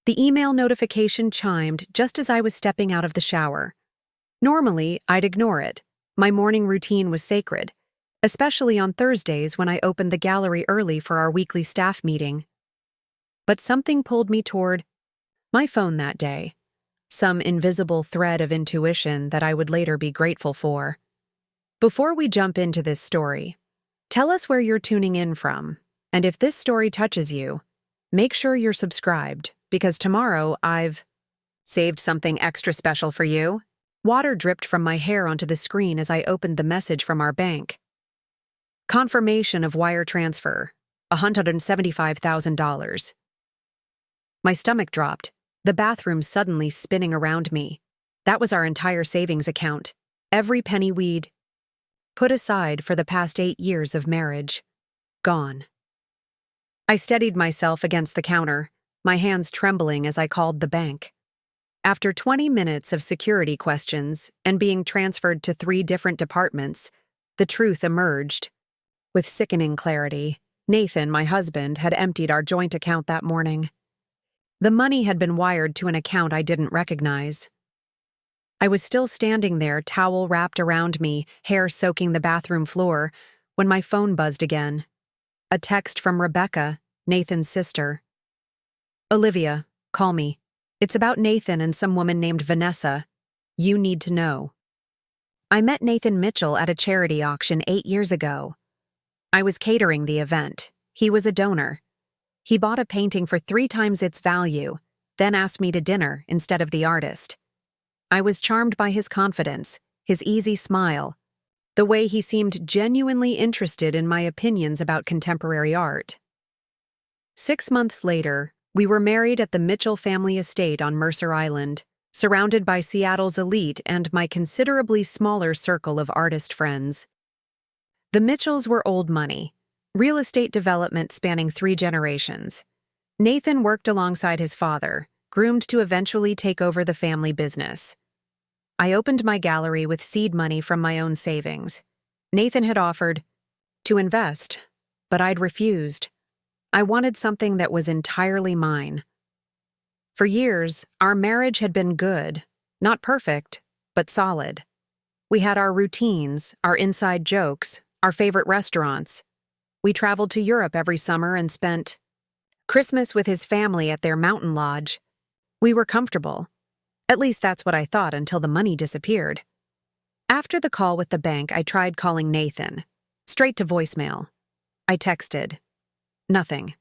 The email notification chimed just as I was stepping out of the shower. Normally, I'd ignore it. My morning routine was sacred, especially on Thursdays when I opened the gallery early for our weekly staff meeting. But something pulled me toward my phone that day, some invisible thread of intuition that I would later be grateful for. Before we jump into this story, tell us where you're tuning in from, and if this story touches you, make sure you're subscribed, because tomorrow I've saved something extra special for you. Water dripped from my hair onto the screen as I opened the message from our bank. Confirmation of wire transfer, $175,000. My stomach dropped, the bathroom suddenly spinning around me. That was our entire savings account, every penny we'd put aside for the past 8 years of marriage. Gone. I steadied myself against the counter, my hands trembling as I called the bank. After 20 minutes of security questions and being transferred to 3 different departments, the truth emerged. With sickening clarity, Nathan, my husband, had emptied our joint account that morning. The money had been wired to an account I didn't recognize. I was still standing there, towel wrapped around me, hair soaking the bathroom floor, when my phone buzzed again. A text from Rebecca, Nathan's sister. "Olivia, call me. It's about Nathan and some woman named Vanessa. You need to know." I met Nathan Mitchell at a charity auction 8 years ago. I was catering the event. He was a donor. He bought a painting for 3 times its value, then asked me to dinner instead of the artist. I was charmed by his confidence, his easy smile, the way he seemed genuinely interested in my opinions about contemporary art. 6 months later, we were married at the Mitchell family estate on Mercer Island, surrounded by Seattle's elite and my considerably smaller circle of artist friends. The Mitchells were old money, real estate development spanning 3 generations. Nathan worked alongside his father, groomed to eventually take over the family business. I opened my gallery with seed money from my own savings. Nathan had offered to invest, but I'd refused. I wanted something that was entirely mine. For years, our marriage had been good, not perfect, but solid. We had our routines, our inside jokes, our favorite restaurants. We traveled to Europe every summer and spent Christmas with his family at their mountain lodge. We were comfortable. At least that's what I thought until the money disappeared. After the call with the bank, I tried calling Nathan. Straight to voicemail. I texted. Nothing.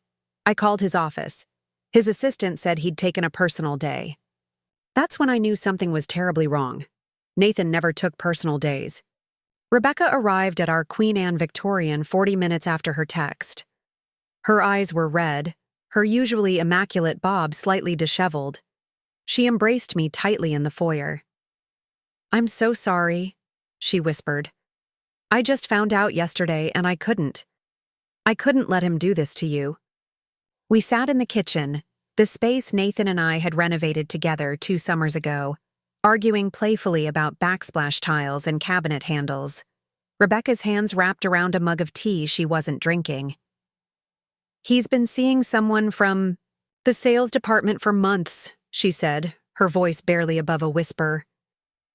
I called his office. His assistant said he'd taken a personal day. That's when I knew something was terribly wrong. Nathan never took personal days. Rebecca arrived at our Queen Anne Victorian 40 minutes after her text. Her eyes were red, her usually immaculate bob slightly disheveled. She embraced me tightly in the foyer. "I'm so sorry," she whispered. "I just found out yesterday and I couldn't let him do this to you." We sat in the kitchen, the space Nathan and I had renovated together 2 summers ago, arguing playfully about backsplash tiles and cabinet handles. Rebecca's hands wrapped around a mug of tea she wasn't drinking. "He's been seeing someone from the sales department for months," she said, her voice barely above a whisper.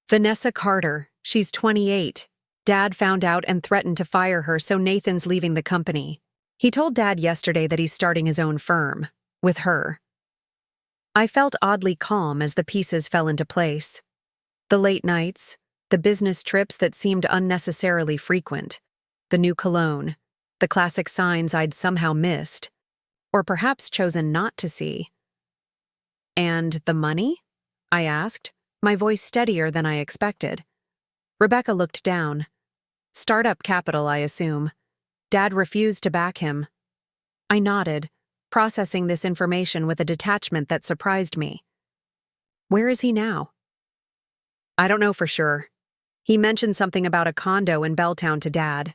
"Vanessa Carter, she's 28. Dad found out and threatened to fire her, so Nathan's leaving the company. He told Dad yesterday that he's starting his own firm, with her." I felt oddly calm as the pieces fell into place. The late nights, the business trips that seemed unnecessarily frequent, the new cologne, the classic signs I'd somehow missed, or perhaps chosen not to see. "And the money?" I asked, my voice steadier than I expected. Rebecca looked down. "Startup capital, I assume. Dad refused to back him." I nodded, processing this information with a detachment that surprised me. "Where is he now?" "I don't know for sure. He mentioned something about a condo in Belltown to Dad."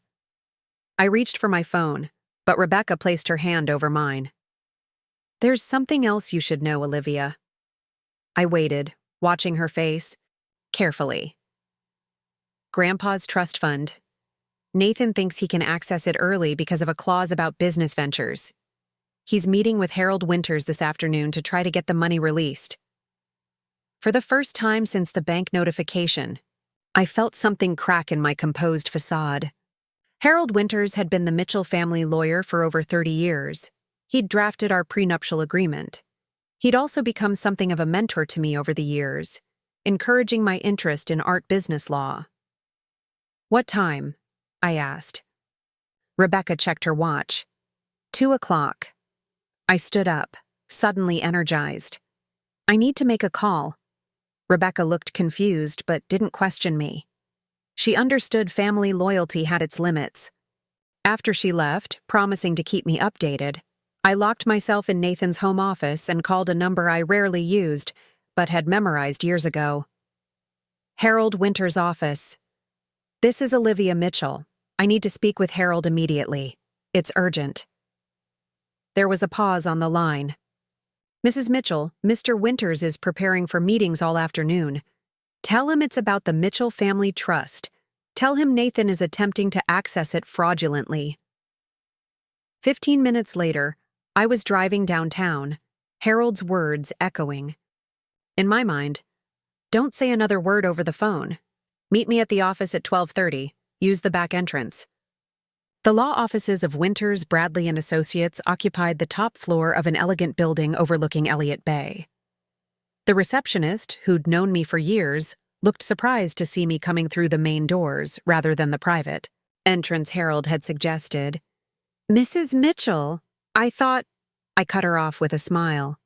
I reached for my phone, but Rebecca placed her hand over mine. "There's something else you should know, Olivia." I waited, watching her face, carefully. "Grandpa's trust fund. Nathan thinks he can access it early because of a clause about business ventures. He's meeting with Harold Winters this afternoon to try to get the money released. For the first time since the bank notification, I felt something crack in my composed facade. Harold Winters had been the Mitchell family lawyer for over 30 years. He'd drafted our prenuptial agreement. He'd also become something of a mentor to me over the years, encouraging my interest in art business law. "What time?" I asked. Rebecca checked her watch. 2:00. I stood up, suddenly energized. "I need to make a call." Rebecca looked confused but didn't question me. She understood family loyalty had its limits. After she left, promising to keep me updated, I locked myself in Nathan's home office and called a number I rarely used, but had memorized years ago. Harold Winters' office. "This is Olivia Mitchell. I need to speak with Harold immediately. It's urgent." There was a pause on the line. "Mrs. Mitchell, Mr. Winters is preparing for meetings all afternoon. Tell him it's about the Mitchell Family Trust. Tell him Nathan is attempting to access it fraudulently." 15 minutes later, I was driving downtown, Harold's words echoing. In my mind, "Don't say another word over the phone. Meet me at the office at 12:30. Use the back entrance." The law offices of Winters, Bradley and Associates occupied the top floor of an elegant building overlooking Elliott Bay. The receptionist, who'd known me for years, looked surprised to see me coming through the main doors rather than the private entrance Harold had suggested. "Mrs. Mitchell, I thought—" I cut her off with a smile.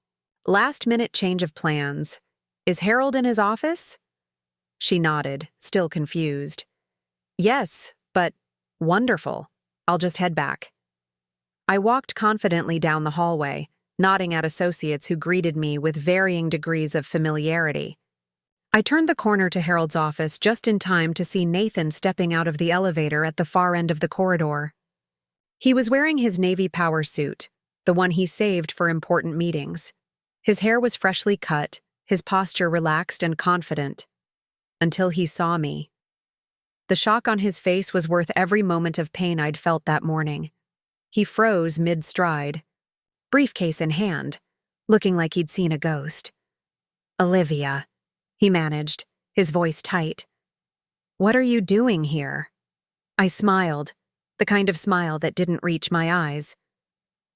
"Last-minute change of plans. Is Harold in his office?" She nodded, still confused. "Yes, but wonderful. I'll just head back." I walked confidently down the hallway, nodding at associates who greeted me with varying degrees of familiarity. I turned the corner to Harold's office just in time to see Nathan stepping out of the elevator at the far end of the corridor. He was wearing his Navy power suit, the one he saved for important meetings. His hair was freshly cut, his posture relaxed and confident. Until he saw me. The shock on his face was worth every moment of pain I'd felt that morning. He froze mid-stride, briefcase in hand, looking like he'd seen a ghost. "Olivia," he managed, his voice tight. "What are you doing here?" I smiled, the kind of smile that didn't reach my eyes.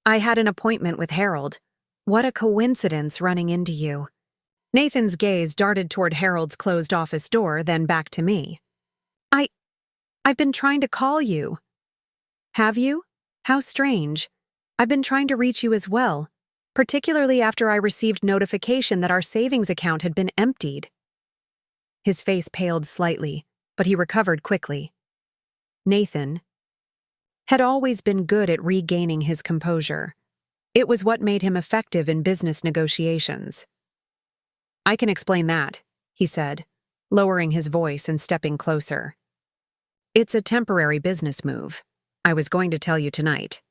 "I had an appointment with Harold. What a coincidence running into you." Nathan's gaze darted toward Harold's closed office door, then back to me. I've been trying to call you." "Have you? How strange. I've been trying to reach you as well, particularly after I received notification that our savings account had been emptied." His face paled slightly, but he recovered quickly. Nathan had always been good at regaining his composure. It was what made him effective in business negotiations. "I can explain that," he said, lowering his voice and stepping closer. "It's a temporary business move. I was going to tell you tonight.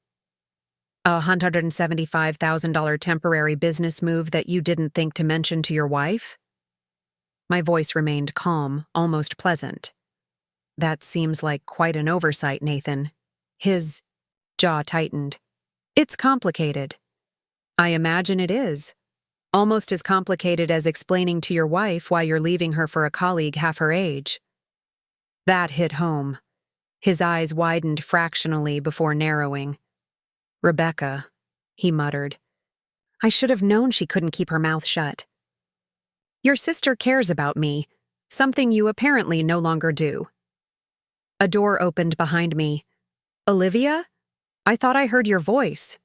A $175,000 temporary business move that you didn't think to mention to your wife?" My voice remained calm, almost pleasant. "That seems like quite an oversight, Nathan." His jaw tightened. "It's complicated." "I imagine it is. Almost as complicated as explaining to your wife why you're leaving her for a colleague half her age." That hit home. His eyes widened fractionally before narrowing. "Rebecca," he muttered. "I should have known she couldn't keep her mouth shut." "Your sister cares about me, something you apparently no longer do." A door opened behind me. "Olivia? I thought I heard your voice."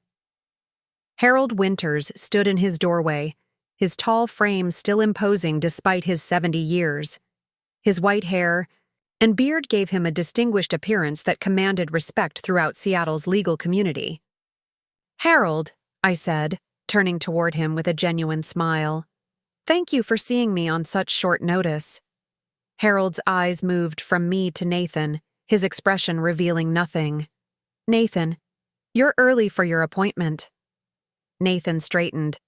Harold Winters stood in his doorway, his tall frame still imposing despite his 70 years. His white hair and beard gave him a distinguished appearance that commanded respect throughout Seattle's legal community. "Harold," I said, turning toward him with a genuine smile. "Thank you for seeing me on such short notice." Harold's eyes moved from me to Nathan, his expression revealing nothing. "Nathan, you're early for your appointment." Nathan straightened,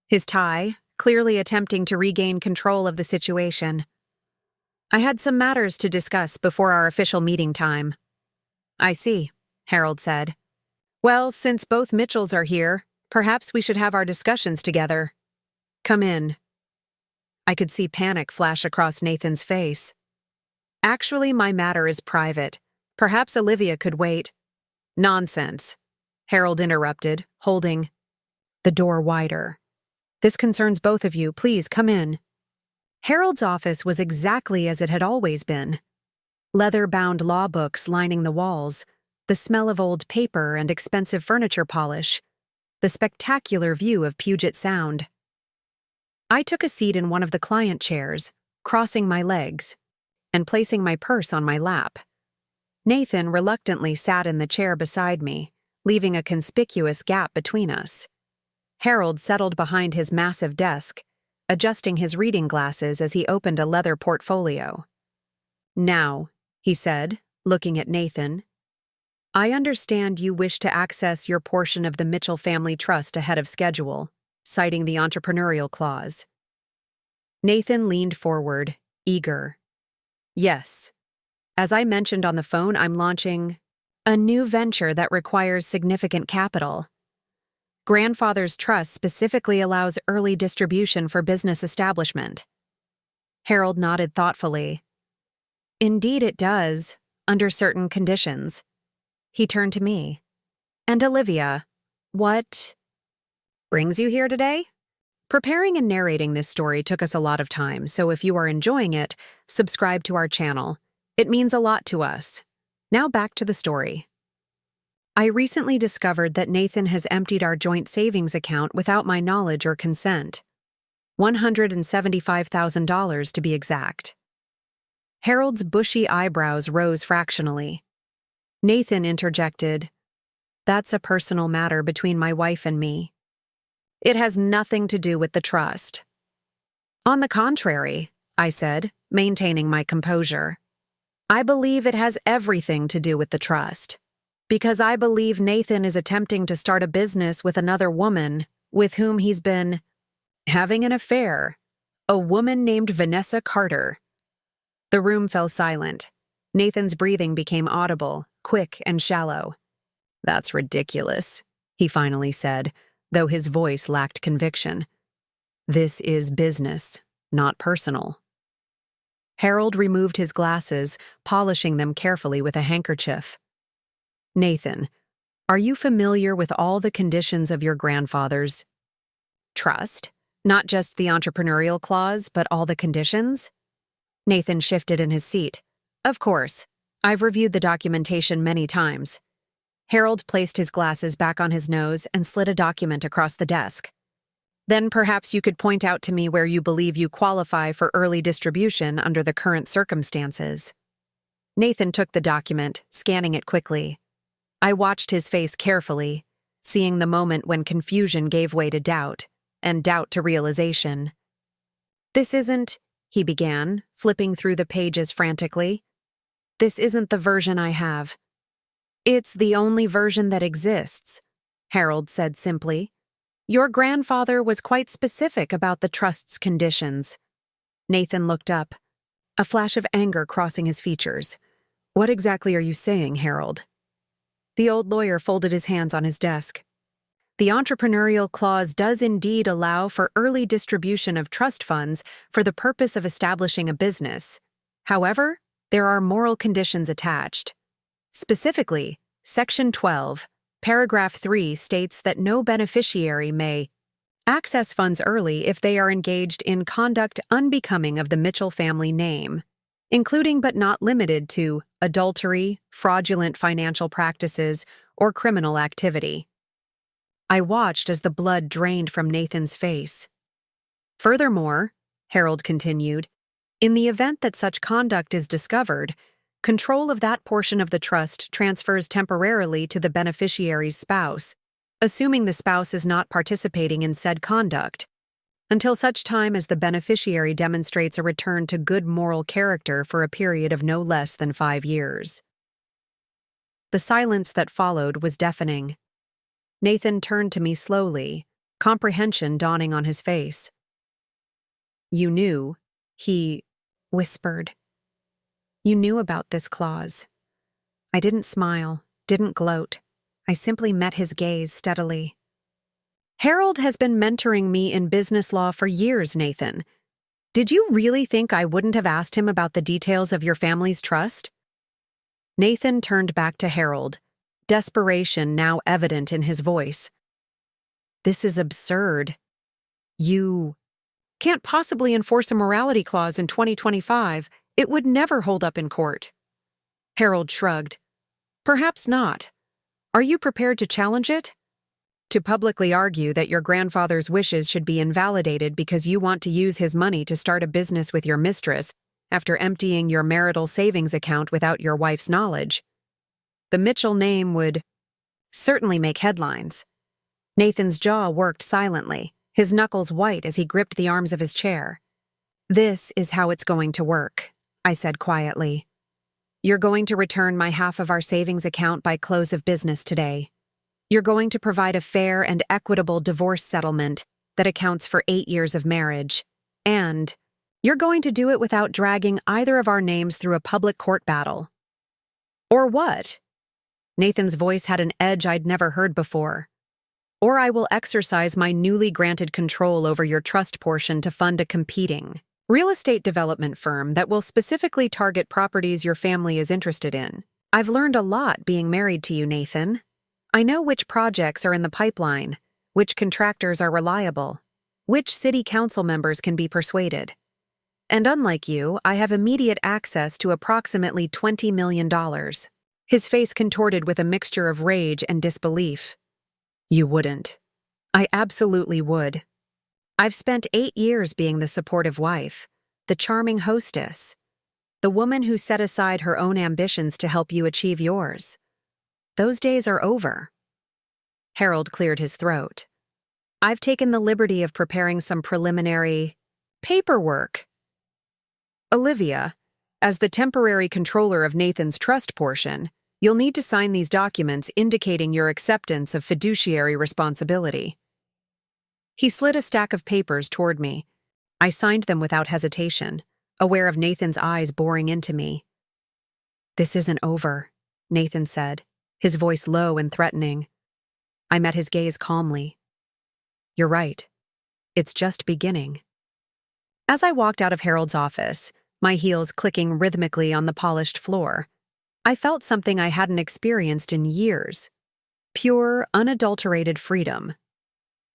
his tie clearly attempting to regain control of the situation. "I had some matters to discuss before our official meeting time." "I see," Harold said. "Well, since both Mitchells are here, Perhaps we should have our discussions together. Come in. I could see panic flash across Nathan's face. Actually, my matter is private. Perhaps Olivia could wait. Nonsense, Harold interrupted, holding the door wider. This concerns both of you. Please come in. Harold's office was exactly as it had always been. Leather-bound law books lining the walls, the smell of old paper and expensive furniture polish, the spectacular view of Puget Sound. I took a seat in one of the client chairs, crossing my legs, and placing my purse on my lap. Nathan reluctantly sat in the chair beside me, leaving a conspicuous gap between us. Harold settled behind his massive desk, adjusting his reading glasses as he opened a leather portfolio. Now, he said, looking at Nathan, I understand you wish to access your portion of the Mitchell family trust ahead of schedule, citing the entrepreneurial clause. Nathan leaned forward, eager. Yes. As I mentioned on the phone, I'm launching a new venture that requires significant capital. Grandfather's trust specifically allows early distribution for business establishment. Harold nodded thoughtfully. Indeed it does, under certain conditions. He turned to me. And Olivia, what brings you here today? Preparing and narrating this story took us a lot of time, so if you are enjoying it, subscribe to our channel. It means a lot to us. Now back to the story. I recently discovered that Nathan has emptied our joint savings account without my knowledge or consent. $175,000 to be exact. Harold's bushy eyebrows rose fractionally. Nathan interjected, That's a personal matter between my wife and me. It has nothing to do with the trust. On the contrary, I said, maintaining my composure. I believe it has everything to do with the trust. Because I believe Nathan is attempting to start a business with another woman with whom he's been having an affair, a woman named Vanessa Carter. The room fell silent. Nathan's breathing became audible, quick and shallow. That's ridiculous, he finally said, though his voice lacked conviction. This is business, not personal. Harold removed his glasses, polishing them carefully with a handkerchief. Nathan, are you familiar with all the conditions of your grandfather's trust? Not just the entrepreneurial clause, but all the conditions? Nathan shifted in his seat. Of course. I've reviewed the documentation many times. Harold placed his glasses back on his nose and slid a document across the desk. Then perhaps you could point out to me where you believe you qualify for early distribution under the current circumstances. Nathan took the document, scanning it quickly. I watched his face carefully, seeing the moment when confusion gave way to doubt, and doubt to realization. This isn't, he began, flipping through the pages frantically. This isn't the version I have. It's the only version that exists, Harold said simply. Your grandfather was quite specific about the trust's conditions. Nathan looked up, a flash of anger crossing his features. What exactly are you saying, Harold? The old lawyer folded his hands on his desk. The entrepreneurial clause does indeed allow for early distribution of trust funds for the purpose of establishing a business. However, there are moral conditions attached. Specifically, Section 12, Paragraph 3 states that no beneficiary may access funds early if they are engaged in conduct unbecoming of the Mitchell family name, including but not limited to adultery, fraudulent financial practices, or criminal activity. I watched as the blood drained from Nathan's face. Furthermore, Harold continued, in the event that such conduct is discovered, control of that portion of the trust transfers temporarily to the beneficiary's spouse, assuming the spouse is not participating in said conduct, until such time as the beneficiary demonstrates a return to good moral character for a period of no less than 5 years. The silence that followed was deafening. Nathan turned to me slowly, comprehension dawning on his face. You knew, he whispered. You knew about this clause. I didn't smile, didn't gloat. I simply met his gaze steadily. Harold has been mentoring me in business law for years, Nathan. Did you really think I wouldn't have asked him about the details of your family's trust? Nathan turned back to Harold, desperation now evident in his voice. This is absurd. You can't possibly enforce a morality clause in 2025. It would never hold up in court. Harold shrugged. Perhaps not. Are you prepared to challenge it? To publicly argue that your grandfather's wishes should be invalidated because you want to use his money to start a business with your mistress after emptying your marital savings account without your wife's knowledge. The Mitchell name would certainly make headlines. Nathan's jaw worked silently, his knuckles white as he gripped the arms of his chair. This is how it's going to work, I said quietly. You're going to return my half of our savings account by close of business today. You're going to provide a fair and equitable divorce settlement that accounts for 8 years of marriage. And you're going to do it without dragging either of our names through a public court battle. Or what? Nathan's voice had an edge I'd never heard before. Or I will exercise my newly granted control over your trust portion to fund a competing real estate development firm that will specifically target properties your family is interested in. I've learned a lot being married to you, Nathan. I know which projects are in the pipeline, which contractors are reliable, which city council members can be persuaded. And unlike you, I have immediate access to approximately $20 million. His face contorted with a mixture of rage and disbelief. You wouldn't. I absolutely would. I've spent 8 years being the supportive wife, the charming hostess, the woman who set aside her own ambitions to help you achieve yours. Those days are over. Harold cleared his throat. I've taken the liberty of preparing some preliminary paperwork. Olivia, as the temporary controller of Nathan's trust portion, you'll need to sign these documents indicating your acceptance of fiduciary responsibility. He slid a stack of papers toward me. I signed them without hesitation, aware of Nathan's eyes boring into me. This isn't over, Nathan said, his voice low and threatening. I met his gaze calmly. You're right. It's just beginning. As I walked out of Harold's office, my heels clicking rhythmically on the polished floor, I felt something I hadn't experienced in years. Pure, unadulterated freedom.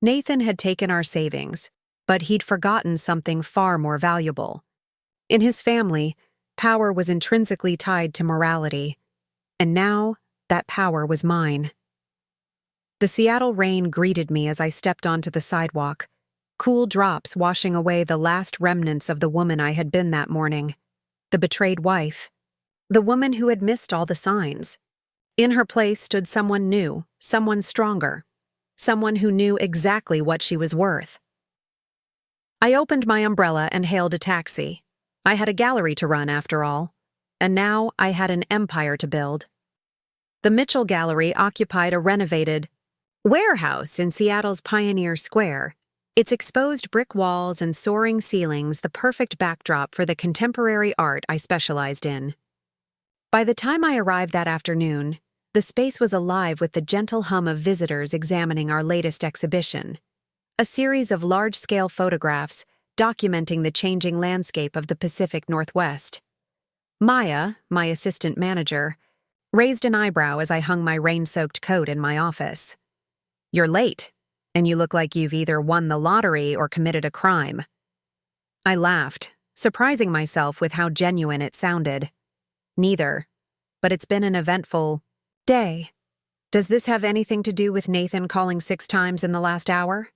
Nathan had taken our savings, but he'd forgotten something far more valuable. In his family, power was intrinsically tied to morality, and now that power was mine. The Seattle rain greeted me as I stepped onto the sidewalk, cool drops washing away the last remnants of the woman I had been that morning, the betrayed wife, the woman who had missed all the signs. In her place stood someone new, someone stronger, someone who knew exactly what she was worth. I opened my umbrella and hailed a taxi. I had a gallery to run, after all, and now I had an empire to build. The Mitchell Gallery occupied a renovated warehouse in Seattle's Pioneer Square, its exposed brick walls and soaring ceilings the perfect backdrop for the contemporary art I specialized in. By the time I arrived that afternoon, the space was alive with the gentle hum of visitors examining our latest exhibition, a series of large-scale photographs documenting the changing landscape of the Pacific Northwest. Maya, my assistant manager, raised an eyebrow as I hung my rain-soaked coat in my office. You're late, and you look like you've either won the lottery or committed a crime. I laughed, surprising myself with how genuine it sounded. Neither, but it's been an eventful day. Does this have anything to do with Nathan calling 6 times in the last hour?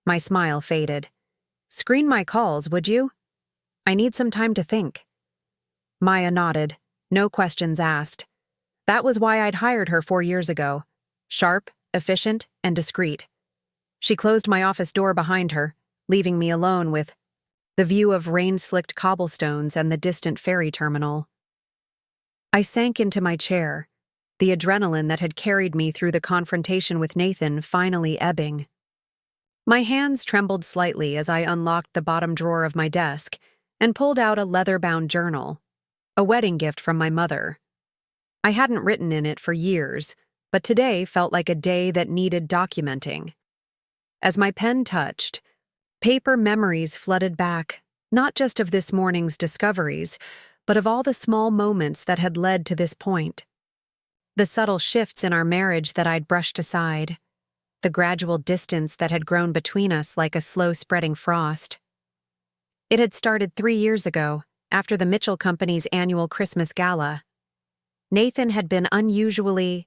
My smile faded. Screen my calls, would you? I need some time to think. Maya nodded, no questions asked. That was why I'd hired her 4 years ago. Sharp, efficient, and discreet. She closed my office door behind her, leaving me alone with the view of rain-slicked cobblestones and the distant ferry terminal. I sank into my chair, the adrenaline that had carried me through the confrontation with Nathan finally ebbing. My hands trembled slightly as I unlocked the bottom drawer of my desk and pulled out a leather-bound journal, a wedding gift from my mother. I hadn't written in it for years, but today felt like a day that needed documenting. As my pen touched, paper memories flooded back, not just of this morning's discoveries, but of all the small moments that had led to this point. The subtle shifts in our marriage that I'd brushed aside, the gradual distance that had grown between us like a slow-spreading frost. It had started 3 years ago, after the Mitchell Company's annual Christmas gala. Nathan had been unusually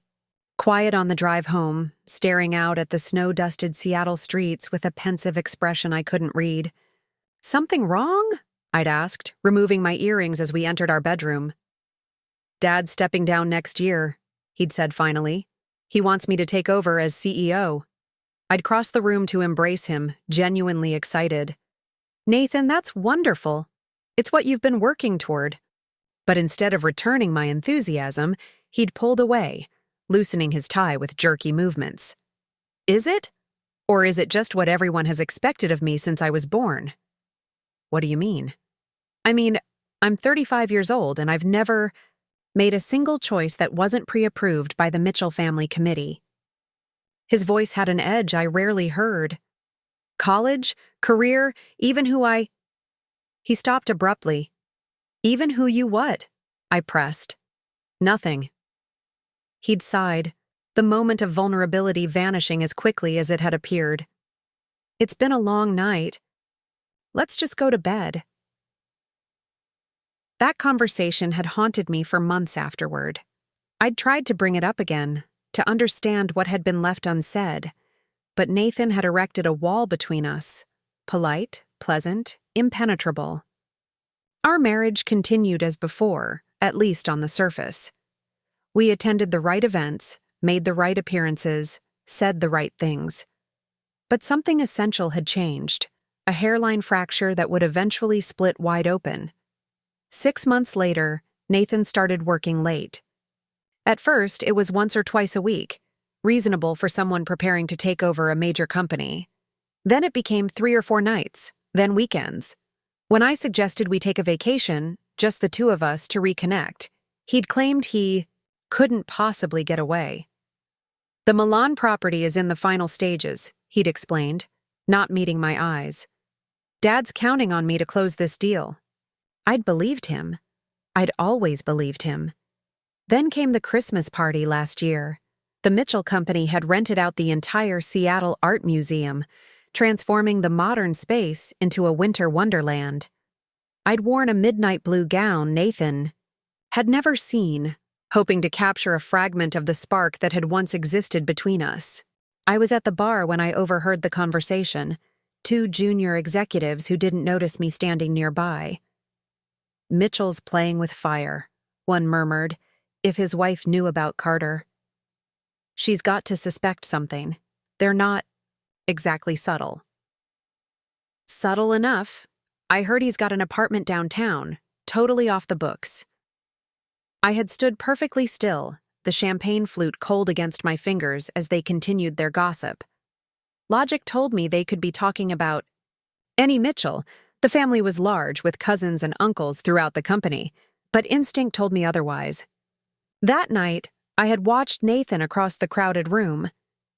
quiet on the drive home, staring out at the snow-dusted Seattle streets with a pensive expression I couldn't read. "Something wrong?" I'd asked, removing my earrings as we entered our bedroom. "Dad's stepping down next year," he'd said finally. "He wants me to take over as CEO." I'd crossed the room to embrace him, genuinely excited. "Nathan, that's wonderful. It's what you've been working toward." But instead of returning my enthusiasm, he'd pulled away, loosening his tie with jerky movements. "Is it? Or is it just what everyone has expected of me since I was born?" "What do you mean?" "I mean, I'm 35 years old and I've never made a single choice that wasn't pre-approved by the Mitchell family committee." His voice had an edge I rarely heard. "College, career, even who I—" He stopped abruptly. "Even who you what?" I pressed. "Nothing." He'd sighed, the moment of vulnerability vanishing as quickly as it had appeared. "It's been a long night. Let's just go to bed." That conversation had haunted me for months afterward. I'd tried to bring it up again, to understand what had been left unsaid, but Nathan had erected a wall between us, polite, pleasant, impenetrable. Our marriage continued as before, at least on the surface. We attended the right events, made the right appearances, said the right things. But something essential had changed, a hairline fracture that would eventually split wide open. 6 months later, Nathan started working late. At first, it was once or twice a week, reasonable for someone preparing to take over a major company. Then it became 3 or 4 nights, then weekends. When I suggested we take a vacation, just the two of us, to reconnect, he'd claimed he couldn't possibly get away. "The Milan property is in the final stages," he'd explained, not meeting my eyes. "Dad's counting on me to close this deal." I'd believed him. I'd always believed him. Then came the Christmas party last year. The Mitchell Company had rented out the entire Seattle Art Museum, transforming the modern space into a winter wonderland. I'd worn a midnight blue gown Nathan had never seen, hoping to capture a fragment of the spark that had once existed between us. I was at the bar when I overheard the conversation, 2 junior executives who didn't notice me standing nearby. "Mitchell's playing with fire," one murmured, if his wife knew about Carter. "She's got to suspect something. They're not exactly subtle." "Subtle enough. I heard he's got an apartment downtown, totally off the books." I had stood perfectly still, the champagne flute cold against my fingers as they continued their gossip. Logic told me they could be talking about Annie Mitchell. The family was large, with cousins and uncles throughout the company, but instinct told me otherwise. That night, I had watched Nathan across the crowded room,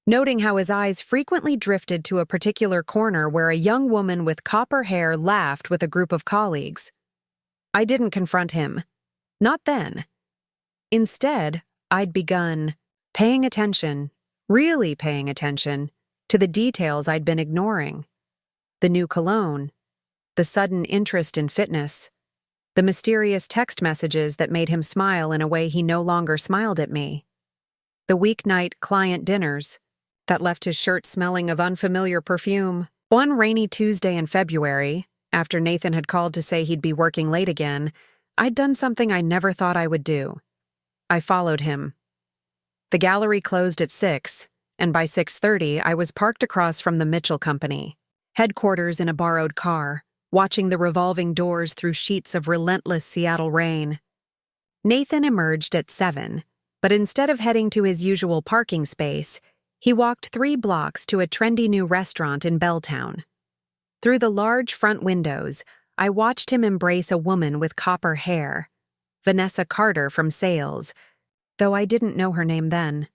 noting how his eyes frequently drifted to a particular corner where a young woman with copper hair laughed with a group of colleagues. I didn't confront him. Not then. Instead, I'd begun paying attention, really paying attention, to the details I'd been ignoring. The new cologne, the sudden interest in fitness, the mysterious text messages that made him smile in a way he no longer smiled at me, the weeknight client dinners that left his shirt smelling of unfamiliar perfume. One rainy Tuesday in February, after Nathan had called to say he'd be working late again, I'd done something I never thought I would do. I followed him. The gallery closed at 6, and by 6:30 I was parked across from the Mitchell Company, headquarters in a borrowed car, watching the revolving doors through sheets of relentless Seattle rain. Nathan emerged at 7, but instead of heading to his usual parking space, he walked 3 blocks to a trendy new restaurant in Belltown. Through the large front windows, I watched him embrace a woman with copper hair, Vanessa Carter from sales, though I didn't know her name then.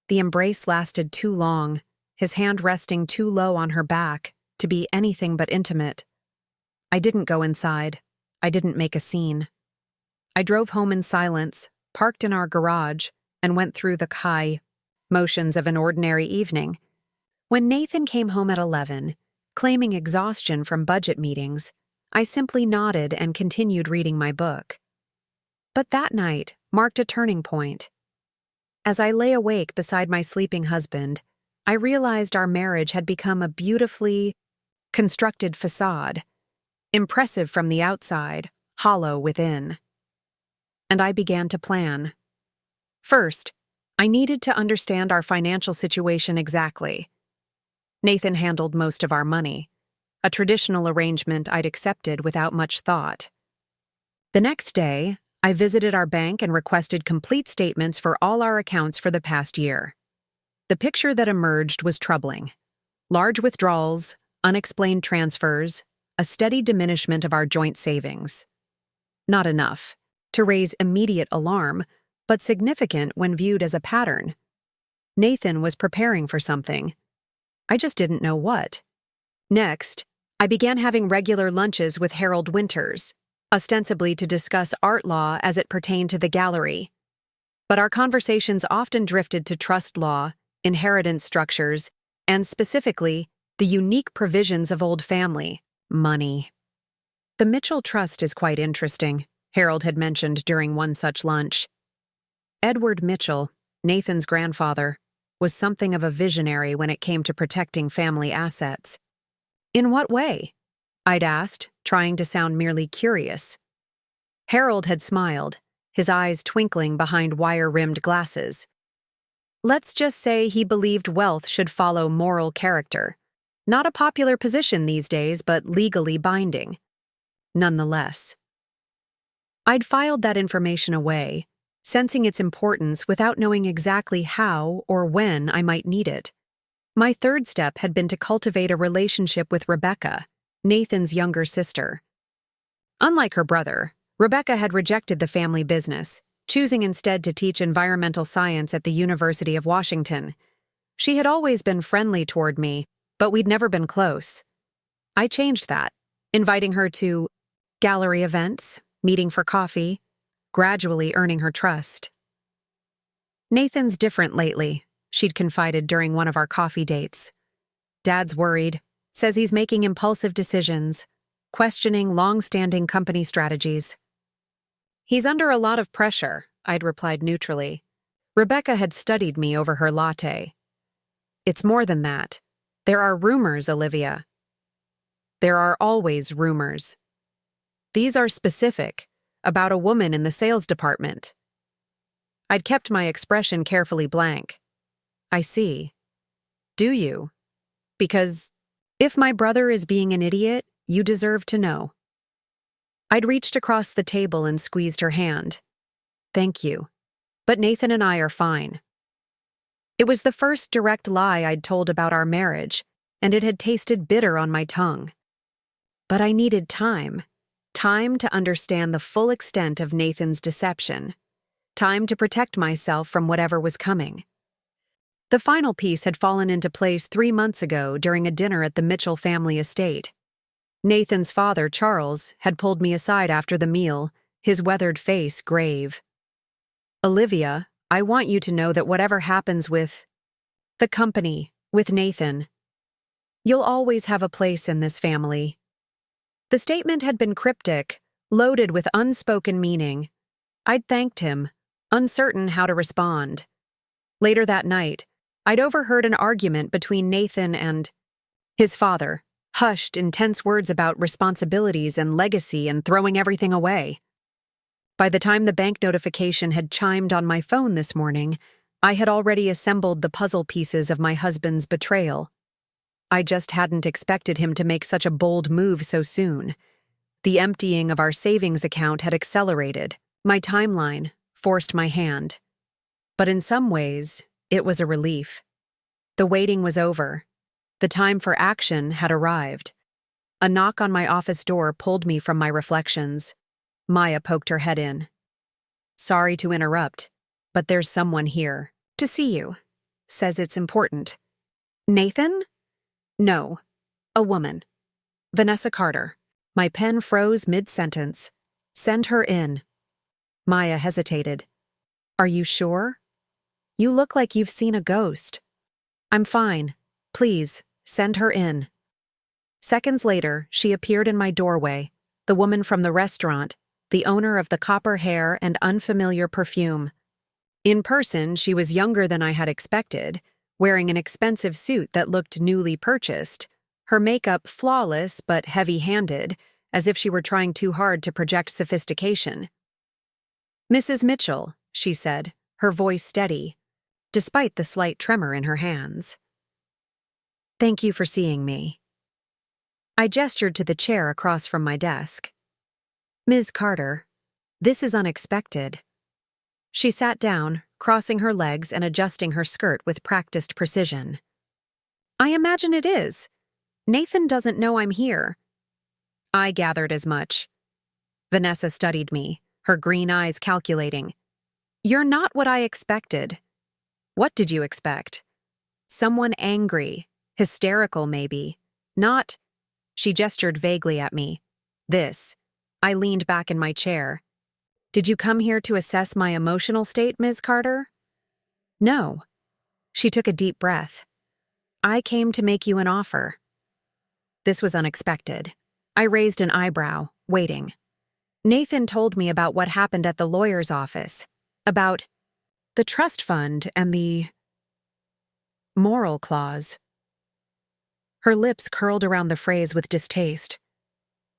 The embrace lasted too long, his hand resting too low on her back to be anything but intimate. I didn't go inside. I didn't make a scene. I drove home in silence, parked in our garage, and went through the motions of an ordinary evening. When Nathan came home at 11, claiming exhaustion from budget meetings, I simply nodded and continued reading my book. But that night marked a turning point. As I lay awake beside my sleeping husband, I realized our marriage had become a beautifully constructed facade, impressive from the outside, hollow within. And I began to plan. First, I needed to understand our financial situation exactly. Nathan handled most of our money, a traditional arrangement I'd accepted without much thought. The next day, I visited our bank and requested complete statements for all our accounts for the past year. The picture that emerged was troubling. Large withdrawals, unexplained transfers, a steady diminishment of our joint savings. Not enough to raise immediate alarm, but significant when viewed as a pattern. Nathan was preparing for something. I just didn't know what. Next, I began having regular lunches with Harold Winters, ostensibly to discuss art law as it pertained to the gallery. But our conversations often drifted to trust law, inheritance structures, and specifically, the unique provisions of old family money. The Mitchell Trust is quite interesting, Harold had mentioned during one such lunch. Edward Mitchell, Nathan's grandfather, was something of a visionary when it came to protecting family assets. In what way? I'd asked, trying to sound merely curious. Harold had smiled, his eyes twinkling behind wire-rimmed glasses. Let's just say he believed wealth should follow moral character. Not a popular position these days, but legally binding. Nonetheless. I'd filed that information away, sensing its importance without knowing exactly how or when I might need it. My third step had been to cultivate a relationship with Rebecca, Nathan's younger sister. Unlike her brother, Rebecca had rejected the family business, choosing instead to teach environmental science at the University of Washington. She had always been friendly toward me, but we'd never been close. I changed that, inviting her to gallery events, meeting for coffee, gradually earning her trust. Nathan's different lately, she'd confided during one of our coffee dates. Dad's worried, says he's making impulsive decisions, questioning long-standing company strategies. He's under a lot of pressure, I'd replied neutrally. Rebecca had studied me over her latte. It's more than that. There are rumors, Olivia. There are always rumors. These are specific, about a woman in the sales department. I'd kept my expression carefully blank. I see. Do you? Because if my brother is being an idiot, you deserve to know. I'd reached across the table and squeezed her hand. Thank you. But Nathan and I are fine. It was the first direct lie I'd told about our marriage, and it had tasted bitter on my tongue. But I needed time. Time to understand the full extent of Nathan's deception. Time to protect myself from whatever was coming. The final piece had fallen into place 3 months ago during a dinner at the Mitchell family estate. Nathan's father, Charles, had pulled me aside after the meal, his weathered face grave. Olivia, I want you to know that whatever happens with the company, with Nathan, you'll always have a place in this family. The statement had been cryptic, loaded with unspoken meaning. I'd thanked him, uncertain how to respond. Later that night, I'd overheard an argument between Nathan and his father, hushed, intense words about responsibilities and legacy and throwing everything away. By the time the bank notification had chimed on my phone this morning, I had already assembled the puzzle pieces of my husband's betrayal. I just hadn't expected him to make such a bold move so soon. The emptying of our savings account had accelerated. My timeline forced my hand. But in some ways, it was a relief. The waiting was over. The time for action had arrived. A knock on my office door pulled me from my reflections. Maya poked her head in. Sorry to interrupt, but there's someone here to see you. Says it's important. Nathan? No. A woman. Vanessa Carter. My pen froze mid-sentence. Send her in. Maya hesitated. Are you sure? You look like you've seen a ghost. I'm fine. Please, send her in. Seconds later, she appeared in my doorway, the woman from the restaurant, the owner of the copper hair and unfamiliar perfume. In person, she was younger than I had expected, wearing an expensive suit that looked newly purchased, her makeup flawless but heavy-handed, as if she were trying too hard to project sophistication. Mrs. Mitchell, she said, her voice steady, despite the slight tremor in her hands. Thank you for seeing me. I gestured to the chair across from my desk. Ms. Carter, this is unexpected. She sat down, crossing her legs and adjusting her skirt with practiced precision. I imagine it is. Nathan doesn't know I'm here. I gathered as much. Vanessa studied me, her green eyes calculating. You're not what I expected. What did you expect? Someone angry, hysterical maybe. Not. She gestured vaguely at me. This. I leaned back in my chair. Did you come here to assess my emotional state, Ms. Carter? No. She took a deep breath. I came to make you an offer. This was unexpected. I raised an eyebrow, waiting. Nathan told me about what happened at the lawyer's office, about the trust fund and the moral clause. Her lips curled around the phrase with distaste.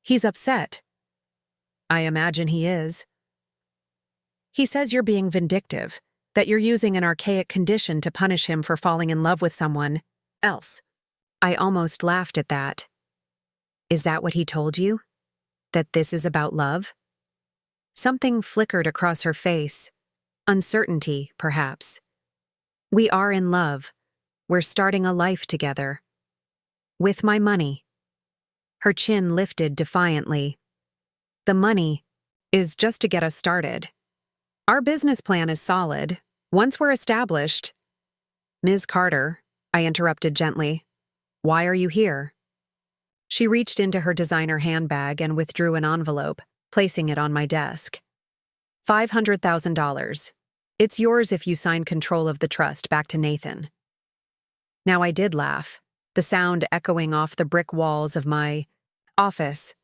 He's upset. I imagine he is. He says you're being vindictive, that you're using an archaic condition to punish him for falling in love with someone else. I almost laughed at that. Is that what he told you? That this is about love? Something flickered across her face. Uncertainty, perhaps. We are in love. We're starting a life together. With my money. Her chin lifted defiantly. The money is just to get us started. Our business plan is solid. Once we're established— Ms. Carter, I interrupted gently. Why are you here? She reached into her designer handbag and withdrew an envelope, placing it on my desk. $500,000. It's yours if you sign control of the trust back to Nathan. Now I did laugh, the sound echoing off the brick walls of my office.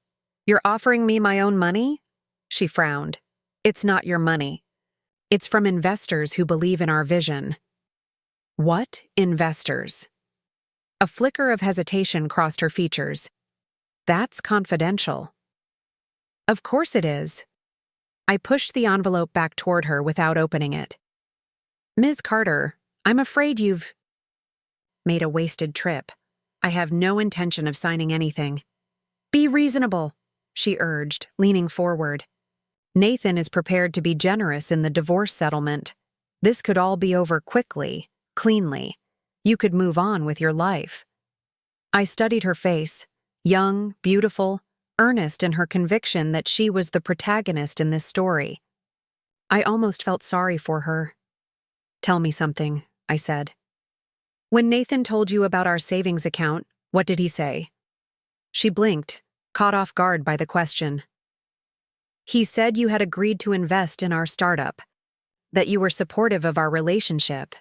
You're offering me my own money? She frowned. It's not your money. It's from investors who believe in our vision. What investors? A flicker of hesitation crossed her features. That's confidential. Of course it is. I pushed the envelope back toward her without opening it. Ms. Carter, I'm afraid you've made a wasted trip. I have no intention of signing anything. Be reasonable, she urged, leaning forward. Nathan is prepared to be generous in the divorce settlement. This could all be over quickly, cleanly. You could move on with your life. I studied her face, young, beautiful, earnest in her conviction that she was the protagonist in this story. I almost felt sorry for her. Tell me something, I said. When Nathan told you about our savings account, what did he say? She blinked, caught off guard by the question. He said you had agreed to invest in our startup, that you were supportive of our relationship.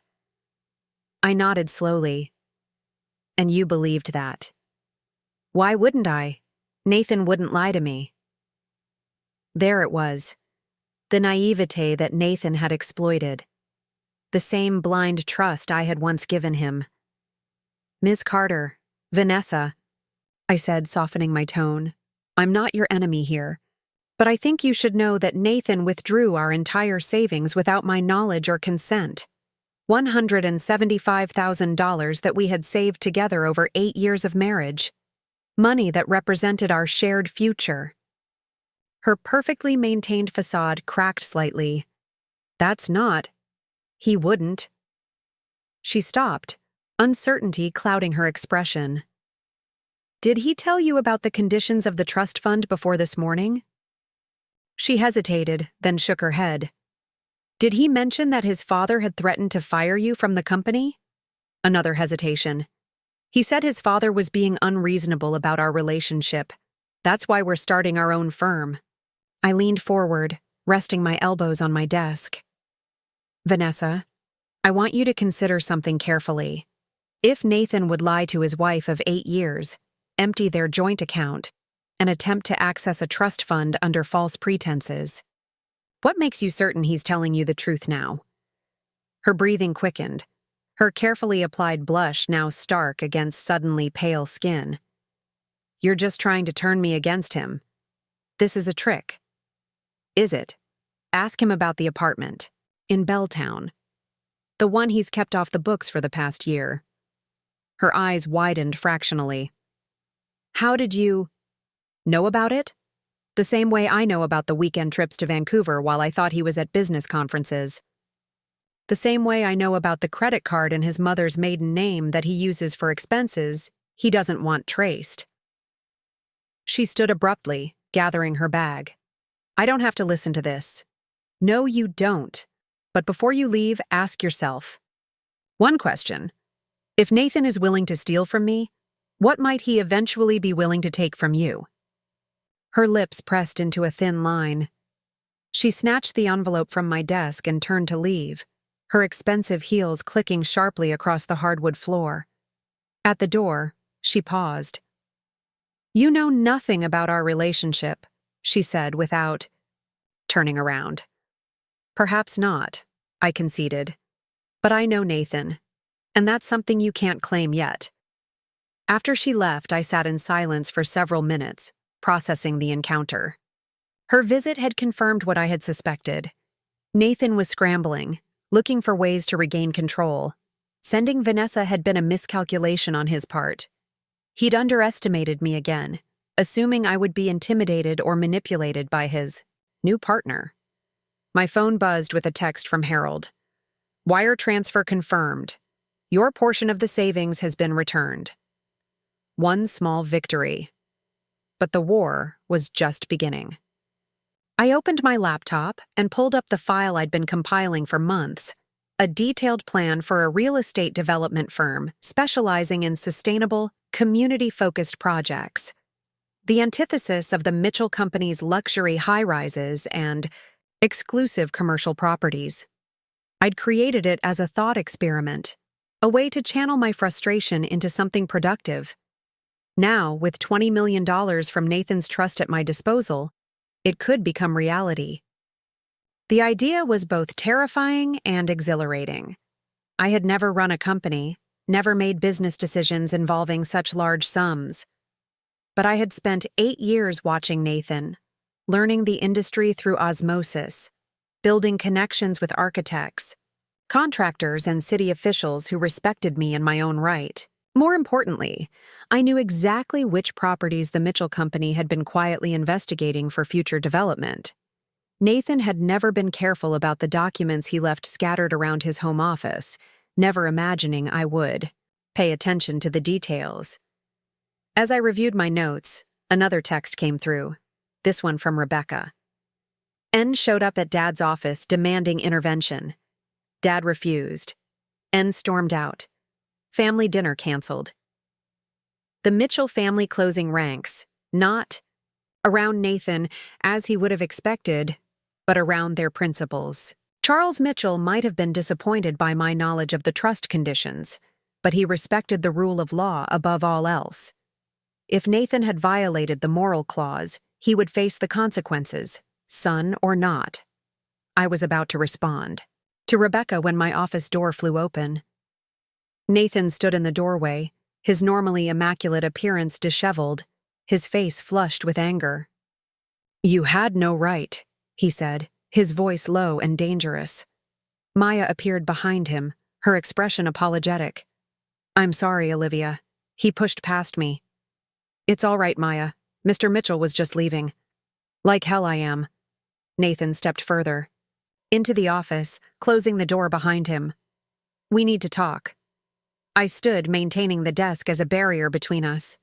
I nodded slowly. And you believed that. Why wouldn't I? Nathan wouldn't lie to me. There it was. The naivete that Nathan had exploited. The same blind trust I had once given him. Ms. Carter, Vanessa, I said, softening my tone, I'm not your enemy here. But I think you should know that Nathan withdrew our entire savings without my knowledge or consent. $175,000 that we had saved together over 8 years of marriage. Money that represented our shared future. Her perfectly maintained facade cracked slightly. That's not. He wouldn't. She stopped, uncertainty clouding her expression. Did he tell you about the conditions of the trust fund before this morning? She hesitated, then shook her head. Did he mention that his father had threatened to fire you from the company? Another hesitation. He said his father was being unreasonable about our relationship. That's why we're starting our own firm. I leaned forward, resting my elbows on my desk. Vanessa, I want you to consider something carefully. If Nathan would lie to his wife of 8 years, empty their joint account, and attempt to access a trust fund under false pretenses, what makes you certain he's telling you the truth now? Her breathing quickened, her carefully applied blush now stark against suddenly pale skin. You're just trying to turn me against him. This is a trick. Is it? Ask him about the apartment. In Belltown. The one he's kept off the books for the past year. Her eyes widened fractionally. How did you know about it? The same way I know about the weekend trips to Vancouver while I thought he was at business conferences. The same way I know about the credit card in his mother's maiden name that he uses for expenses he doesn't want traced. She stood abruptly, gathering her bag. I don't have to listen to this. No, you don't. But before you leave, ask yourself. One question. If Nathan is willing to steal from me, what might he eventually be willing to take from you? Her lips pressed into a thin line. She snatched the envelope from my desk and turned to leave, her expensive heels clicking sharply across the hardwood floor. At the door, she paused. You know nothing about our relationship, she said without turning around. Perhaps not, I conceded. But I know Nathan, and that's something you can't claim yet. After she left, I sat in silence for several minutes, processing the encounter. Her visit had confirmed what I had suspected. Nathan was scrambling, looking for ways to regain control. Sending Vanessa had been a miscalculation on his part. He'd underestimated me again, assuming I would be intimidated or manipulated by his new partner. My phone buzzed with a text from Harold. Wire transfer confirmed. Your portion of the savings has been returned. One small victory. But the war was just beginning. I opened my laptop and pulled up the file I'd been compiling for months, a detailed plan for a real estate development firm specializing in sustainable, community-focused projects. The antithesis of the Mitchell Company's luxury high-rises and exclusive commercial properties. I'd created it as a thought experiment, a way to channel my frustration into something productive. Now, with $20 million from Nathan's trust at my disposal, it could become reality. The idea was both terrifying and exhilarating. I had never run a company, never made business decisions involving such large sums. But I had spent 8 years watching Nathan, learning the industry through osmosis, building connections with architects, contractors and city officials who respected me in my own right. More importantly, I knew exactly which properties the Mitchell Company had been quietly investigating for future development. Nathan had never been careful about the documents he left scattered around his home office, never imagining I would pay attention to the details. As I reviewed my notes, another text came through, this one from Rebecca. N showed up at Dad's office demanding intervention. Dad refused. N stormed out. Family dinner canceled. The Mitchell family closing ranks, not around Nathan as he would have expected, but around their principles. Charles Mitchell might have been disappointed by my knowledge of the trust conditions, but he respected the rule of law above all else. If Nathan had violated the moral clause, he would face the consequences, son or not. I was about to respond to Rebecca when my office door flew open. Nathan stood in the doorway, his normally immaculate appearance disheveled, his face flushed with anger. You had no right, he said, his voice low and dangerous. Maya appeared behind him, her expression apologetic. I'm sorry, Olivia. He pushed past me. It's all right, Maya. Mr. Mitchell was just leaving. Like hell I am. Nathan stepped further. Into the office, closing the door behind him. We need to talk. I stood, maintaining the desk as a barrier between us.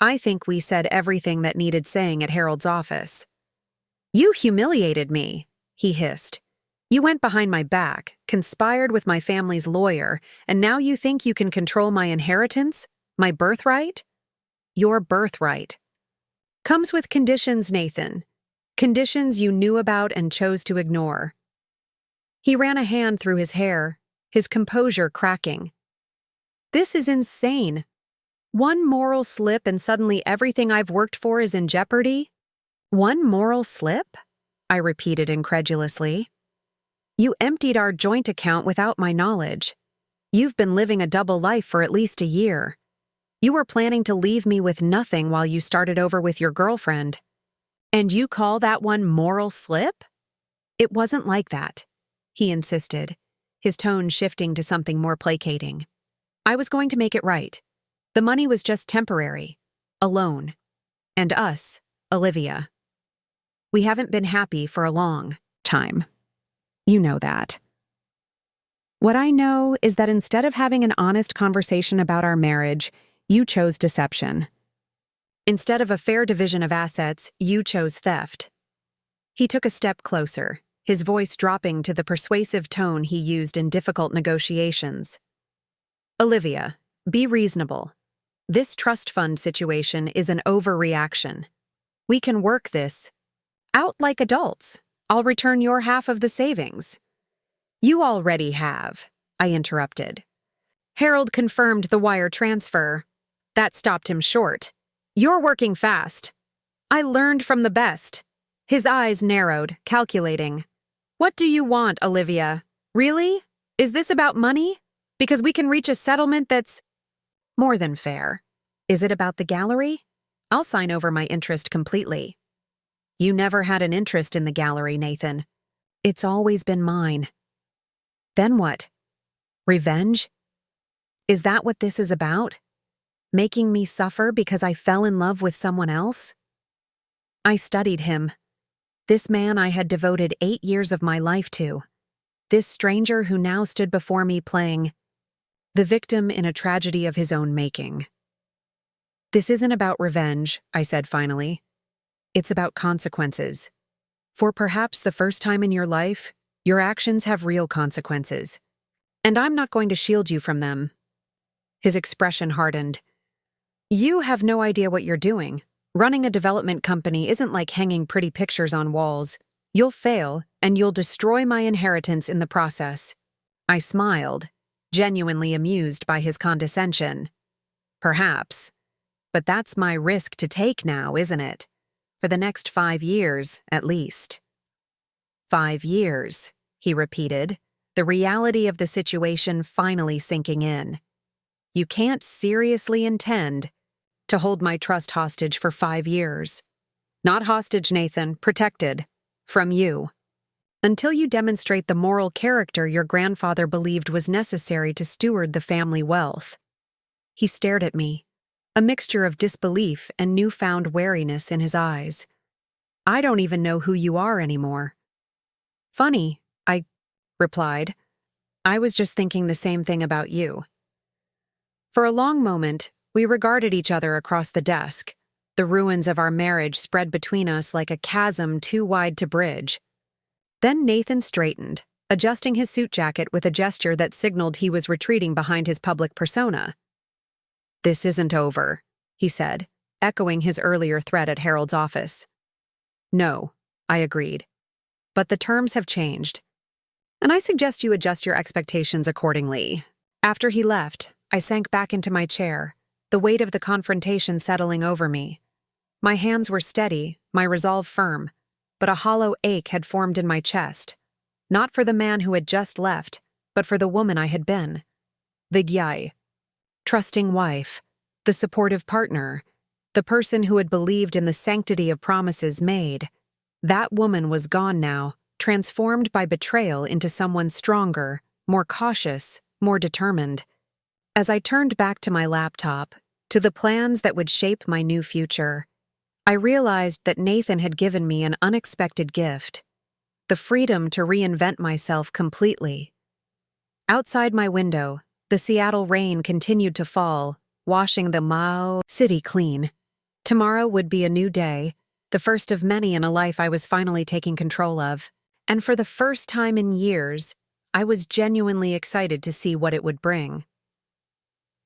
I think we said everything that needed saying at Harold's office. You humiliated me, he hissed. You went behind my back, conspired with my family's lawyer, and now you think you can control my inheritance? My birthright? Your birthright. Comes with conditions, Nathan. Conditions you knew about and chose to ignore. He ran a hand through his hair, his composure cracking. This is insane. One moral slip and suddenly everything I've worked for is in jeopardy? One moral slip? I repeated incredulously. You emptied our joint account without my knowledge. You've been living a double life for at least a year. You were planning to leave me with nothing while you started over with your girlfriend. And you call that one moral slip? It wasn't like that, he insisted, his tone shifting to something more placating. I was going to make it right. The money was just temporary. A loan. And us, Olivia. We haven't been happy for a long time. You know that. What I know is that instead of having an honest conversation about our marriage, you chose deception. Instead of a fair division of assets, you chose theft. He took a step closer, his voice dropping to the persuasive tone he used in difficult negotiations. Olivia, be reasonable. This trust fund situation is an overreaction. We can work this out like adults. I'll return your half of the savings. You already have, I interrupted. Harold confirmed the wire transfer. That stopped him short. You're working fast. I learned from the best. His eyes narrowed, calculating. What do you want, Olivia? Really? Is this about money? Because we can reach a settlement that's more than fair. Is it about the gallery? I'll sign over my interest completely. You never had an interest in the gallery, Nathan. It's always been mine. Then what? Revenge? Is that what this is about? Making me suffer because I fell in love with someone else? I studied him. This man I had devoted 8 years of my life to. This stranger who now stood before me playing the victim in a tragedy of his own making. This isn't about revenge, I said finally. It's about consequences. For perhaps the first time in your life, your actions have real consequences. And I'm not going to shield you from them. His expression hardened. You have no idea what you're doing. Running a development company isn't like hanging pretty pictures on walls. You'll fail, and you'll destroy my inheritance in the process. I smiled, genuinely amused by his condescension. Perhaps. But that's my risk to take now, isn't it? For the next 5 years, at least. 5 years, he repeated, the reality of the situation finally sinking in. You can't seriously intend to hold my trust hostage for 5 years. Not hostage, Nathan, protected. From you. Until you demonstrate the moral character your grandfather believed was necessary to steward the family wealth. He stared at me, a mixture of disbelief and newfound wariness in his eyes. I don't even know who you are anymore. Funny, I replied. I was just thinking the same thing about you. For a long moment, we regarded each other across the desk. The ruins of our marriage spread between us like a chasm too wide to bridge. Then Nathan straightened, adjusting his suit jacket with a gesture that signaled he was retreating behind his public persona. This isn't over, he said, echoing his earlier threat at Harold's office. No, I agreed. But the terms have changed. And I suggest you adjust your expectations accordingly. After he left, I sank back into my chair, the weight of the confrontation settling over me. My hands were steady, my resolve firm, but a hollow ache had formed in my chest, not for the man who had just left, but for the woman I had been. The gyai. Trusting wife, the supportive partner, the person who had believed in the sanctity of promises made. That woman was gone now, transformed by betrayal into someone stronger, more cautious, more determined. As I turned back to my laptop, to the plans that would shape my new future, I realized that Nathan had given me an unexpected gift, the freedom to reinvent myself completely. Outside my window, the Seattle rain continued to fall, washing the Mao city clean. Tomorrow would be a new day, the first of many in a life I was finally taking control of, and for the first time in years, I was genuinely excited to see what it would bring.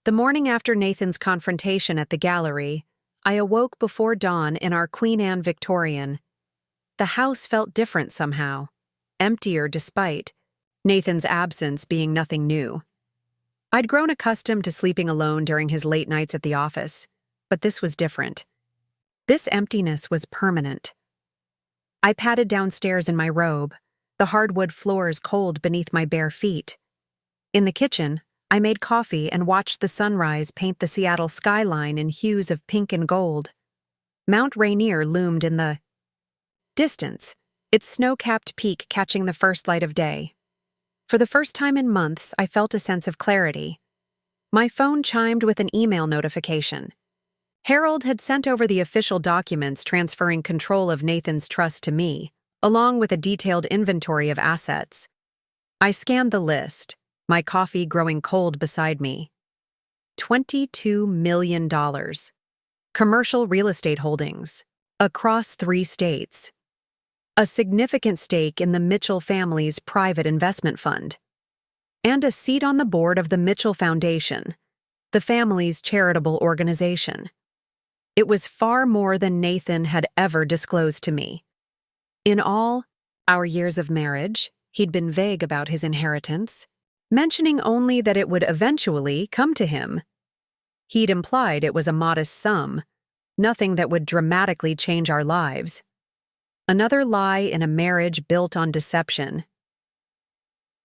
The morning after Nathan's confrontation at the gallery, I awoke before dawn in our Queen Anne Victorian. The house felt different somehow, emptier despite Nathan's absence being nothing new. I'd grown accustomed to sleeping alone during his late nights at the office, but this was different. This emptiness was permanent. I padded downstairs in my robe, the hardwood floors cold beneath my bare feet. In the kitchen, I made coffee and watched the sunrise paint the Seattle skyline in hues of pink and gold. Mount Rainier loomed in the distance, its snow-capped peak catching the first light of day. For the first time in months, I felt a sense of clarity. My phone chimed with an email notification. Harold had sent over the official documents transferring control of Nathan's trust to me, along with a detailed inventory of assets. I scanned the list, my coffee growing cold beside me. $22 million. Commercial real estate holdings. Across 3 states. A significant stake in the Mitchell family's private investment fund. And a seat on the board of the Mitchell Foundation, the family's charitable organization. It was far more than Nathan had ever disclosed to me. In all our years of marriage, he'd been vague about his inheritance, mentioning only that it would eventually come to him. He'd implied it was a modest sum, nothing that would dramatically change our lives. Another lie in a marriage built on deception.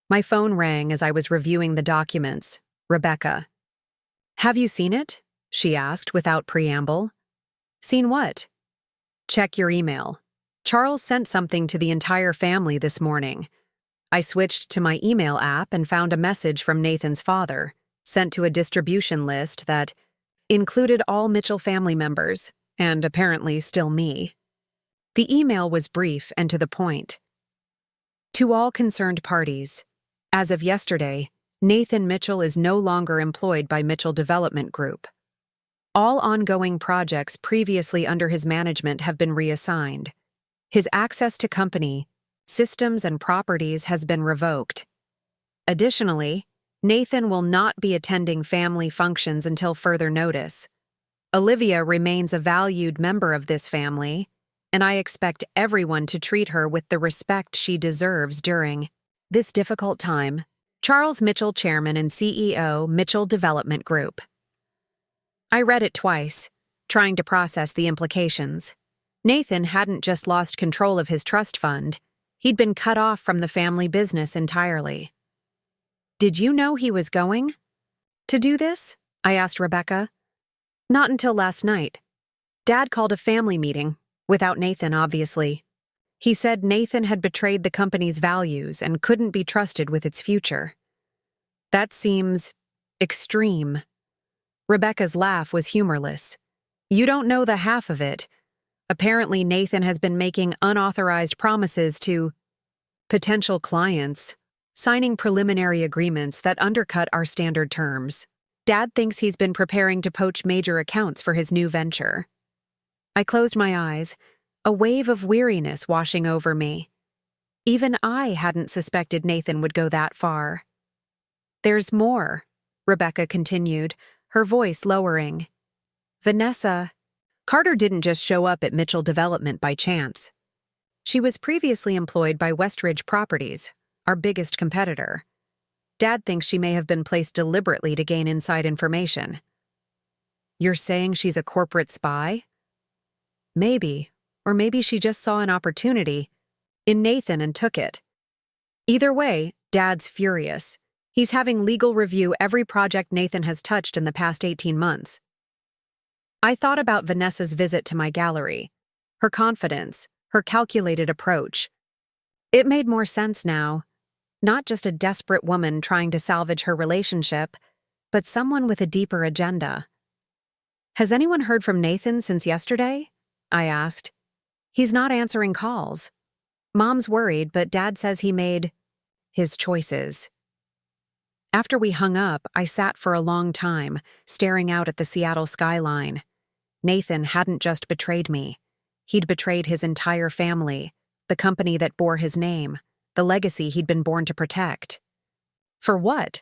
My phone rang as I was reviewing the documents. Rebecca. "Have you seen it?" she asked without preamble. "Seen what?" "Check your email. Charles sent something to the entire family this morning." I switched to my email app and found a message from Nathan's father, sent to a distribution list that included all Mitchell family members, and apparently still me. The email was brief and to the point. To all concerned parties, as of yesterday, Nathan Mitchell is no longer employed by Mitchell Development Group. All ongoing projects previously under his management have been reassigned. His access to company, systems, and properties has been revoked. Additionally, Nathan will not be attending family functions until further notice. Olivia remains a valued member of this family, and I expect everyone to treat her with the respect she deserves during this difficult time. Charles Mitchell, Chairman and CEO, Mitchell Development Group. I read it twice, trying to process the implications. Nathan hadn't just lost control of his trust fund, he'd been cut off from the family business entirely. "Did you know he was going to do this?" I asked Rebecca. "Not until last night. Dad called a family meeting, without Nathan, obviously. He said Nathan had betrayed the company's values and couldn't be trusted with its future." "That seems extreme." Rebecca's laugh was humorless. "You don't know the half of it. Apparently, Nathan has been making unauthorized promises to potential clients, signing preliminary agreements that undercut our standard terms. Dad thinks he's been preparing to poach major accounts for his new venture." I closed my eyes, a wave of weariness washing over me. Even I hadn't suspected Nathan would go that far. "There's more," Rebecca continued, her voice lowering. "Vanessa, Carter didn't just show up at Mitchell Development by chance. She was previously employed by Westridge Properties, our biggest competitor. Dad thinks she may have been placed deliberately to gain inside information." "You're saying she's a corporate spy?" "Maybe, or maybe she just saw an opportunity in Nathan and took it. Either way, Dad's furious. He's having legal review every project Nathan has touched in the past 18 months. I thought about Vanessa's visit to my gallery, her confidence, her calculated approach. It made more sense now. Not just a desperate woman trying to salvage her relationship, but someone with a deeper agenda. "Has anyone heard from Nathan since yesterday?" I asked. "He's not answering calls. Mom's worried, but Dad says he made his choices." After we hung up, I sat for a long time, staring out at the Seattle skyline. Nathan hadn't just betrayed me. He'd betrayed his entire family, the company that bore his name, the legacy he'd been born to protect. For what?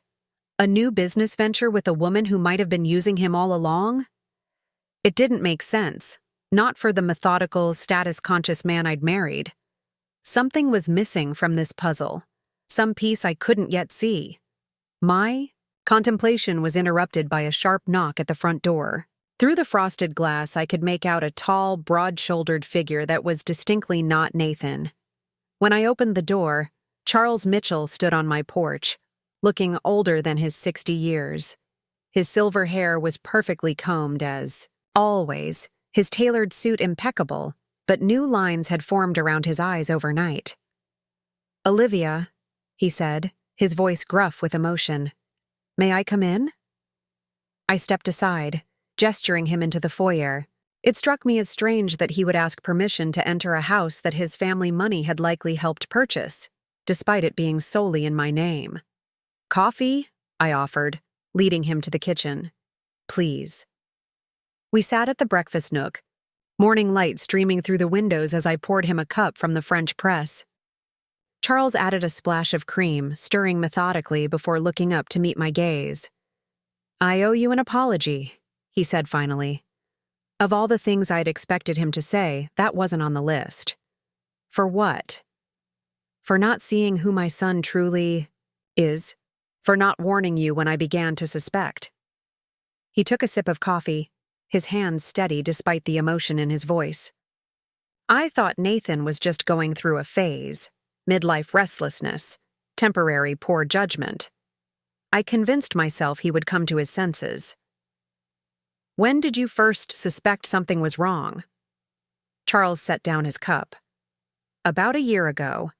A new business venture with a woman who might have been using him all along? It didn't make sense, not for the methodical, status-conscious man I'd married. Something was missing from this puzzle, some piece I couldn't yet see. My contemplation was interrupted by a sharp knock at the front door. Through the frosted glass, I could make out a tall, broad-shouldered figure that was distinctly not Nathan. When I opened the door, Charles Mitchell stood on my porch, looking older than his 60 years. His silver hair was perfectly combed as always, his tailored suit impeccable, but new lines had formed around his eyes overnight. "Olivia," he said, his voice gruff with emotion. "May I come in?" I stepped aside, gesturing him into the foyer. It struck me as strange that he would ask permission to enter a house that his family money had likely helped purchase, despite it being solely in my name. "Coffee?" I offered, leading him to the kitchen. "Please." We sat at the breakfast nook, morning light streaming through the windows as I poured him a cup from the French press. Charles added a splash of cream, stirring methodically before looking up to meet my gaze. "I owe you an apology," he said finally. Of all the things I'd expected him to say, that wasn't on the list. For what? For not seeing who my son truly is. For not warning you when I began to suspect. He took a sip of coffee, his hands steady despite the emotion in his voice. "I thought Nathan was just going through a phase, midlife restlessness, temporary poor judgment. I convinced myself he would come to his senses." "When did you first suspect something was wrong?" Charles set down his cup. "About a year ago.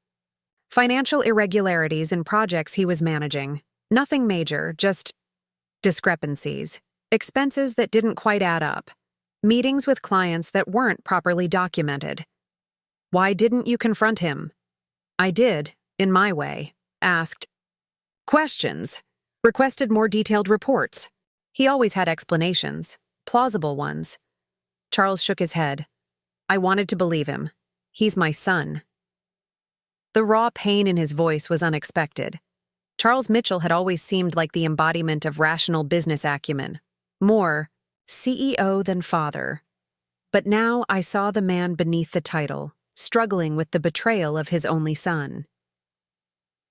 Financial irregularities in projects he was managing. Nothing major, just discrepancies. Expenses that didn't quite add up. Meetings with clients that weren't properly documented. Why didn't you confront him?" I did, in my way. Asked questions. Requested more detailed reports. He always had explanations, plausible ones. Charles shook his head. I wanted to believe him. He's my son. The raw pain in his voice was unexpected. Charles Mitchell had always seemed like the embodiment of rational business acumen. More CEO than father. But now I saw the man beneath the title, struggling with the betrayal of his only son.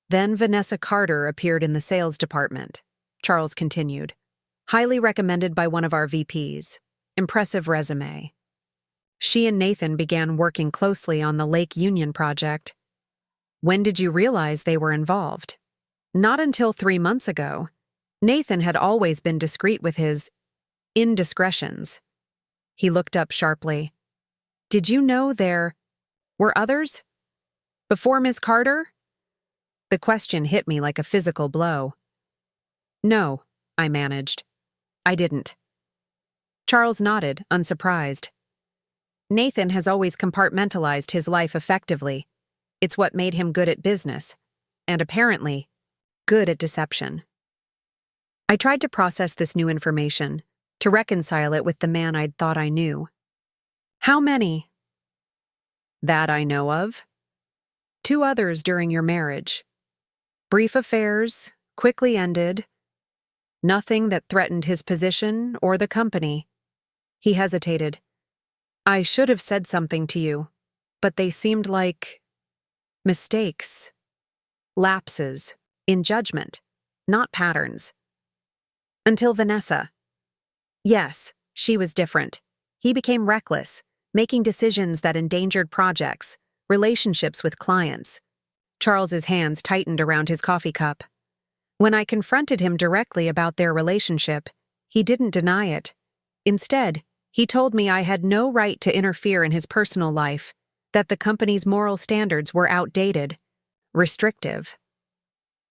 Then Vanessa Carter appeared in the sales department, Charles continued. Highly recommended by one of our VPs. Impressive resume. She and Nathan began working closely on the Lake Union project. When did you realize they were involved? Not until 3 months ago. Nathan had always been discreet with his indiscretions. He looked up sharply. Did you know there were others? Before Miss Carter? The question hit me like a physical blow. No, I managed. I didn't. Charles nodded, unsurprised. Nathan has always compartmentalized his life effectively. It's what made him good at business, and apparently, good at deception. I tried to process this new information, to reconcile it with the man I'd thought I knew. How many? That I know of. 2 others during your marriage. Brief affairs, quickly ended. Nothing that threatened his position or the company. He hesitated. I should have said something to you, but they seemed like mistakes, lapses in judgment, not patterns. Until Vanessa. Yes, she was different. He became reckless, making decisions that endangered projects, relationships with clients. Charles's hands tightened around his coffee cup. When I confronted him directly about their relationship, he didn't deny it. Instead, he told me I had no right to interfere in his personal life, that the company's moral standards were outdated, restrictive.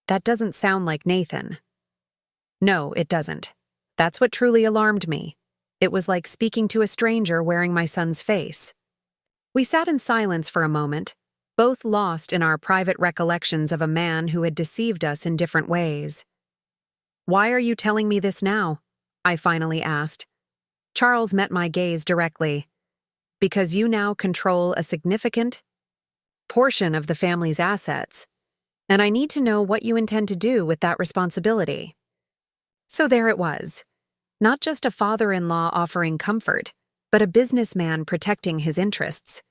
That doesn't sound like Nathan. No, it doesn't. That's what truly alarmed me. It was like speaking to a stranger wearing my son's face. We sat in silence for a moment, both lost in our private recollections of a man who had deceived us in different ways. Why are you telling me this now? I finally asked. Charles met my gaze directly. Because you now control a significant portion of the family's assets, and I need to know what you intend to do with that responsibility. So there it was. Not just a father-in-law offering comfort, but a businessman protecting his interests.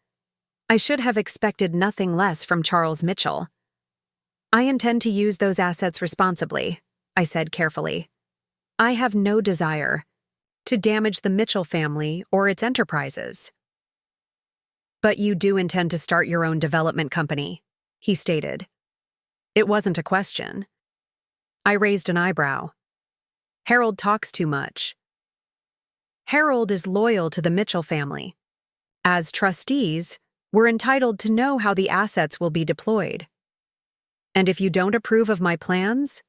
I should have expected nothing less from Charles Mitchell. I intend to use those assets responsibly, I said carefully. I have no desire to damage the Mitchell family or its enterprises. But you do intend to start your own development company, he stated. It wasn't a question. I raised an eyebrow. Harold talks too much. Harold is loyal to the Mitchell family. As trustees, we're entitled to know how the assets will be deployed. And if you don't approve of my plans?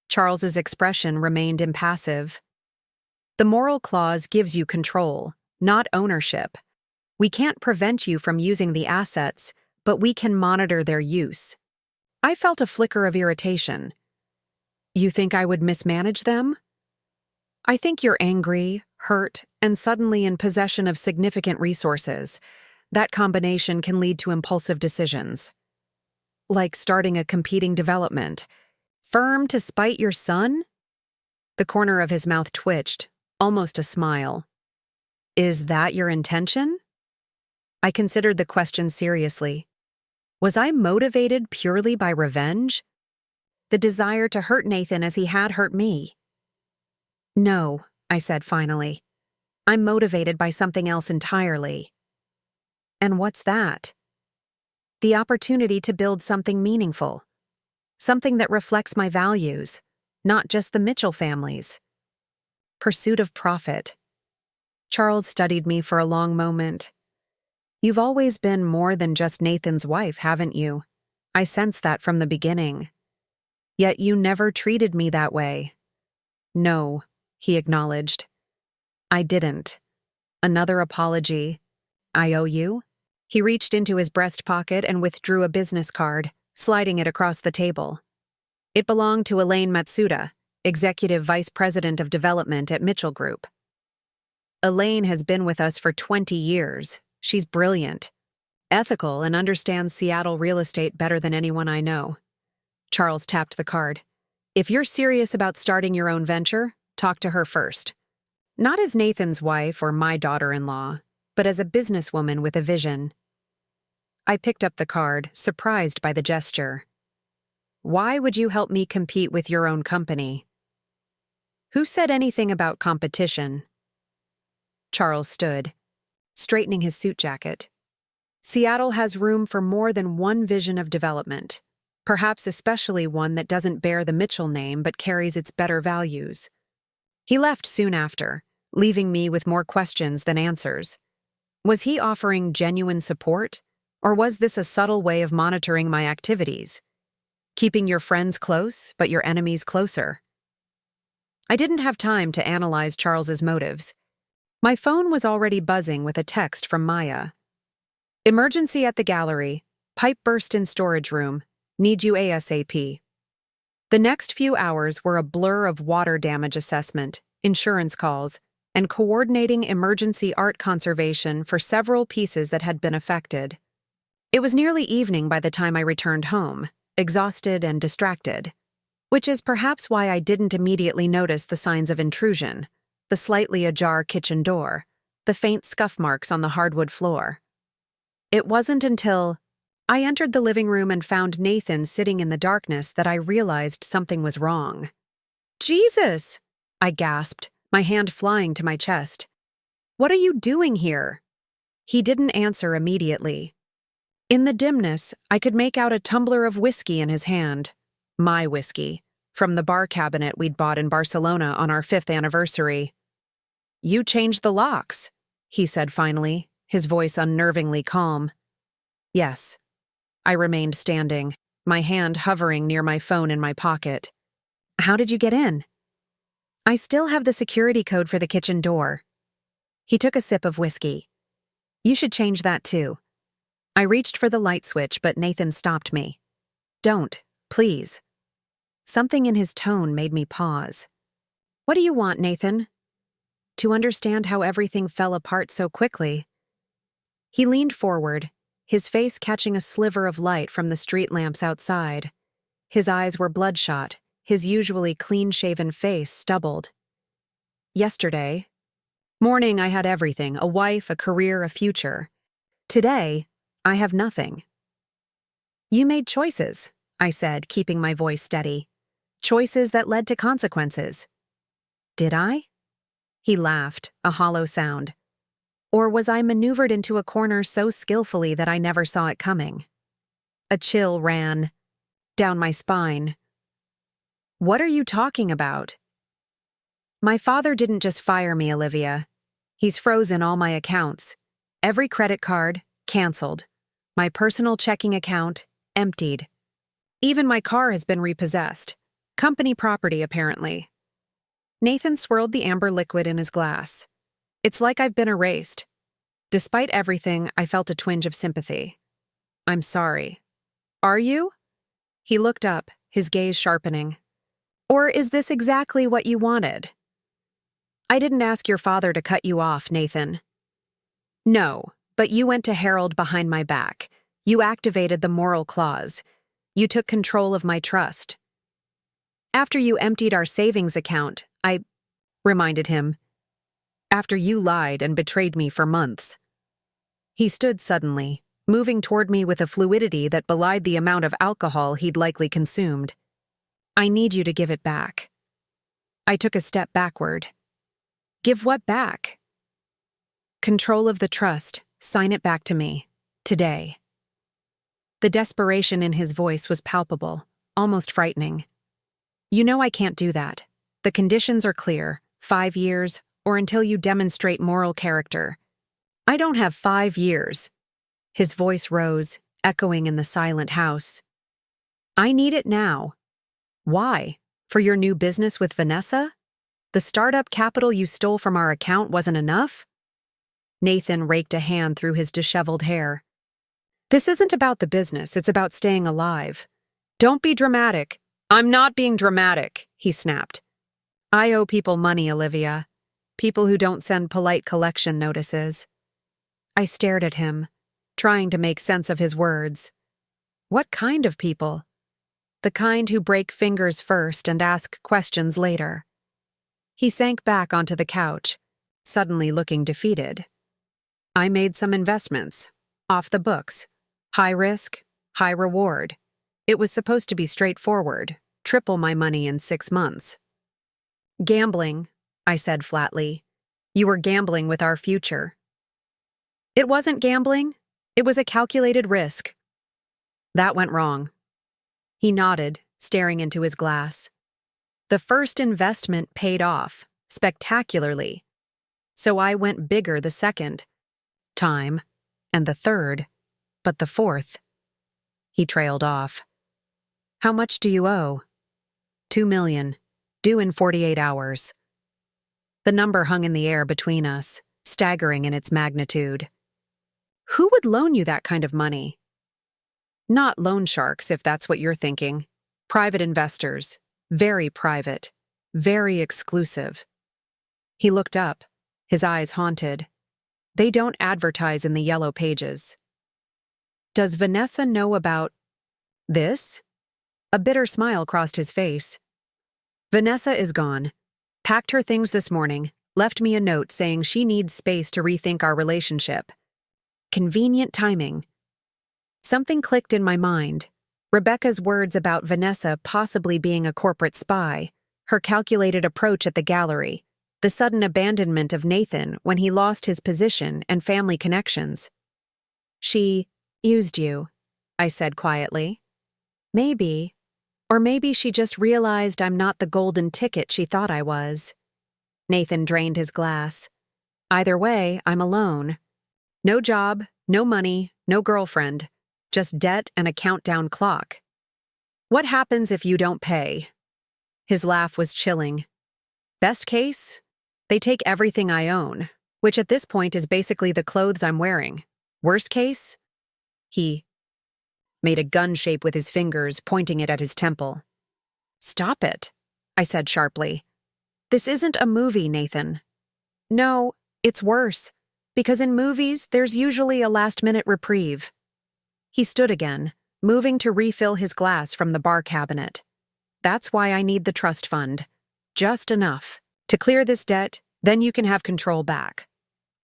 Charles's expression remained impassive. The moral clause gives you control, not ownership. We can't prevent you from using the assets, but we can monitor their use. I felt a flicker of irritation. You think I would mismanage them? I think you're angry, hurt, and suddenly in possession of significant resources. That combination can lead to impulsive decisions. Like starting a competing development. Firm to spite your son? The corner of his mouth twitched, almost a smile. Is that your intention? I considered the question seriously. Was I motivated purely by revenge? The desire to hurt Nathan as he had hurt me? No, I said finally. I'm motivated by something else entirely. And what's that? The opportunity to build something meaningful. Something that reflects my values, not just the Mitchell family's. Pursuit of profit. Charles studied me for a long moment. You've always been more than just Nathan's wife, haven't you? I sensed that from the beginning. Yet you never treated me that way. No, he acknowledged. I didn't. Another apology. I owe you? He reached into his breast pocket and withdrew a business card, sliding it across the table. It belonged to Elaine Matsuda, Executive Vice President of Development at Mitchell Group. Elaine has been with us for 20 years. She's brilliant, ethical, and understands Seattle real estate better than anyone I know. Charles tapped the card. If you're serious about starting your own venture, talk to her first. Not as Nathan's wife or my daughter-in-law, but as a businesswoman with a vision. I picked up the card, surprised by the gesture. Why would you help me compete with your own company? Who said anything about competition? Charles stood, straightening his suit jacket. Seattle has room for more than one vision of development, perhaps especially one that doesn't bear the Mitchell name but carries its better values. He left soon after, leaving me with more questions than answers. Was he offering genuine support, or was this a subtle way of monitoring my activities? Keeping your friends close, but your enemies closer. I didn't have time to analyze Charles's motives. My phone was already buzzing with a text from Maya. Emergency at the gallery. Pipe burst in storage room. Need you ASAP. The next few hours were a blur of water damage assessment, insurance calls, and coordinating emergency art conservation for several pieces that had been affected. It was nearly evening by the time I returned home, exhausted and distracted, which is perhaps why I didn't immediately notice the signs of intrusion, the slightly ajar kitchen door, the faint scuff marks on the hardwood floor. It wasn't until I entered the living room and found Nathan sitting in the darkness that I realized something was wrong. Jesus! I gasped, my hand flying to my chest. What are you doing here? He didn't answer immediately. In the dimness, I could make out a tumbler of whiskey in his hand. My whiskey, from the bar cabinet we'd bought in Barcelona on our 5th anniversary. You changed the locks, he said finally, his voice unnervingly calm. Yes. I remained standing, my hand hovering near my phone in my pocket. How did you get in? I still have the security code for the kitchen door. He took a sip of whiskey. You should change that too. I reached for the light switch, but Nathan stopped me. Don't, please. Something in his tone made me pause. What do you want, Nathan? To understand how everything fell apart so quickly. He leaned forward, his face catching a sliver of light from the street lamps outside. His eyes were bloodshot, his usually clean-shaven face stubbled. Yesterday morning I had everything, a wife, a career, a future. Today, I have nothing. You made choices, I said, keeping my voice steady. Choices that led to consequences. Did I? He laughed, a hollow sound. Or was I maneuvered into a corner so skillfully that I never saw it coming? A chill ran down my spine. What are you talking about? My father didn't just fire me, Olivia. He's frozen all my accounts. Every credit card, canceled. My personal checking account, emptied. Even my car has been repossessed. Company property, apparently. Nathan swirled the amber liquid in his glass. It's like I've been erased. Despite everything, I felt a twinge of sympathy. I'm sorry. Are you? He looked up, his gaze sharpening. Or is this exactly what you wanted? I didn't ask your father to cut you off, Nathan. No, but you went to Harold behind my back. You activated the moral clause. You took control of my trust. After you emptied our savings account, I reminded him. After you lied and betrayed me for months. He stood suddenly, moving toward me with a fluidity that belied the amount of alcohol he'd likely consumed. I need you to give it back. I took a step backward. Give what back? Control of the trust. Sign it back to me. Today. The desperation in his voice was palpable, almost frightening. You know I can't do that. The conditions are clear. 5 years, or until you demonstrate moral character. I don't have 5 years. His voice rose, echoing in the silent house. I need it now. Why? For your new business with Vanessa? The startup capital you stole from our account wasn't enough? Nathan raked a hand through his disheveled hair. This isn't about the business, it's about staying alive. Don't be dramatic. I'm not being dramatic, he snapped. I owe people money, Olivia. People who don't send polite collection notices. I stared at him, trying to make sense of his words. What kind of people? The kind who break fingers first and ask questions later. He sank back onto the couch, suddenly looking defeated. I made some investments, off the books. High risk, high reward. It was supposed to be straightforward, triple my money in 6 months. Gambling, I said flatly. You were gambling with our future. It wasn't gambling. It was a calculated risk. That went wrong. He nodded, staring into his glass. The first investment paid off, spectacularly. So I went bigger the second time, and the third, but the fourth. He trailed off. How much do you owe? 2 million, due in 48 hours. The number hung in the air between us, staggering in its magnitude. Who would loan you that kind of money? Not loan sharks, if that's what you're thinking. Private investors. Very private. Very exclusive. He looked up, his eyes haunted. They don't advertise in the yellow pages. Does Vanessa know about this? A bitter smile crossed his face. Vanessa is gone. Packed her things this morning, left me a note saying she needs space to rethink our relationship. Convenient timing. Something clicked in my mind. Rebecca's words about Vanessa possibly being a corporate spy, her calculated approach at the gallery, the sudden abandonment of Nathan when he lost his position and family connections. She used you, I said quietly. Maybe. Or maybe she just realized I'm not the golden ticket she thought I was. Nathan drained his glass. Either way, I'm alone. No job, no money, no girlfriend. Just debt and a countdown clock. What happens if you don't pay? His laugh was chilling. Best case? They take everything I own, which at this point is basically the clothes I'm wearing. Worst case? He made a gun shape with his fingers, pointing it at his temple. Stop it, I said sharply. This isn't a movie, Nathan. No, it's worse, because in movies, there's usually a last-minute reprieve. He stood again, moving to refill his glass from the bar cabinet. That's why I need the trust fund. Just enough to clear this debt, then you can have control back.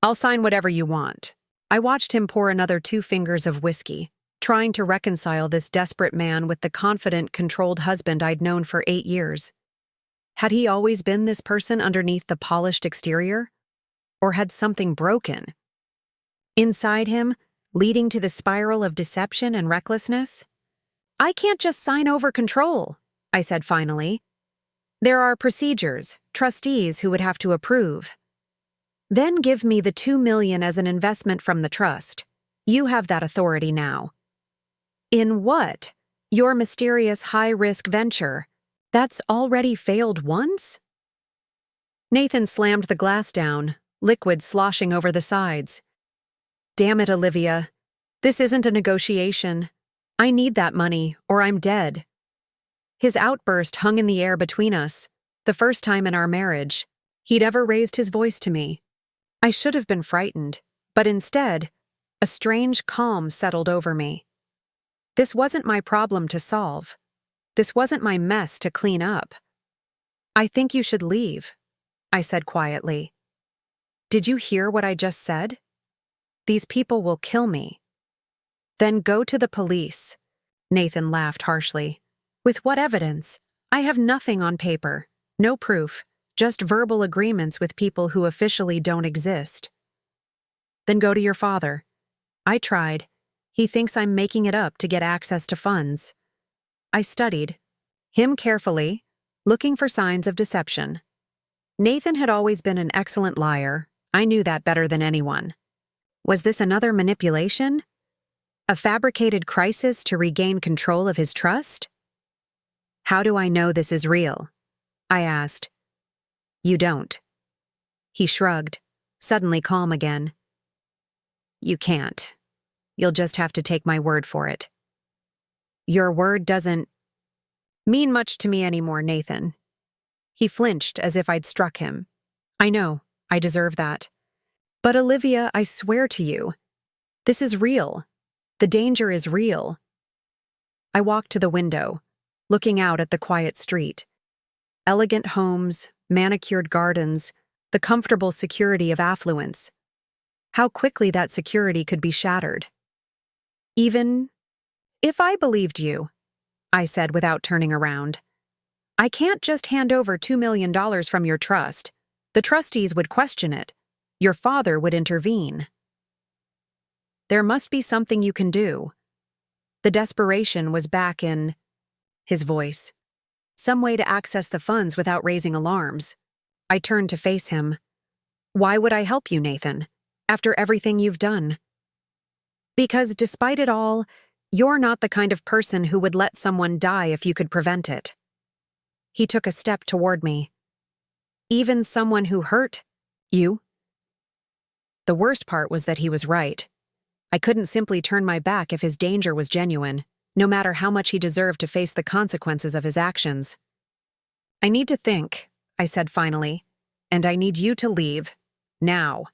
I'll sign whatever you want." I watched him pour another 2 fingers of whiskey, trying to reconcile this desperate man with the confident, controlled husband I'd known for 8 years. Had he always been this person underneath the polished exterior? Or had something broken inside him, leading to the spiral of deception and recklessness? "I can't just sign over control," I said finally. "There are procedures, trustees who would have to approve." "Then give me the $2 million as an investment from the trust. You have that authority now." "In what? Your mysterious high-risk venture that's already failed once?" Nathan slammed the glass down, liquid sloshing over the sides. "Damn it, Olivia. This isn't a negotiation. I need that money, or I'm dead." His outburst hung in the air between us, the first time in our marriage he'd ever raised his voice to me. I should have been frightened, but instead, a strange calm settled over me. This wasn't my problem to solve. This wasn't my mess to clean up. "I think you should leave," I said quietly. "Did you hear what I just said? These people will kill me." "Then go to the police." Nathan laughed harshly. "With what evidence? I have nothing on paper, no proof, just verbal agreements with people who officially don't exist." "Then go to your father." I tried. He thinks I'm making it up to get access to funds. I studied him carefully, looking for signs of deception. Nathan had always been an excellent liar. I knew that better than anyone. Was this another manipulation? A fabricated crisis to regain control of his trust? "How do I know this is real?" I asked. "You don't." He shrugged, suddenly calm again. "You can't. You'll just have to take my word for it." "Your word doesn't mean much to me anymore, Nathan." He flinched as if I'd struck him. "I know, I deserve that. But Olivia, I swear to you, this is real. The danger is real." I walked to the window, looking out at the quiet street. Elegant homes, manicured gardens, the comfortable security of affluence. How quickly that security could be shattered. "Even if I believed you," I said without turning around, "I can't just hand over $2 million from your trust. The trustees would question it. Your father would intervene." "There must be something you can do." The desperation was back in his voice. Some way to access the funds without raising alarms. I turned to face him. "Why would I help you, Nathan, after everything you've done?" "Because despite it all, you're not the kind of person who would let someone die if you could prevent it." He took a step toward me. "Even someone who hurt you?" The worst part was that he was right. I couldn't simply turn my back if his danger was genuine, no matter how much he deserved to face the consequences of his actions. "I need to think," I said finally, "and I need you to leave. Now."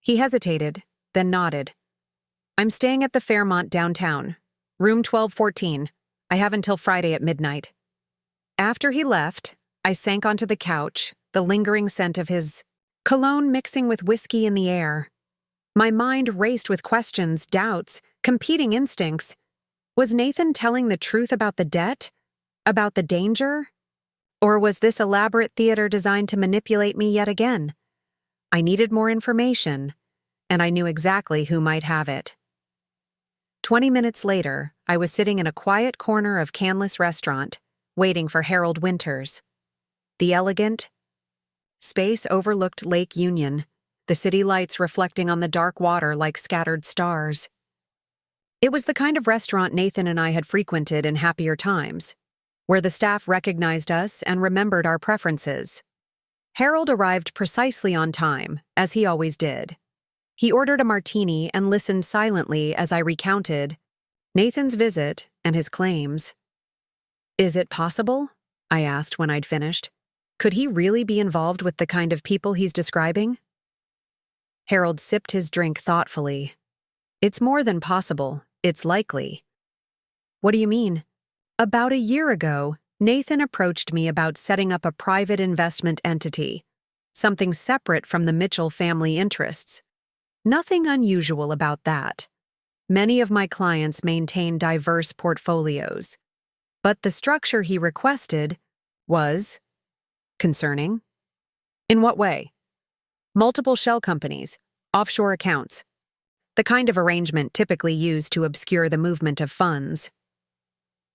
He hesitated, then nodded. "I'm staying at the Fairmont downtown, room 1214. I have until Friday at midnight." After he left, I sank onto the couch, the lingering scent of his cologne mixing with whiskey in the air. My mind raced with questions, doubts, competing instincts. Was Nathan telling the truth about the debt? About the danger? Or was this elaborate theater designed to manipulate me yet again? I needed more information, and I knew exactly who might have it. 20 minutes later, I was sitting in a quiet corner of Canlis Restaurant, waiting for Harold Winters. The elegant space overlooked Lake Union, the city lights reflecting on the dark water like scattered stars. It was the kind of restaurant Nathan and I had frequented in happier times, where the staff recognized us and remembered our preferences. Harold arrived precisely on time, as he always did. He ordered a martini and listened silently as I recounted Nathan's visit and his claims. "Is it possible?" I asked when I'd finished. "Could he really be involved with the kind of people he's describing?" Harold sipped his drink thoughtfully. "It's more than possible. It's likely." "What do you mean?" "About a year ago, Nathan approached me about setting up a private investment entity, something separate from the Mitchell family interests. Nothing unusual about that. Many of my clients maintain diverse portfolios. But the structure he requested was concerning. In what way? Multiple shell companies, offshore accounts, the kind of arrangement typically used to obscure the movement of funds.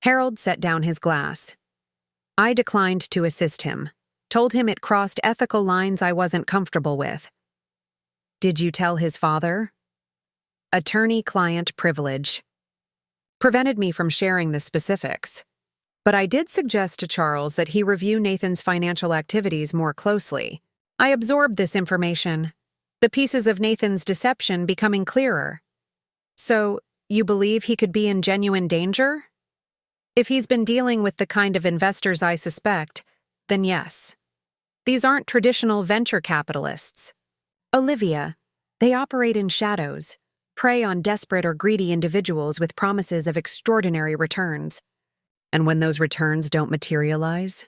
Harold set down his glass. I declined to assist him, told him it crossed ethical lines I wasn't comfortable with. Did you tell his father? Attorney-client privilege prevented me from sharing the specifics. But I did suggest to Charles that he review Nathan's financial activities more closely. I absorbed this information, the pieces of Nathan's deception becoming clearer. So, you believe he could be in genuine danger? If he's been dealing with the kind of investors I suspect, then yes. These aren't traditional venture capitalists. Olivia, they operate in shadows, prey on desperate or greedy individuals with promises of extraordinary returns. And when those returns don't materialize?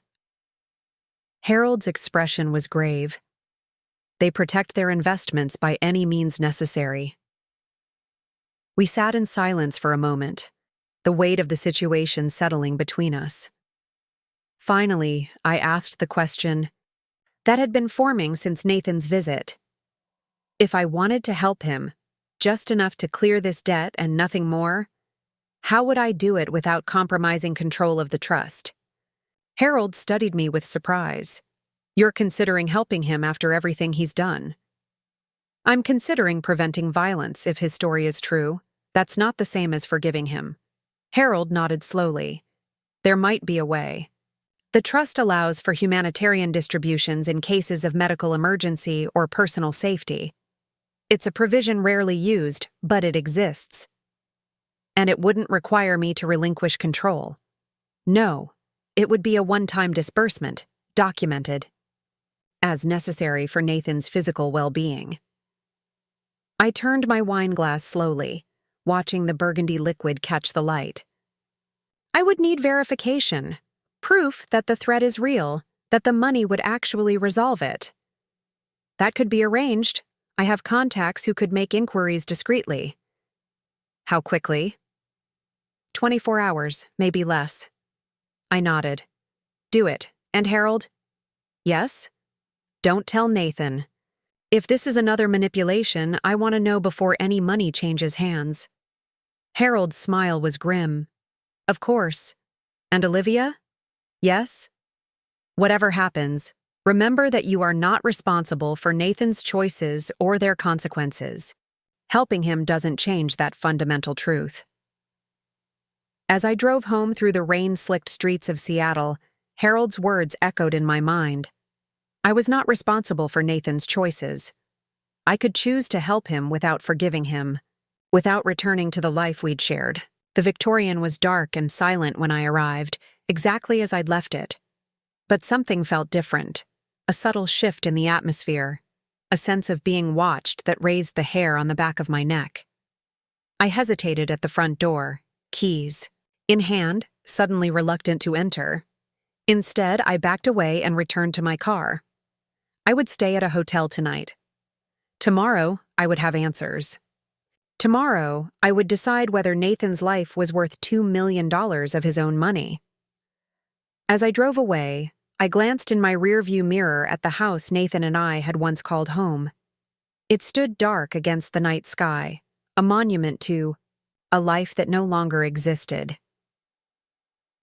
Harold's expression was grave. They protect their investments by any means necessary. We sat in silence for a moment, the weight of the situation settling between us. Finally, I asked the question that had been forming since Nathan's visit. If I wanted to help him, just enough to clear this debt and nothing more, how would I do it without compromising control of the trust? Harold studied me with surprise. You're considering helping him after everything he's done. I'm considering preventing violence if his story is true. That's not the same as forgiving him. Harold nodded slowly. There might be a way. The trust allows for humanitarian distributions in cases of medical emergency or personal safety. It's a provision rarely used, but it exists. And it wouldn't require me to relinquish control. No, it would be a one-time disbursement, documented, as necessary for Nathan's physical well-being. I turned my wine glass slowly, watching the burgundy liquid catch the light. I would need verification, proof that the threat is real, that the money would actually resolve it. That could be arranged. I have contacts who could make inquiries discreetly. How quickly? 24 hours, maybe less. I nodded. Do it. And Harold? Yes? Don't tell Nathan. If this is another manipulation, I want to know before any money changes hands. Harold's smile was grim. Of course. And Olivia? Yes? Whatever happens, remember that you are not responsible for Nathan's choices or their consequences. Helping him doesn't change that fundamental truth. As I drove home through the rain-slicked streets of Seattle, Harold's words echoed in my mind. I was not responsible for Nathan's choices. I could choose to help him without forgiving him, without returning to the life we'd shared. The Victorian was dark and silent when I arrived, exactly as I'd left it. But something felt different, a subtle shift in the atmosphere, a sense of being watched that raised the hair on the back of my neck. I hesitated at the front door, keys in hand, suddenly reluctant to enter. Instead, I backed away and returned to my car. I would stay at a hotel tonight. Tomorrow, I would have answers. Tomorrow, I would decide whether Nathan's life was worth $2 million of his own money. As I drove away, I glanced in my rearview mirror at the house Nathan and I had once called home. It stood dark against the night sky, a monument to a life that no longer existed.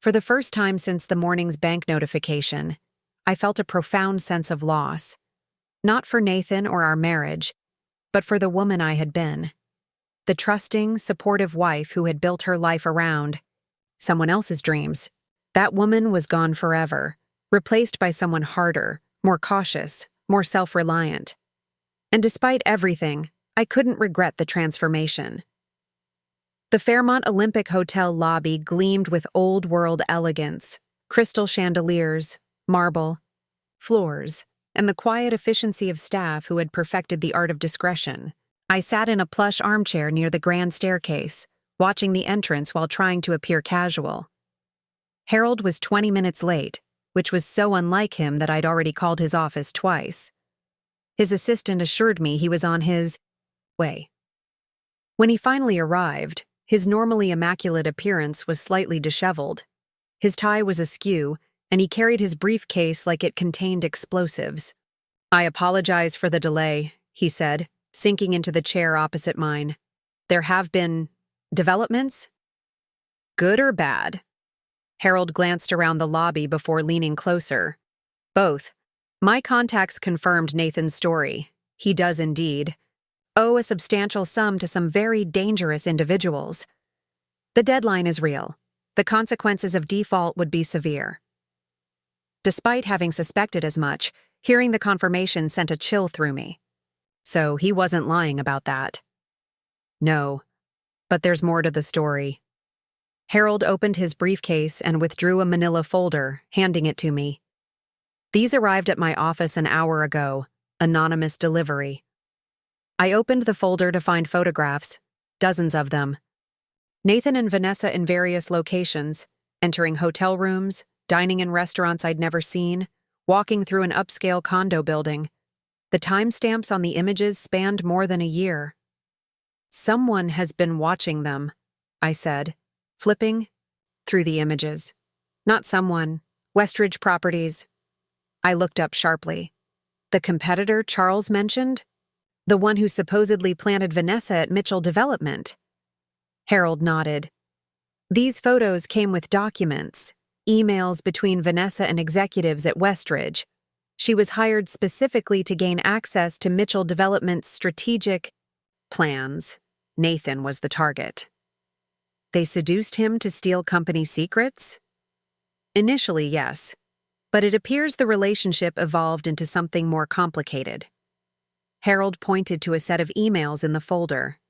For the first time since the morning's bank notification, I felt a profound sense of loss, not for Nathan or our marriage, but for the woman I had been, the trusting, supportive wife who had built her life around someone else's dreams. That woman was gone forever, replaced by someone harder, more cautious, more self-reliant. And despite everything, I couldn't regret the transformation. The Fairmont Olympic Hotel lobby gleamed with old-world elegance, crystal chandeliers, marble, floors, and the quiet efficiency of staff who had perfected the art of discretion. I sat in a plush armchair near the grand staircase, watching the entrance while trying to appear casual. Harold was 20 minutes late, which was so unlike him that I'd already called his office twice. His assistant assured me he was on his way. When he finally arrived, his normally immaculate appearance was slightly disheveled. His tie was askew, and he carried his briefcase like it contained explosives. "I apologize for the delay," he said, sinking into the chair opposite mine. "There have been developments? Good or bad?" Harold glanced around the lobby before leaning closer. "Both. My contacts confirmed Nathan's story. He does indeed owe a substantial sum to some very dangerous individuals. The deadline is real. The consequences of default would be severe." Despite having suspected as much, hearing the confirmation sent a chill through me. So he wasn't lying about that. No, but there's more to the story. Harold opened his briefcase and withdrew a manila folder, handing it to me. "These arrived at my office an hour ago. Anonymous delivery." I opened the folder to find photographs, dozens of them. Nathan and Vanessa in various locations, entering hotel rooms, dining in restaurants I'd never seen, walking through an upscale condo building. The timestamps on the images spanned more than a year. "Someone has been watching them," I said, flipping through the images. "Not someone. Westridge Properties." I looked up sharply. "The competitor Charles mentioned? The one who supposedly planted Vanessa at Mitchell Development?" Harold nodded. "These photos came with documents, emails between Vanessa and executives at Westridge. She was hired specifically to gain access to Mitchell Development's strategic plans. Nathan was the target." "They seduced him to steal company secrets?" "Initially, yes, but it appears the relationship evolved into something more complicated." Harold pointed to a set of emails in the folder.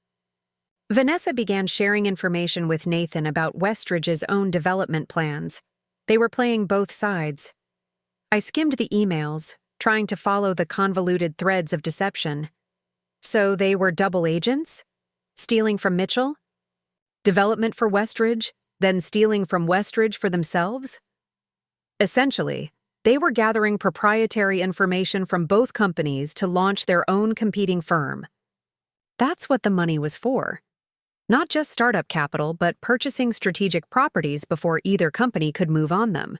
"Vanessa began sharing information with Nathan about Westridge's own development plans. They were playing both sides. I skimmed the emails, trying to follow the convoluted threads of deception. So they were double agents? Stealing from Mitchell? Development for Westridge, then stealing from Westridge for themselves? Essentially, they were gathering proprietary information from both companies to launch their own competing firm. That's what the money was for. Not just startup capital, but purchasing strategic properties before either company could move on them.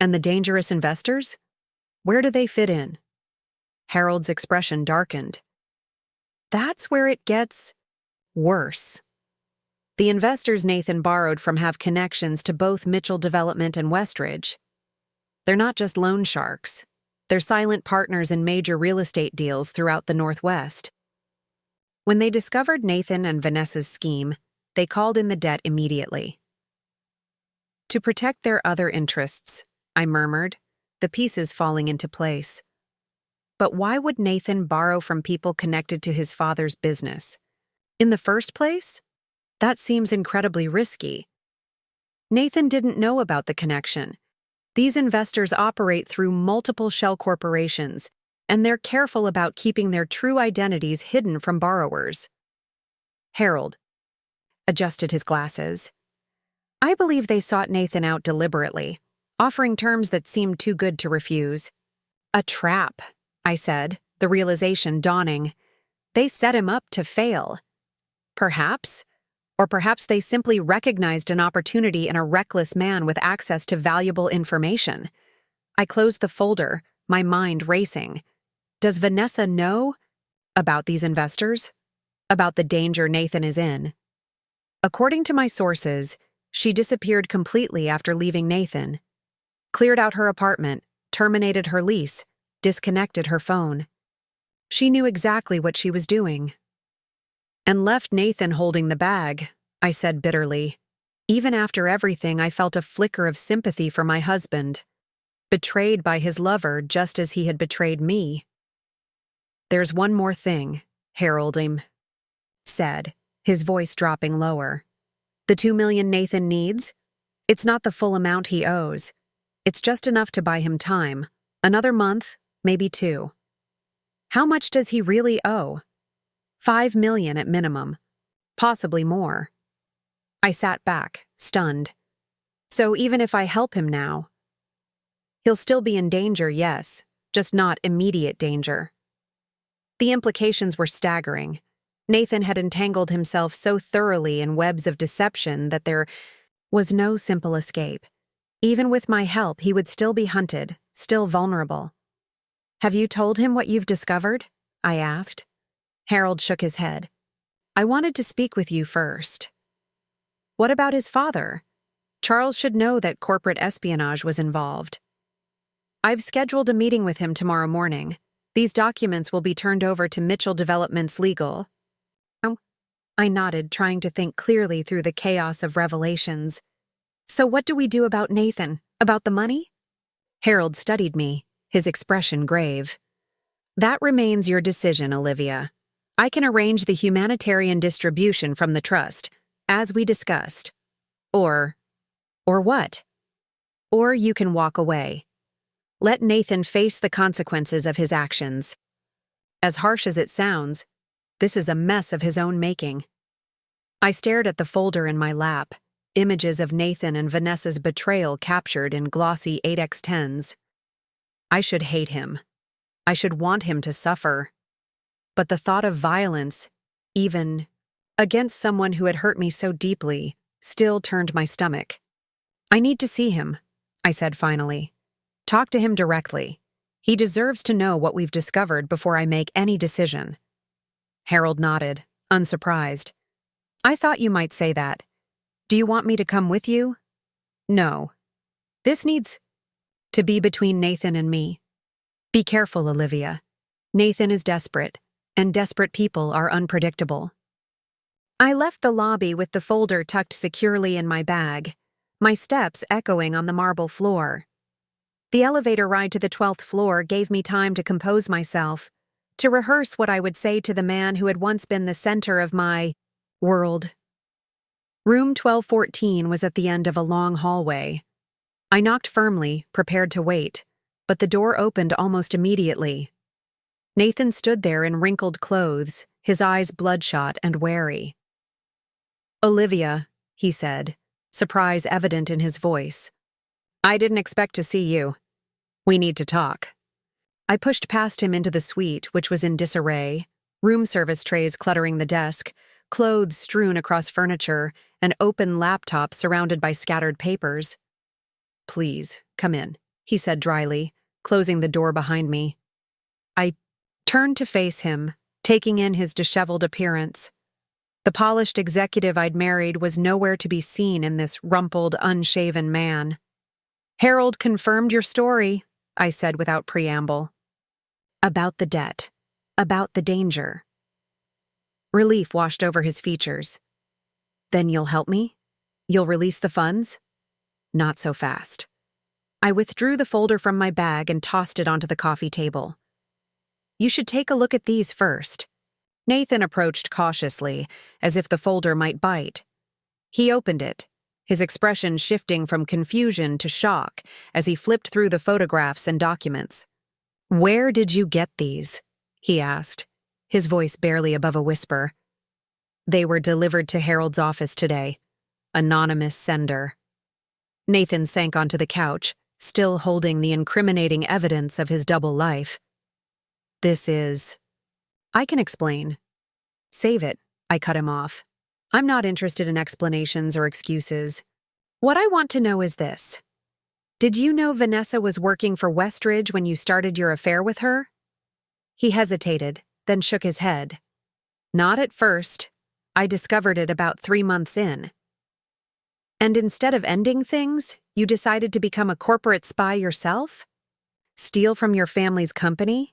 And the dangerous investors? Where do they fit in? Harold's expression darkened. That's where it gets worse. The investors Nathan borrowed from have connections to both Mitchell Development and Westridge. They're not just loan sharks. They're silent partners in major real estate deals throughout the Northwest. When they discovered Nathan and Vanessa's scheme, they called in the debt immediately. "To protect their other interests," I murmured, the pieces falling into place. But why would Nathan borrow from people connected to his father's business? In the first place? That seems incredibly risky. Nathan didn't know about the connection. These investors operate through multiple shell corporations, and they're careful about keeping their true identities hidden from borrowers. Harold adjusted his glasses. "I believe they sought Nathan out deliberately, offering terms that seemed too good to refuse." "A trap," I said, the realization dawning. "They set him up to fail." Perhaps. Or perhaps they simply recognized an opportunity in a reckless man with access to valuable information. I closed the folder, my mind racing. Does Vanessa know about these investors? About the danger Nathan is in? According to my sources, she disappeared completely after leaving Nathan. Cleared out her apartment, terminated her lease, disconnected her phone. She knew exactly what she was doing. "And left Nathan holding the bag," I said bitterly. Even after everything, I felt a flicker of sympathy for my husband, betrayed by his lover just as he had betrayed me. "There's one more thing," Harold said, his voice dropping lower. "The $2 million Nathan needs? It's not the full amount he owes. It's just enough to buy him time. Another month, maybe 2. How much does he really owe? $5 million at minimum. Possibly more." I sat back, stunned. So even if I help him now, he'll still be in danger, yes, just not immediate danger. The implications were staggering. Nathan had entangled himself so thoroughly in webs of deception that there was no simple escape. Even with my help, he would still be hunted, still vulnerable. Have you told him what you've discovered? I asked. Harold shook his head. I wanted to speak with you first. What about his father? Charles should know that corporate espionage was involved. I've scheduled a meeting with him tomorrow morning. These documents will be turned over to Mitchell Development's legal. I nodded, trying to think clearly through the chaos of revelations. So what do we do about Nathan? About the money? Harold studied me, his expression grave. That remains your decision, Olivia. I can arrange the humanitarian distribution from the trust, as we discussed. Or what? Or you can walk away. Let Nathan face the consequences of his actions. As harsh as it sounds, this is a mess of his own making. I stared at the folder in my lap, images of Nathan and Vanessa's betrayal captured in glossy 8x10s. I should hate him. I should want him to suffer. But the thought of violence, even against someone who had hurt me so deeply, still turned my stomach. I need to see him, I said finally. Talk to him directly. He deserves to know what we've discovered before I make any decision. Harold nodded, unsurprised. I thought you might say that. Do you want me to come with you? No. This needs to be between Nathan and me. Be careful, Olivia. Nathan is desperate, and desperate people are unpredictable. I left the lobby with the folder tucked securely in my bag, my steps echoing on the marble floor. The elevator ride to the 12th floor gave me time to compose myself, to rehearse what I would say to the man who had once been the center of my world. Room 1214 was at the end of a long hallway. I knocked firmly, prepared to wait, but the door opened almost immediately. Nathan stood there in wrinkled clothes, his eyes bloodshot and wary. Olivia, he said, surprise evident in his voice. I didn't expect to see you. We need to talk. I pushed past him into the suite, which was in disarray, room service trays cluttering the desk, clothes strewn across furniture, an open laptop surrounded by scattered papers. Please, come in, he said dryly, closing the door behind me. I turned to face him, taking in his disheveled appearance. The polished executive I'd married was nowhere to be seen in this rumpled, unshaven man. Harold confirmed your story, I said without preamble. About the debt. About the danger. Relief washed over his features. Then you'll help me? You'll release the funds? Not so fast. I withdrew the folder from my bag and tossed it onto the coffee table. You should take a look at these first. Nathan approached cautiously, as if the folder might bite. He opened it, his expression shifting from confusion to shock as he flipped through the photographs and documents. Where did you get these? He asked, his voice barely above a whisper. They were delivered to Harold's office today. Anonymous sender. Nathan sank onto the couch, still holding the incriminating evidence of his double life. This is... I can explain. Save it, I cut him off. I'm not interested in explanations or excuses. What I want to know is this. Did you know Vanessa was working for Westridge when you started your affair with her? He hesitated, then shook his head. Not at first. I discovered it about 3 months in. And instead of ending things, you decided to become a corporate spy yourself? Steal from your family's company?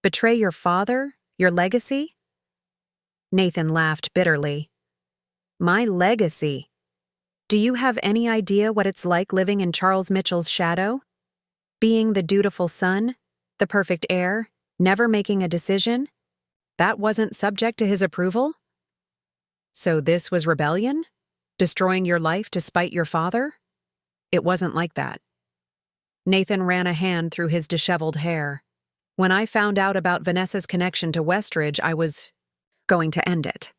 Betray your father? Your legacy? Nathan laughed bitterly. My legacy? Do you have any idea what it's like living in Charles Mitchell's shadow? Being the dutiful son, the perfect heir, never making a decision? That wasn't subject to his approval? So this was rebellion? Destroying your life to spite your father? It wasn't like that. Nathan ran a hand through his disheveled hair. When I found out about Vanessa's connection to Westridge, I was going to end it.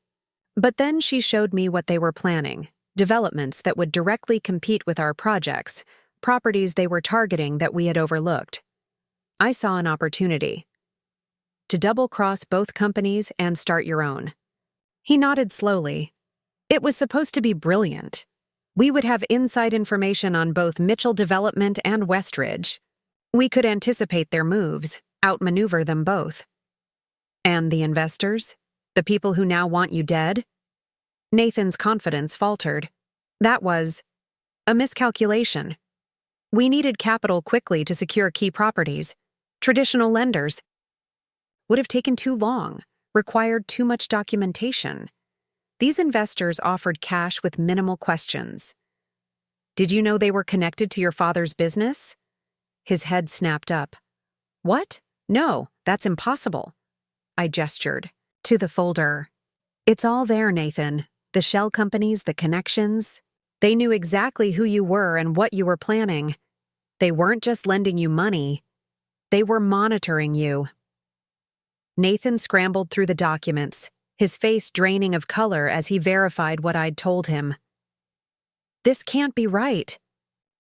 But then she showed me what they were planning. developments that would directly compete with our projects, properties they were targeting that we had overlooked. I saw an opportunity to double-cross both companies and start your own. He nodded slowly. It was supposed to be brilliant. We would have inside information on both Mitchell Development and Westridge. We could anticipate their moves, outmaneuver them both. And the investors? The people who now want you dead? Nathan's confidence faltered. That was a miscalculation. We needed capital quickly to secure key properties. Traditional lenders would have taken too long, required too much documentation. These investors offered cash with minimal questions. Did you know they were connected to your father's business? His head snapped up. What? No, that's impossible. I gestured to the folder. It's all there, Nathan. The shell companies, the connections. They knew exactly who you were and what you were planning. They weren't just lending you money. They were monitoring you. Nathan scrambled through the documents, his face draining of color as he verified what I'd told him. This can't be right.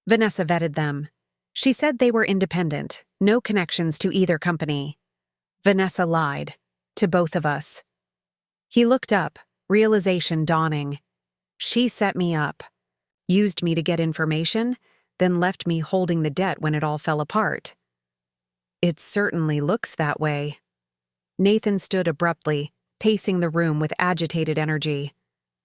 Vanessa vetted them. She said they were independent, no connections to either company. Vanessa lied. To both of us. He looked up, realization dawning. She set me up, used me to get information, then left me holding the debt when it all fell apart. It certainly looks that way. Nathan stood abruptly, pacing the room with agitated energy.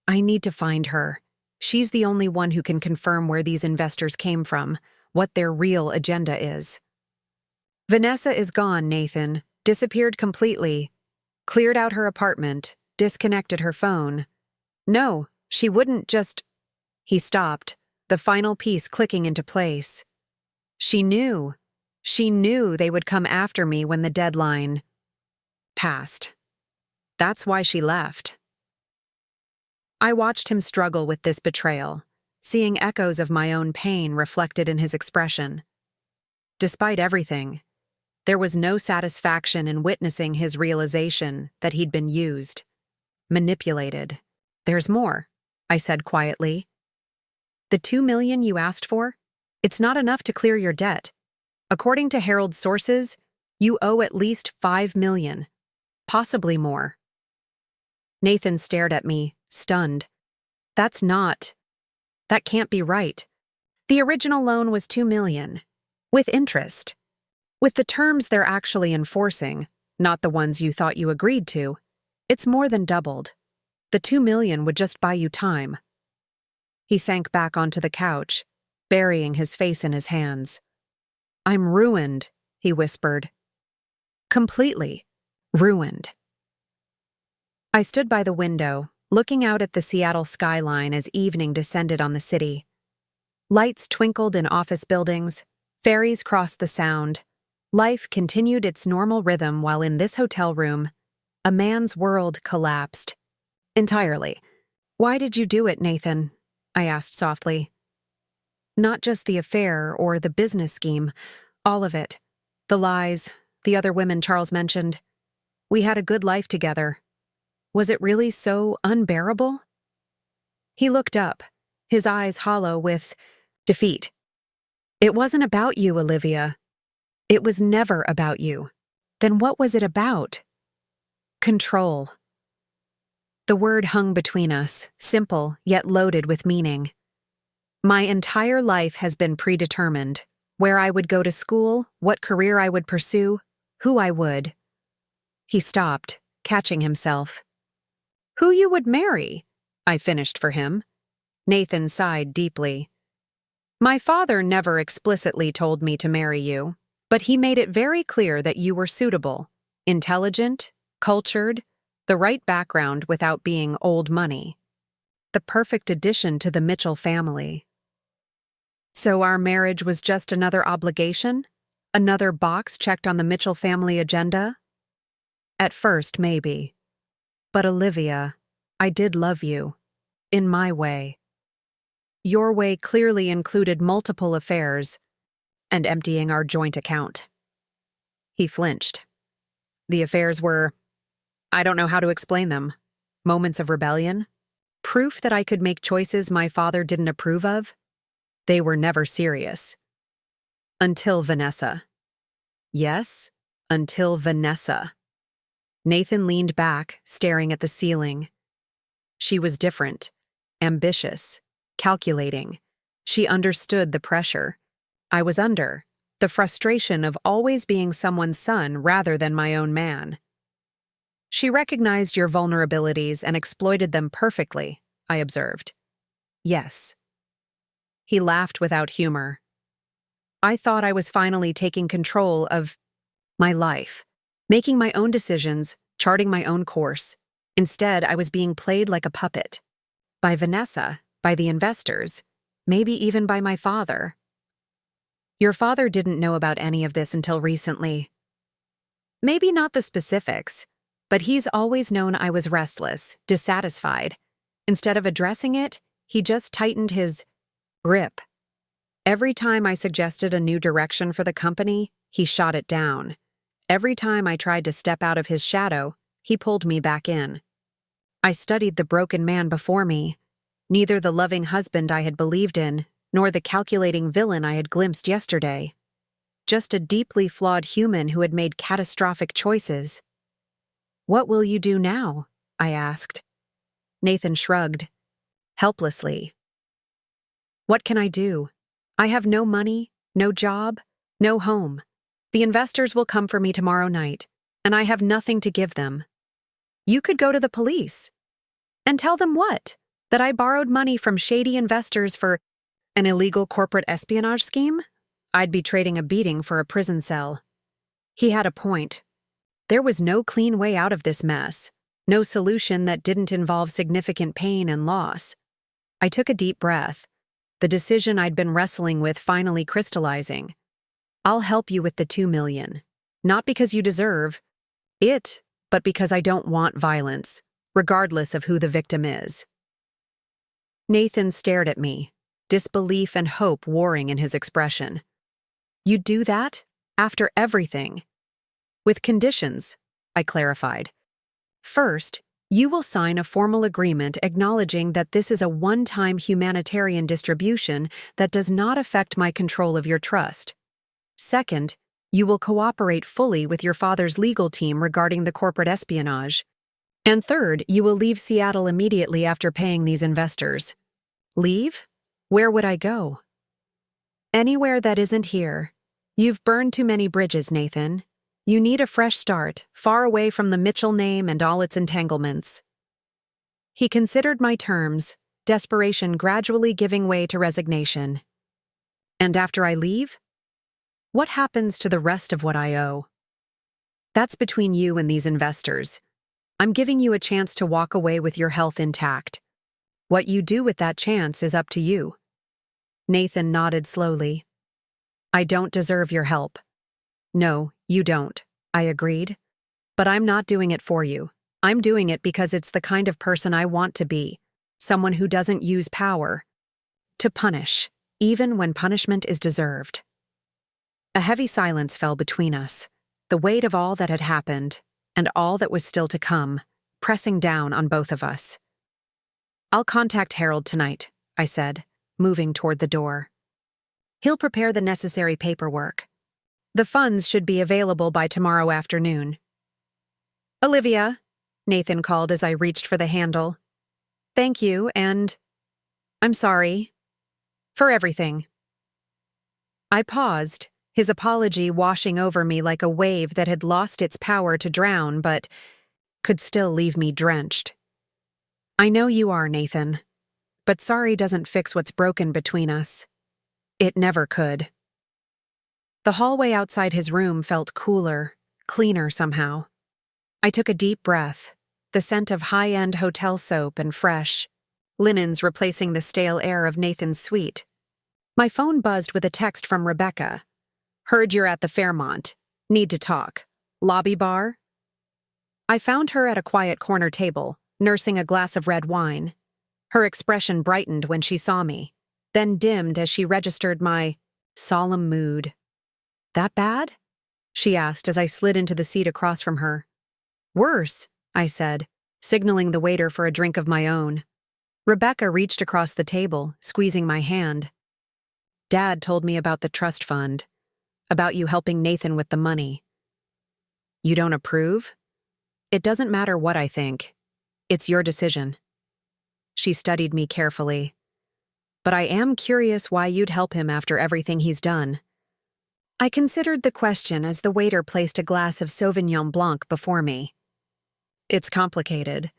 I need to find her. She's the only one who can confirm where these investors came from, what their real agenda is. Vanessa is gone, Nathan. Disappeared completely. Cleared out her apartment, disconnected her phone. No, she wouldn't just... He stopped, the final piece clicking into place. She knew. She knew they would come after me when the deadline passed. That's why she left. I watched him struggle with this betrayal, seeing echoes of my own pain reflected in his expression. Despite everything, there was no satisfaction in witnessing his realization that he'd been used, manipulated. There's more, I said quietly. The $2 million you asked for? It's not enough to clear your debt. According to Harold's sources, you owe at least $5 million, possibly more. Nathan stared at me, stunned. That can't be right. The original loan was $2 million, with interest. With the terms they're actually enforcing, not the ones you thought you agreed to, it's more than doubled. The $2 million would just buy you time. He sank back onto the couch, burying his face in his hands. I'm ruined, he whispered. Completely ruined. I stood by the window, looking out at the Seattle skyline as evening descended on the city. Lights twinkled in office buildings, ferries crossed the Sound. Life continued its normal rhythm while in this hotel room, a man's world collapsed. Entirely. Why did you do it, Nathan? I asked softly. Not just the affair or the business scheme, all of it. The lies, the other women Charles mentioned. We had a good life together. Was it really so unbearable? He looked up, his eyes hollow with defeat. It wasn't about you, Olivia. It was never about you. Then what was it about? Control. The word hung between us, simple yet loaded with meaning. My entire life has been predetermined. Where I would go to school, what career I would pursue, who I would. He stopped, catching himself. Who you would marry, I finished for him. Nathan sighed deeply. My father never explicitly told me to marry you, but he made it very clear that you were suitable, intelligent, cultured, the right background without being old money. The perfect addition to the Mitchell family. So our marriage was just another obligation? Another box checked on the Mitchell family agenda? At first, maybe. But Olivia, I did love you. In my way. Your way clearly included multiple affairs and emptying our joint account. He flinched. The affairs were, I don't know how to explain them. Moments of rebellion? Proof that I could make choices my father didn't approve of? They were never serious. Until Vanessa. Yes, until Vanessa. Nathan leaned back, staring at the ceiling. She was different, ambitious, calculating. She understood the pressure I was under, the frustration of always being someone's son rather than my own man. She recognized your vulnerabilities and exploited them perfectly, I observed. Yes. He laughed without humor. I thought I was finally taking control of my life, making my own decisions, charting my own course. Instead, I was being played like a puppet. By Vanessa, by the investors, maybe even by my father. Your father didn't know about any of this until recently. Maybe not the specifics, but he's always known I was restless, dissatisfied. Instead of addressing it, he just tightened his grip. Every time I suggested a new direction for the company, he shot it down. Every time I tried to step out of his shadow, he pulled me back in. I studied the broken man before me, neither the loving husband I had believed in, nor the calculating villain I had glimpsed yesterday. Just a deeply flawed human who had made catastrophic choices. What will you do now? I asked. Nathan shrugged, helplessly. What can I do? I have no money, no job, no home. The investors will come for me tomorrow night, and I have nothing to give them. You could go to the police. And tell them what? That I borrowed money from shady investors for an illegal corporate espionage scheme? I'd be trading a beating for a prison cell. He had a point. There was no clean way out of this mess, no solution that didn't involve significant pain and loss. I took a deep breath, the decision I'd been wrestling with finally crystallizing. I'll help you with the $2 million. Not because you deserve it, but because I don't want violence, regardless of who the victim is. Nathan stared at me, disbelief and hope warring in his expression. You'd do that? After everything? With conditions, I clarified. First, you will sign a formal agreement acknowledging that this is a one-time humanitarian distribution that does not affect my control of your trust. Second, you will cooperate fully with your father's legal team regarding the corporate espionage. And third, you will leave Seattle immediately after paying these investors. Leave? Where would I go? Anywhere that isn't here. You've burned too many bridges, Nathan. You need a fresh start, far away from the Mitchell name and all its entanglements. He considered my terms, desperation gradually giving way to resignation. And after I leave? What happens to the rest of what I owe? That's between you and these investors. I'm giving you a chance to walk away with your health intact. What you do with that chance is up to you. Nathan nodded slowly. I don't deserve your help. No, you don't, I agreed. But I'm not doing it for you. I'm doing it because it's the kind of person I want to be. Someone who doesn't use power to punish, even when punishment is deserved. A heavy silence fell between us, the weight of all that had happened, and all that was still to come, pressing down on both of us. I'll contact Harold tonight, I said, moving toward the door. He'll prepare the necessary paperwork. The funds should be available by tomorrow afternoon. Olivia, Nathan called as I reached for the handle. Thank you, and I'm sorry for everything. I paused, his apology washing over me like a wave that had lost its power to drown but could still leave me drenched. I know you are, Nathan, but sorry doesn't fix what's broken between us. It never could. The hallway outside his room felt cooler, cleaner somehow. I took a deep breath, the scent of high-end hotel soap and fresh linens replacing the stale air of Nathan's suite. My phone buzzed with a text from Rebecca. Heard you're at the Fairmont. Need to talk. Lobby bar? I found her at a quiet corner table, nursing a glass of red wine. Her expression brightened when she saw me, then dimmed as she registered my solemn mood. That bad? She asked as I slid into the seat across from her. Worse, I said, signaling the waiter for a drink of my own. Rebecca reached across the table, squeezing my hand. Dad told me about the trust fund, about you helping Nathan with the money. You don't approve? It doesn't matter what I think. It's your decision. She studied me carefully. But I am curious why you'd help him after everything he's done. I considered the question as the waiter placed a glass of Sauvignon Blanc before me. It's complicated.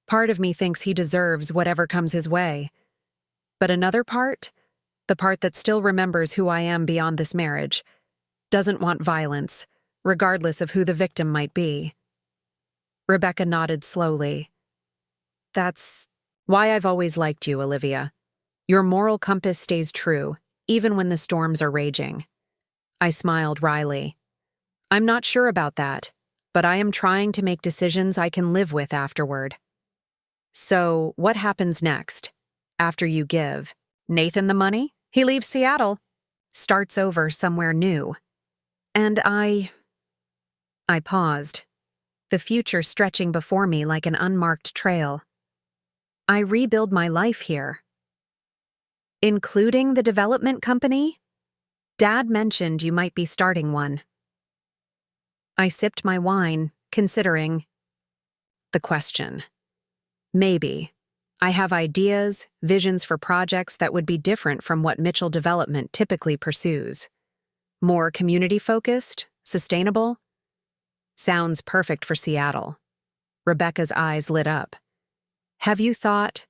Part of me thinks he deserves whatever comes his way. But another part, the part that still remembers who I am beyond this marriage, doesn't want violence, regardless of who the victim might be. Rebecca nodded slowly. That's why I've always liked you, Olivia. Your moral compass stays true, even when the storms are raging. I smiled wryly. I'm not sure about that, but I am trying to make decisions I can live with afterward. So, what happens next? After you give Nathan the money, he leaves Seattle, starts over somewhere new. And I paused, the future stretching before me like an unmarked trail. I rebuild my life here. Including the development company? Dad mentioned you might be starting one. I sipped my wine, considering the question. Maybe. I have ideas, visions for projects that would be different from what Mitchell Development typically pursues. More community-focused, sustainable. Sounds perfect for Seattle. Rebecca's eyes lit up. Have you thought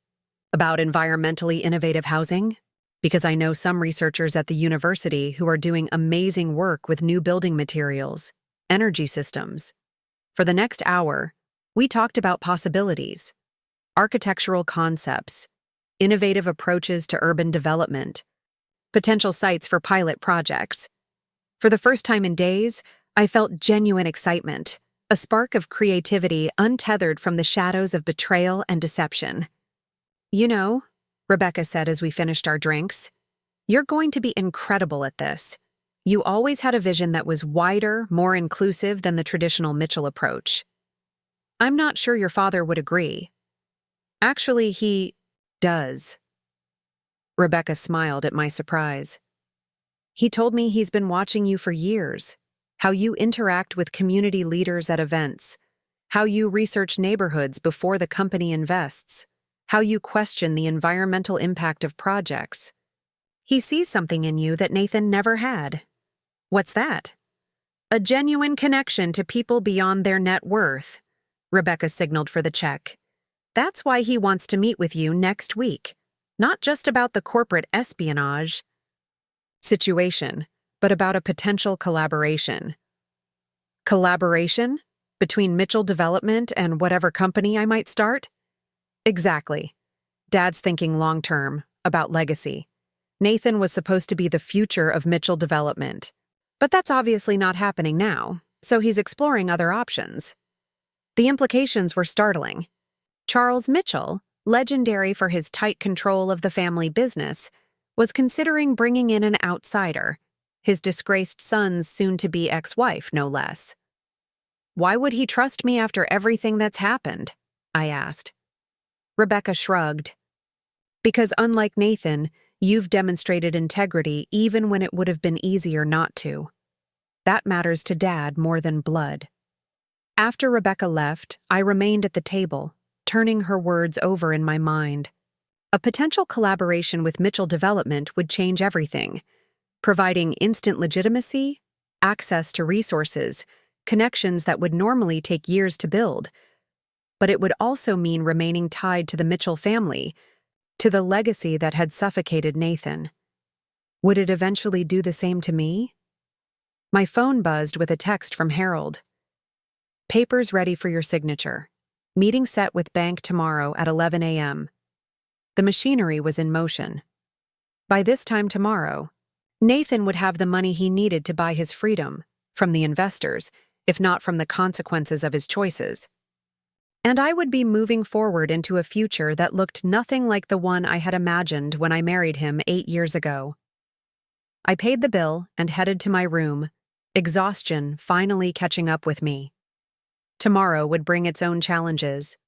about environmentally innovative housing? Because I know some researchers at the university who are doing amazing work with new building materials, energy systems. For the next hour, we talked about possibilities, architectural concepts, innovative approaches to urban development, potential sites for pilot projects. For the first time in days, I felt genuine excitement, a spark of creativity untethered from the shadows of betrayal and deception. You know, Rebecca said as we finished our drinks, you're going to be incredible at this. You always had a vision that was wider, more inclusive than the traditional Mitchell approach. I'm not sure your father would agree. Actually, he does. Rebecca smiled at my surprise. He told me he's been watching you for years, how you interact with community leaders at events, how you research neighborhoods before the company invests, how you question the environmental impact of projects. He sees something in you that Nathan never had. What's that? A genuine connection to people beyond their net worth. Rebecca signaled for the check. That's why he wants to meet with you next week. Not just about the corporate espionage situation, but about a potential collaboration. Collaboration? Between Mitchell Development and whatever company I might start? Exactly. Dad's thinking long-term, about legacy. Nathan was supposed to be the future of Mitchell Development. But that's obviously not happening now, so he's exploring other options. The implications were startling. Charles Mitchell, legendary for his tight control of the family business, was considering bringing in an outsider, his disgraced son's soon-to-be ex-wife, no less. Why would he trust me after everything that's happened? I asked. Rebecca shrugged. Because unlike Nathan, you've demonstrated integrity even when it would have been easier not to. That matters to Dad more than blood. After Rebecca left, I remained at the table, turning her words over in my mind. A potential collaboration with Mitchell Development would change everything, providing instant legitimacy, access to resources, connections that would normally take years to build. But it would also mean remaining tied to the Mitchell family, to the legacy that had suffocated Nathan. Would it eventually do the same to me? My phone buzzed with a text from Harold. Papers ready for your signature. Meeting set with bank tomorrow at 11 a.m. The machinery was in motion. By this time tomorrow, Nathan would have the money he needed to buy his freedom, from the investors, if not from the consequences of his choices. And I would be moving forward into a future that looked nothing like the one I had imagined when I married him 8 years ago. I paid the bill and headed to my room, exhaustion finally catching up with me. Tomorrow would bring its own challenges,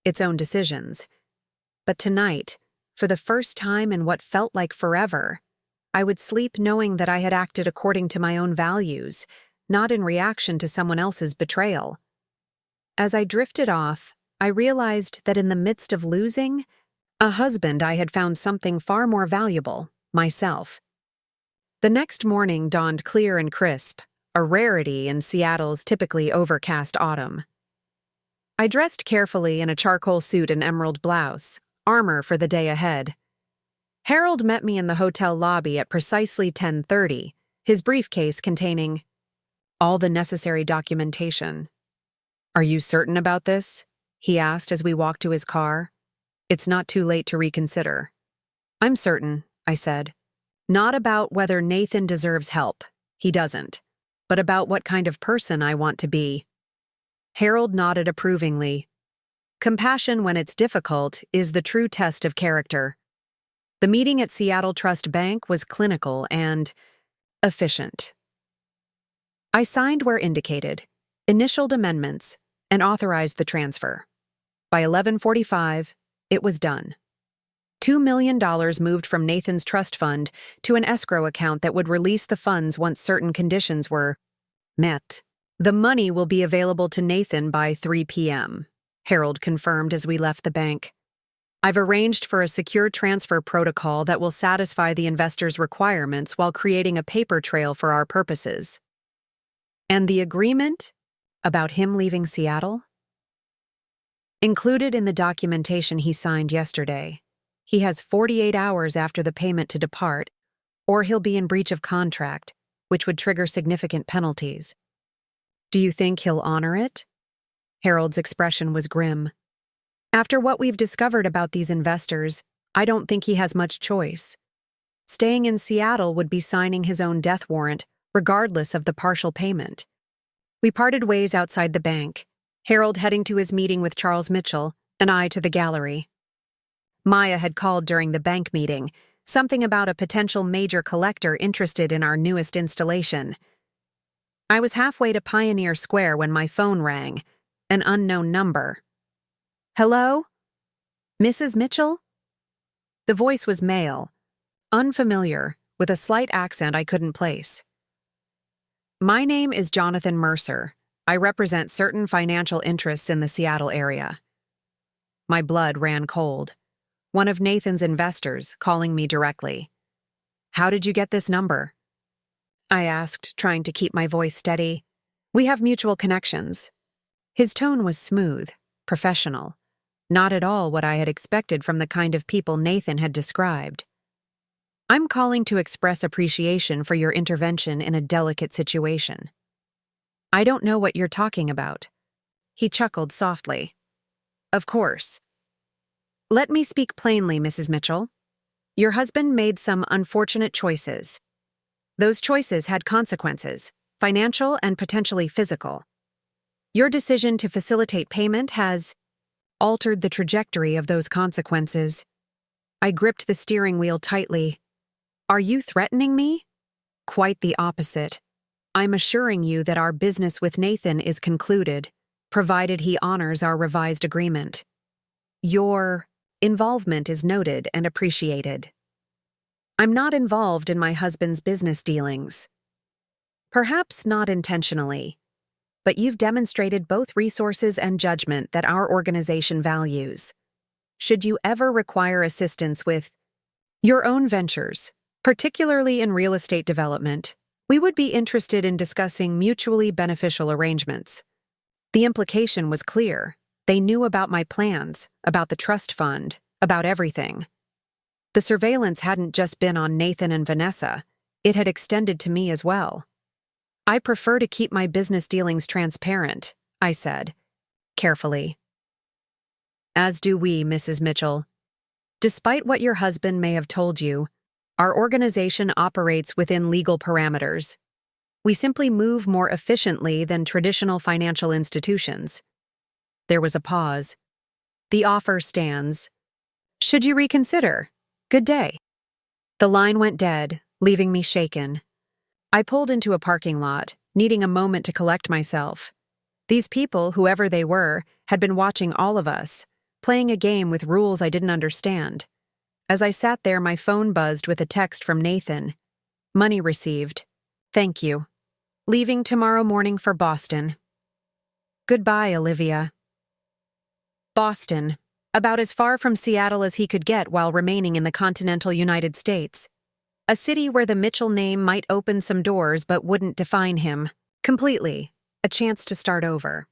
its own decisions. But tonight, for the first time in what felt like forever, I would sleep knowing that I had acted according to my own values, not in reaction to someone else's betrayal. As I drifted off, I realized that in the midst of losing a husband, I had found something far more valuable, myself. The next morning dawned clear and crisp, a rarity in Seattle's typically overcast autumn. I dressed carefully in a charcoal suit and emerald blouse, armor for the day ahead. Harold met me in the hotel lobby at precisely 10:30, his briefcase containing all the necessary documentation. "Are you certain about this?" he asked as we walked to his car. "It's not too late to reconsider." "I'm certain," I said. "Not about whether Nathan deserves help. He doesn't. But about what kind of person I want to be." Harold nodded approvingly. Compassion when it's difficult is the true test of character. The meeting at Seattle Trust Bank was clinical and efficient. I signed where indicated, initialed amendments, and authorized the transfer. By 11:45, it was done. $2 million moved from Nathan's trust fund to an escrow account that would release the funds once certain conditions were met. "The money will be available to Nathan by 3 p.m., Harold confirmed as we left the bank. "I've arranged for a secure transfer protocol that will satisfy the investor's requirements while creating a paper trail for our purposes." "And the agreement about him leaving Seattle?" "Included in the documentation he signed yesterday. He has 48 hours after the payment to depart, or he'll be in breach of contract, which would trigger significant penalties." "Do you think he'll honor it?" Harold's expression was grim. "After what we've discovered about these investors, I don't think he has much choice. Staying in Seattle would be signing his own death warrant, regardless of the partial payment." We parted ways outside the bank, Harold heading to his meeting with Charles Mitchell, and I to the gallery. Maya had called during the bank meeting, something about a potential major collector interested in our newest installation. I was halfway to Pioneer Square when my phone rang, an unknown number. "Hello? Mrs. Mitchell?" The voice was male, unfamiliar, with a slight accent I couldn't place. "My name is Jonathan Mercer. I represent certain financial interests in the Seattle area." My blood ran cold. One of Nathan's investors calling me directly. "How did you get this number?" I asked, trying to keep my voice steady. "We have mutual connections." His tone was smooth, professional, not at all what I had expected from the kind of people Nathan had described. "I'm calling to express appreciation for your intervention in a delicate situation." "I don't know what you're talking about." He chuckled softly. "Of course. Let me speak plainly, Mrs. Mitchell. Your husband made some unfortunate choices. Those choices had consequences, financial and potentially physical. Your decision to facilitate payment has altered the trajectory of those consequences." I gripped the steering wheel tightly. "Are you threatening me?" "Quite the opposite. I'm assuring you that our business with Nathan is concluded, provided he honors our revised agreement. Your involvement is noted and appreciated." "I'm not involved in my husband's business dealings." "Perhaps not intentionally, but you've demonstrated both resources and judgment that our organization values. Should you ever require assistance with your own ventures, particularly in real estate development, we would be interested in discussing mutually beneficial arrangements." The implication was clear. They knew about my plans, about the trust fund, about everything. The surveillance hadn't just been on Nathan and Vanessa, it had extended to me as well. "I prefer to keep my business dealings transparent," I said, carefully. "As do we, Mrs. Mitchell. Despite what your husband may have told you, our organization operates within legal parameters. We simply move more efficiently than traditional financial institutions." There was a pause. "The offer stands. Should you reconsider? Good day." The line went dead, leaving me shaken. I pulled into a parking lot, needing a moment to collect myself. These people, whoever they were, had been watching all of us, playing a game with rules I didn't understand. As I sat there, my phone buzzed with a text from Nathan. Money received. Thank you. Leaving tomorrow morning for Boston. Goodbye, Olivia. Boston. About as far from Seattle as he could get while remaining in the continental United States. A city where the Mitchell name might open some doors but wouldn't define him. Completely. A chance to start over.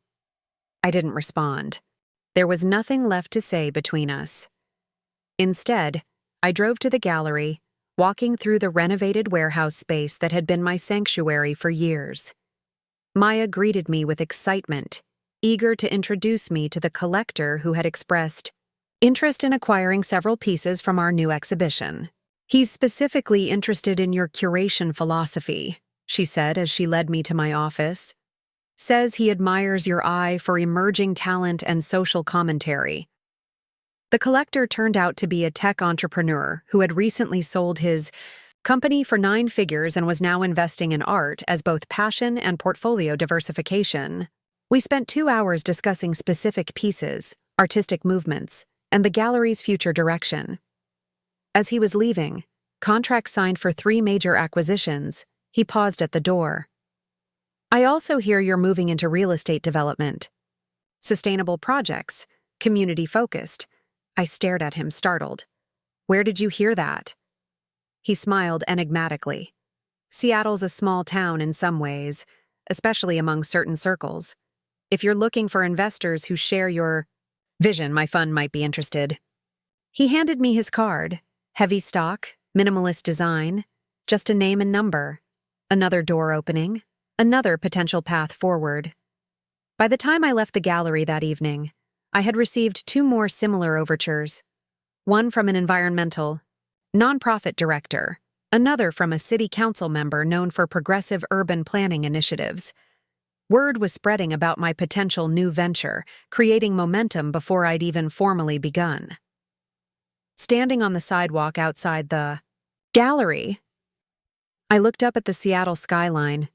I didn't respond. There was nothing left to say between us. Instead, I drove to the gallery, walking through the renovated warehouse space that had been my sanctuary for years. Maya greeted me with excitement, eager to introduce me to the collector who had expressed interest in acquiring several pieces from our new exhibition. He's specifically interested in your curation philosophy, she said as she led me to my office. Says he admires your eye for emerging talent and social commentary. The collector turned out to be a tech entrepreneur who had recently sold his company for 9 figures and was now investing in art as both passion and portfolio diversification. We spent 2 hours discussing specific pieces, artistic movements, and the gallery's future direction. As he was leaving, contracts signed for 3 major acquisitions, he paused at the door. I also hear you're moving into real estate development. Sustainable projects, community-focused. I stared at him, startled. Where did you hear that? He smiled enigmatically. Seattle's a small town in some ways, especially among certain circles. If you're looking for investors who share your vision, my fund might be interested. He handed me his card. Heavy stock, minimalist design, just a name and number. Another door opening, another potential path forward. By the time I left the gallery that evening, I had received 2 more similar overtures. One from an environmental, nonprofit director, another from a city council member known for progressive urban planning initiatives. Word was spreading about my potential new venture, creating momentum before I'd even formally begun. Standing on the sidewalk outside the gallery, I looked up at the Seattle skyline,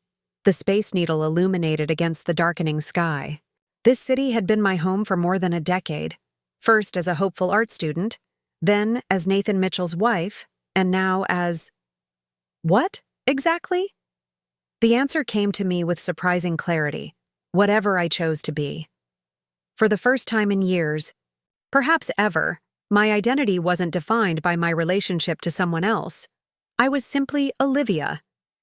the Space Needle illuminated against the darkening sky. This city had been my home for more than a decade, first as a hopeful art student, then as Nathan Mitchell's wife, and now as… What, exactly? The answer came to me with surprising clarity, whatever I chose to be. For the first time in years, perhaps ever, my identity wasn't defined by my relationship to someone else. I was simply Olivia,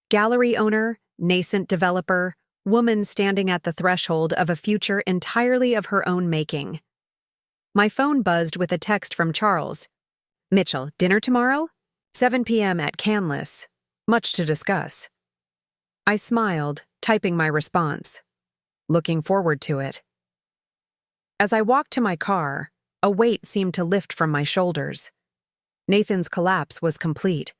gallery owner, nascent developer, woman standing at the threshold of a future entirely of her own making. My phone buzzed with a text from Charles. Mitchell, dinner tomorrow? 7 p.m. at Canlis. Much to discuss. I smiled, typing my response. Looking forward to it. As I walked to my car, a weight seemed to lift from my shoulders. Nathan's collapse was complete.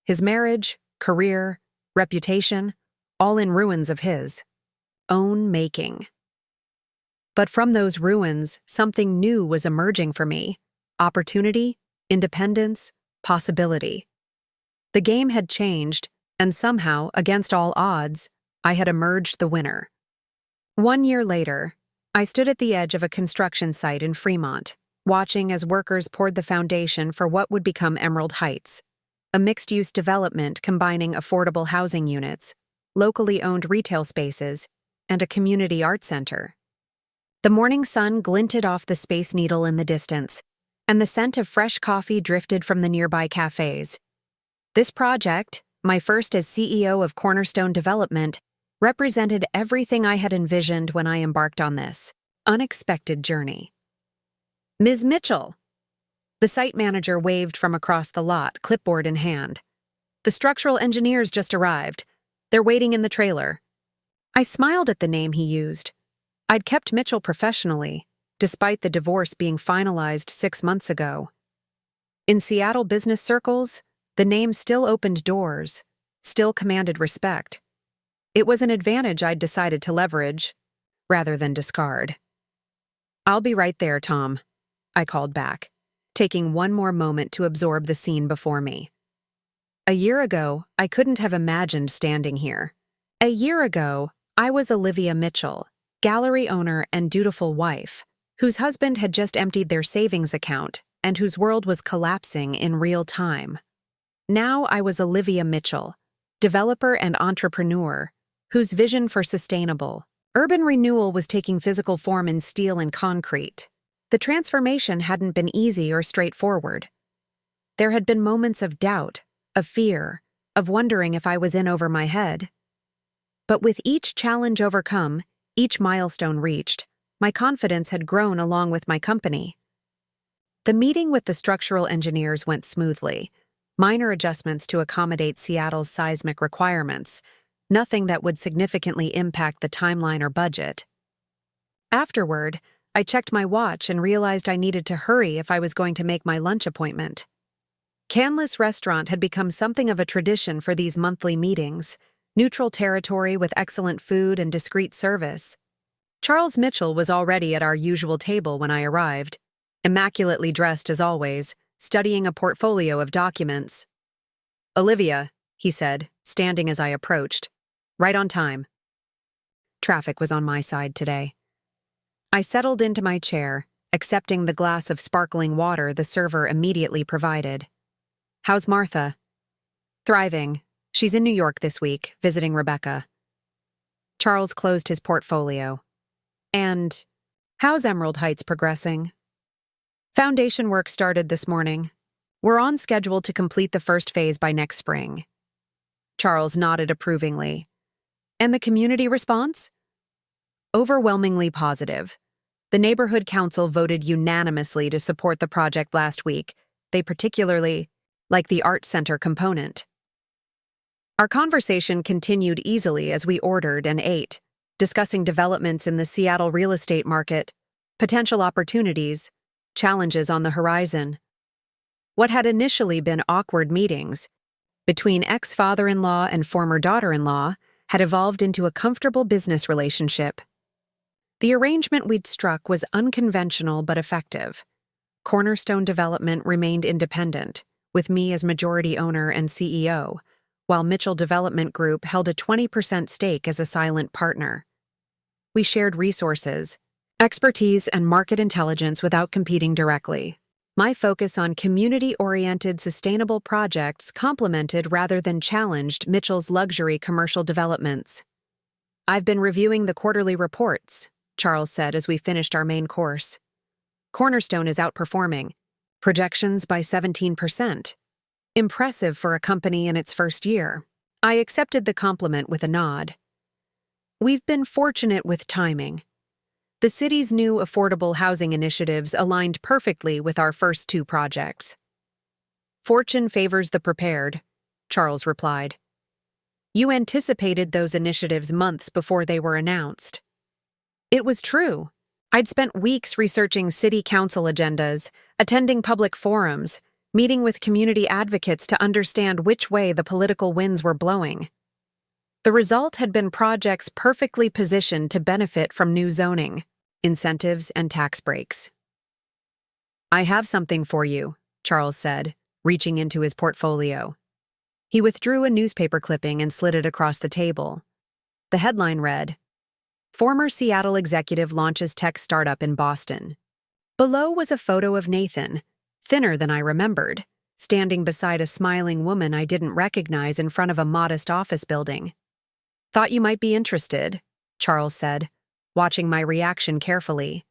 His marriage, career, reputation, all in ruins of his own making. But from those ruins, something new was emerging for me. Opportunity, independence, possibility. The game had changed, and somehow, against all odds, I had emerged the winner. 1 year later, I stood at the edge of a construction site in Fremont, watching as workers poured the foundation for what would become Emerald Heights, a mixed-use development combining affordable housing units, locally owned retail spaces, and a community art center. The morning sun glinted off the Space Needle in the distance, and the scent of fresh coffee drifted from the nearby cafes. This project, my first as CEO of Cornerstone Development, represented everything I had envisioned when I embarked on this unexpected journey. Ms. Mitchell! The site manager waved from across the lot, clipboard in hand. The structural engineers just arrived. They're waiting in the trailer. I smiled at the name he used. I'd kept Mitchell professionally, despite the divorce being finalized 6 months ago. In Seattle business circles, the name still opened doors, still commanded respect. It was an advantage I'd decided to leverage, rather than discard. I'll be right there, Tom, I called back, taking one more moment to absorb the scene before me. A year ago, I couldn't have imagined standing here. A year ago, I was Olivia Mitchell, gallery owner and dutiful wife, whose husband had just emptied their savings account and whose world was collapsing in real time. Now I was Olivia Mitchell, developer and entrepreneur, whose vision for sustainable, urban renewal was taking physical form in steel and concrete. The transformation hadn't been easy or straightforward. There had been moments of doubt, of fear, of wondering if I was in over my head. But with each challenge overcome, each milestone reached, my confidence had grown along with my company. The meeting with the structural engineers went smoothly, minor adjustments to accommodate Seattle's seismic requirements, nothing that would significantly impact the timeline or budget. Afterward, I checked my watch and realized I needed to hurry if I was going to make my lunch appointment. Canlis Restaurant had become something of a tradition for these monthly meetings, neutral territory with excellent food and discreet service. Charles Mitchell was already at our usual table when I arrived, immaculately dressed as always, studying a portfolio of documents. "Olivia," he said, standing as I approached, "right on time." Traffic was on my side today. I settled into my chair, accepting the glass of sparkling water the server immediately provided. "How's Martha?" "Thriving. She's in New York this week, visiting Rebecca." Charles closed his portfolio. "And how's Emerald Heights progressing?" "Foundation work started this morning. We're on schedule to complete the first phase by next spring." Charles nodded approvingly. "And the community response?" "Overwhelmingly positive. The neighborhood council voted unanimously to support the project last week. They particularly like the art center component." Our conversation continued easily as we ordered and ate, discussing developments in the Seattle real estate market, potential opportunities, challenges on the horizon. What had initially been awkward meetings between ex-father-in-law and former daughter-in-law had evolved into a comfortable business relationship. The arrangement we'd struck was unconventional but effective. Cornerstone Development remained independent, with me as majority owner and CEO, while Mitchell Development Group held a 20% stake as a silent partner. We shared resources, expertise, and market intelligence without competing directly. My focus on community-oriented sustainable projects complemented rather than challenged Mitchell's luxury commercial developments. "I've been reviewing the quarterly reports," Charles said as we finished our main course. "Cornerstone is outperforming, projections by 17%. Impressive for a company in its first year." I accepted the compliment with a nod. "We've been fortunate with timing. The city's new affordable housing initiatives aligned perfectly with our first two projects." "Fortune favors the prepared," Charles replied. "You anticipated those initiatives months before they were announced." It was true. I'd spent weeks researching city council agendas, attending public forums, meeting with community advocates to understand which way the political winds were blowing. The result had been projects perfectly positioned to benefit from new zoning, incentives, and tax breaks. "I have something for you," Charles said, reaching into his portfolio. He withdrew a newspaper clipping and slid it across the table. The headline read, "Former Seattle executive launches tech startup in Boston." Below was a photo of Nathan, thinner than I remembered, standing beside a smiling woman I didn't recognize in front of a modest office building. "Thought you might be interested," Charles said, watching my reaction carefully.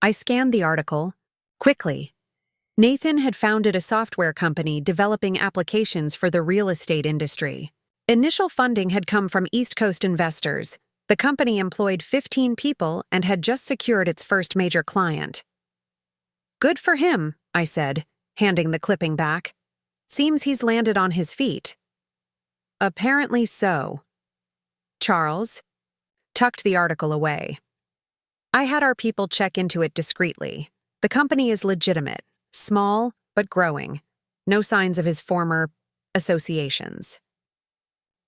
I scanned the article. Quickly. Nathan had founded a software company developing applications for the real estate industry. Initial funding had come from East Coast investors. The company employed 15 people and had just secured its first major client. "Good for him," I said, handing the clipping back. "Seems he's landed on his feet." "Apparently so." Charles tucked the article away. "I had our people check into it discreetly. The company is legitimate, small but growing. No signs of his former associations."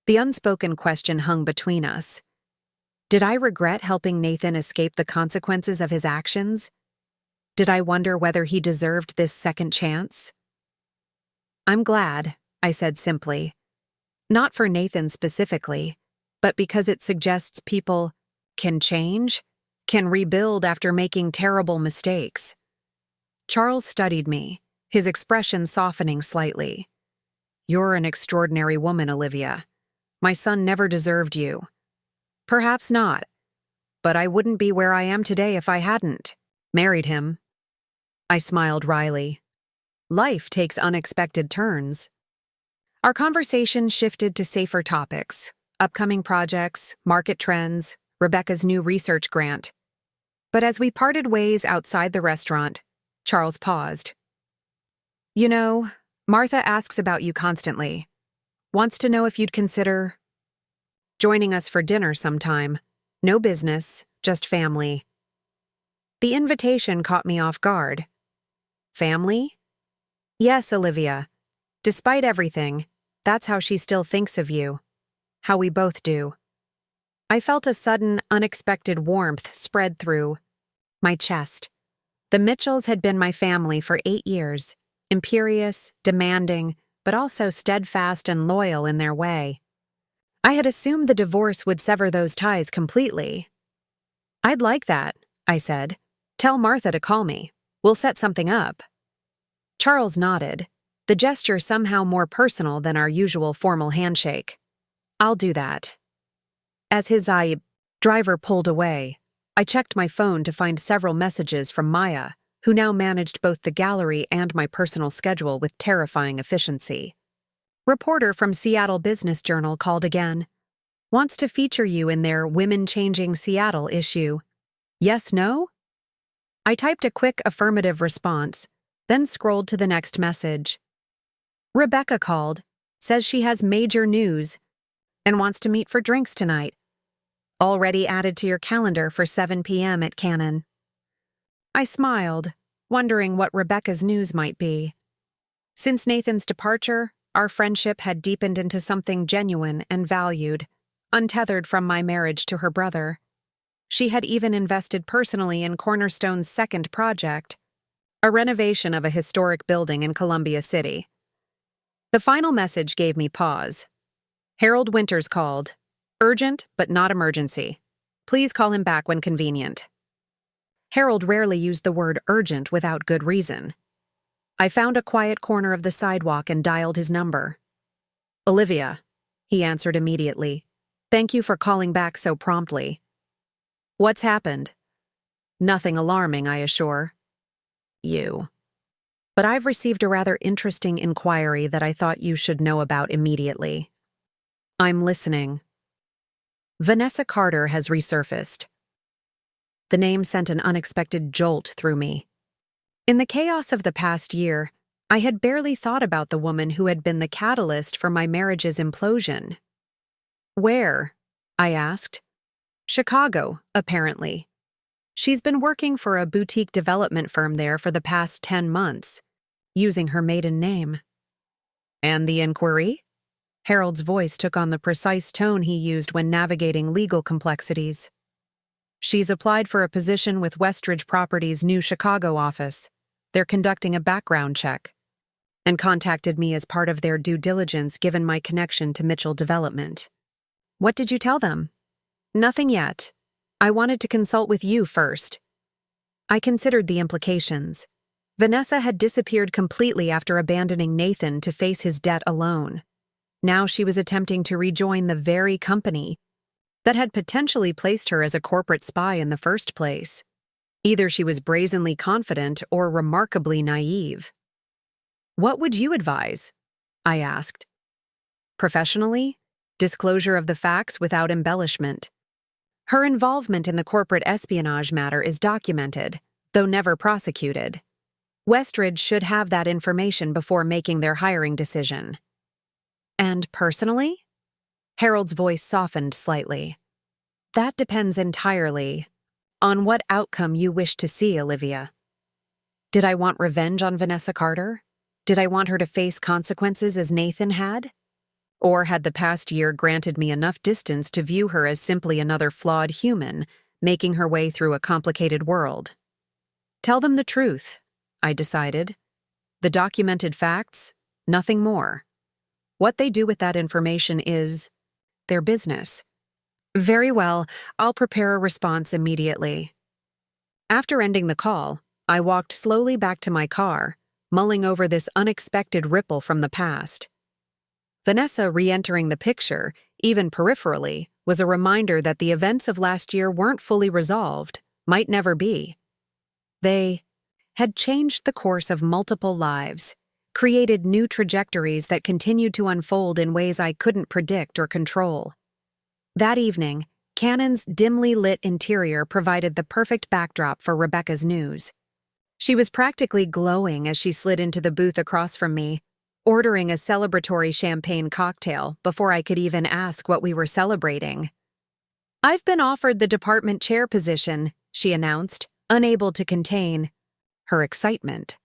The unspoken question hung between us. Did I regret helping Nathan escape the consequences of his actions? Did I wonder whether he deserved this second chance? "I'm glad," I said simply. Not for Nathan specifically, but because it suggests people can change, can rebuild after making terrible mistakes. Charles studied me, his expression softening slightly. You're an extraordinary woman, Olivia. My son never deserved you. Perhaps not, but I wouldn't be where I am today if I hadn't married him. I smiled wryly. Life takes unexpected turns. Our conversation shifted to safer topics, upcoming projects, market trends, Rebecca's new research grant. But as we parted ways outside the restaurant, Charles paused. You know, Martha asks about you constantly. Wants to know if you'd consider joining us for dinner sometime. No business, just family. The invitation caught me off guard. Family? Yes, Olivia. Despite everything, that's how she still thinks of you. How we both do. I felt a sudden, unexpected warmth spread through my chest. The Mitchells had been my family for 8 years, imperious, demanding, but also steadfast and loyal in their way. I had assumed the divorce would sever those ties completely. I'd like that, I said. Tell Martha to call me. We'll set something up. Charles nodded, the gesture somehow more personal than our usual formal handshake. I'll do that. As his driver pulled away, I checked my phone to find several messages from Maya, who now managed both the gallery and my personal schedule with terrifying efficiency. Reporter from Seattle Business Journal called again. Wants to feature you in their Women Changing Seattle issue. Yes, no? I typed a quick affirmative response, then scrolled to the next message. Rebecca called, says she has major news, and wants to meet for drinks tonight. Already added to your calendar for 7 p.m. at Cannon. I smiled, wondering what Rebecca's news might be. Since Nathan's departure, our friendship had deepened into something genuine and valued, untethered from my marriage to her brother. She had even invested personally in Cornerstone's second project, a renovation of a historic building in Columbia City. The final message gave me pause. Harold Winters called. Urgent, but not emergency. Please call him back when convenient. Harold rarely used the word urgent without good reason. I found a quiet corner of the sidewalk and dialed his number. Olivia, he answered immediately. Thank you for calling back so promptly. What's happened? Nothing alarming, I assure you. But I've received a rather interesting inquiry that I thought you should know about immediately. I'm listening. Vanessa Carter has resurfaced. The name sent an unexpected jolt through me. In the chaos of the past year, I had barely thought about the woman who had been the catalyst for my marriage's implosion. Where? I asked. Chicago, apparently. She's been working for a boutique development firm there for the past 10 months, using her maiden name. And the inquiry? Harold's voice took on the precise tone he used when navigating legal complexities. She's applied for a position with Westridge Properties' new Chicago office. They're conducting a background check, and contacted me as part of their due diligence given my connection to Mitchell Development. What did you tell them? Nothing yet. I wanted to consult with you first. I considered the implications. Vanessa had disappeared completely after abandoning Nathan to face his debt alone. Now she was attempting to rejoin the very company that had potentially placed her as a corporate spy in the first place. Either she was brazenly confident or remarkably naive. What would you advise? I asked. Professionally, disclosure of the facts without embellishment. Her involvement in the corporate espionage matter is documented, though never prosecuted. Westridge should have that information before making their hiring decision. And personally? Harold's voice softened slightly. That depends entirely on what outcome you wish to see, Olivia. Did I want revenge on Vanessa Carter? Did I want her to face consequences as Nathan had? Or had the past year granted me enough distance to view her as simply another flawed human, making her way through a complicated world? Tell them the truth, I decided. The documented facts, nothing more. What they do with that information is their business. Very well, I'll prepare a response immediately. After ending the call, I walked slowly back to my car, mulling over this unexpected ripple from the past. Vanessa re-entering the picture, even peripherally, was a reminder that the events of last year weren't fully resolved, might never be. They had changed the course of multiple lives, created new trajectories that continued to unfold in ways I couldn't predict or control. That evening, Cannon's dimly lit interior provided the perfect backdrop for Rebecca's news. She was practically glowing as she slid into the booth across from me, ordering a celebratory champagne cocktail before I could even ask what we were celebrating. "I've been offered the department chair position," she announced, unable to contain her excitement.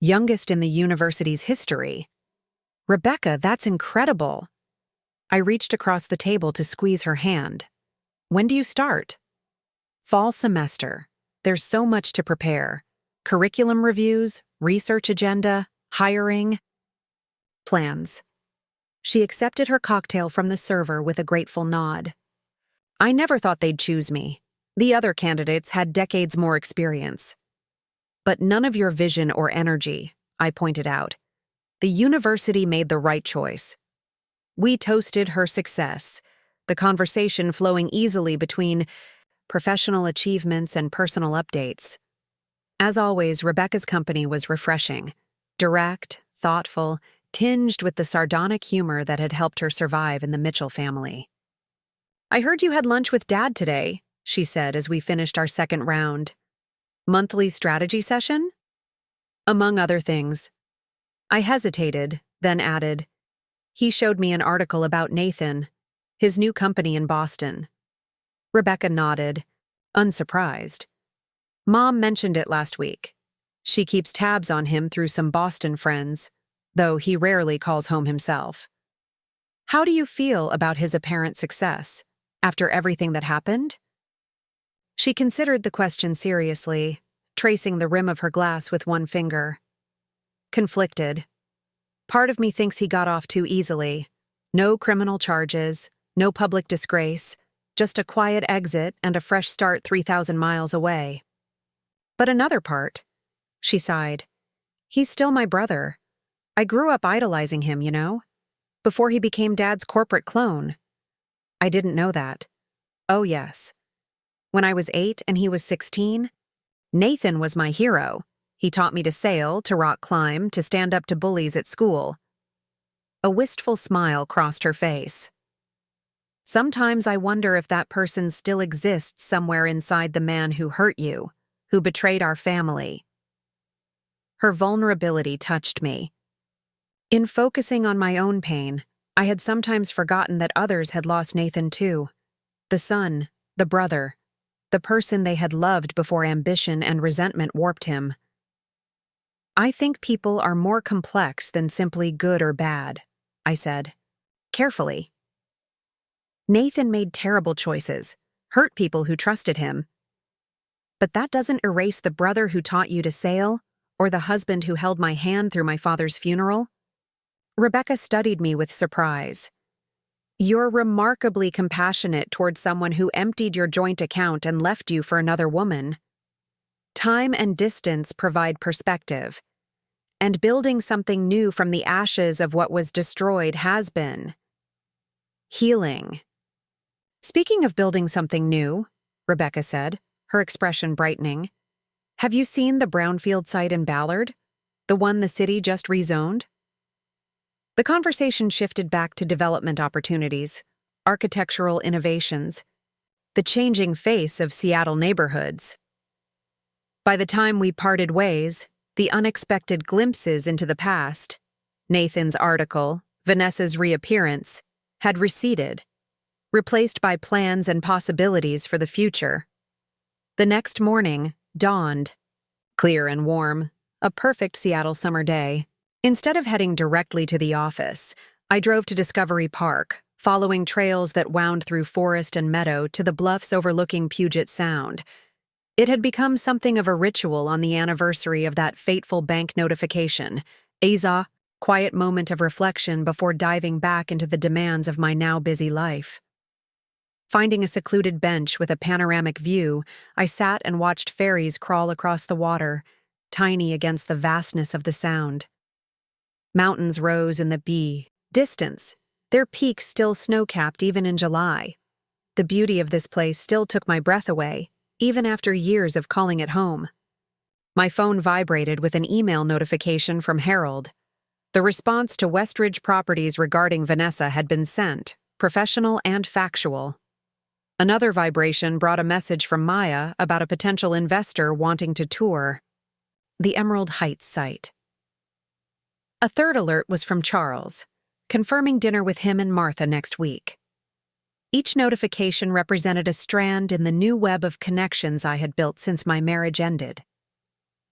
Youngest in the university's history. "Rebecca, that's incredible." I reached across the table to squeeze her hand. "When do you start?" "Fall semester. There's so much to prepare. Curriculum reviews, research agenda, hiring, plans." She accepted her cocktail from the server with a grateful nod. "I never thought they'd choose me. The other candidates had decades more experience." "But none of your vision or energy," I pointed out. "The university made the right choice." We toasted her success, the conversation flowing easily between professional achievements and personal updates. As always, Rebecca's company was refreshing, direct, thoughtful, tinged with the sardonic humor that had helped her survive in the Mitchell family. "I heard you had lunch with Dad today," she said as we finished our second round. "Monthly strategy session?" "Among other things." I hesitated, then added, "He showed me an article about Nathan, his new company in Boston." Rebecca nodded, unsurprised. "Mom mentioned it last week. She keeps tabs on him through some Boston friends, though he rarely calls home himself." "How do you feel about his apparent success, after everything that happened?" She considered the question seriously, tracing the rim of her glass with one finger. "Conflicted. Part of me thinks he got off too easily. No criminal charges, no public disgrace, just a quiet exit and a fresh start 3,000 miles away. But another part," she sighed, "he's still my brother. I grew up idolizing him, you know, before he became Dad's corporate clone." "I didn't know that." "Oh, yes. When I was 8 and he was 16, Nathan was my hero. He taught me to sail, to rock climb, to stand up to bullies at school." A wistful smile crossed her face. "Sometimes I wonder if that person still exists somewhere inside the man who hurt you, who betrayed our family." Her vulnerability touched me. In focusing on my own pain, I had sometimes forgotten that others had lost Nathan too. The son, the brother, the person they had loved before ambition and resentment warped him. "I think people are more complex than simply good or bad," I said, carefully. "Nathan made terrible choices, hurt people who trusted him. But that doesn't erase the brother who taught you to sail, or the husband who held my hand through my father's funeral." Rebecca studied me with surprise. "You're remarkably compassionate toward someone who emptied your joint account and left you for another woman. Time and distance provide perspective, and building something new from the ashes of what was destroyed has been healing." "Speaking of building something new," Rebecca said, her expression brightening, "have you seen the brownfield site in Ballard? The one the city just rezoned?" The conversation shifted back to development opportunities, architectural innovations, the changing face of Seattle neighborhoods. By the time we parted ways, the unexpected glimpses into the past, Nathan's article, Vanessa's reappearance, had receded, replaced by plans and possibilities for the future. The next morning dawned, clear and warm, a perfect Seattle summer day. Instead of heading directly to the office, I drove to Discovery Park, following trails that wound through forest and meadow to the bluffs overlooking Puget Sound. It had become something of a ritual on the anniversary of that fateful bank notification, a quiet moment of reflection before diving back into the demands of my now busy life. Finding a secluded bench with a panoramic view, I sat and watched ferries crawl across the water, tiny against the vastness of the sound. Mountains rose in the distance, their peaks still snow-capped even in July. The beauty of this place still took my breath away, even after years of calling it home. My phone vibrated with an email notification from Harold. The response to Westridge Properties regarding Vanessa had been sent, professional and factual. Another vibration brought a message from Maya about a potential investor wanting to tour the Emerald Heights site. A third alert was from Charles, confirming dinner with him and Martha next week. Each notification represented a strand in the new web of connections I had built since my marriage ended.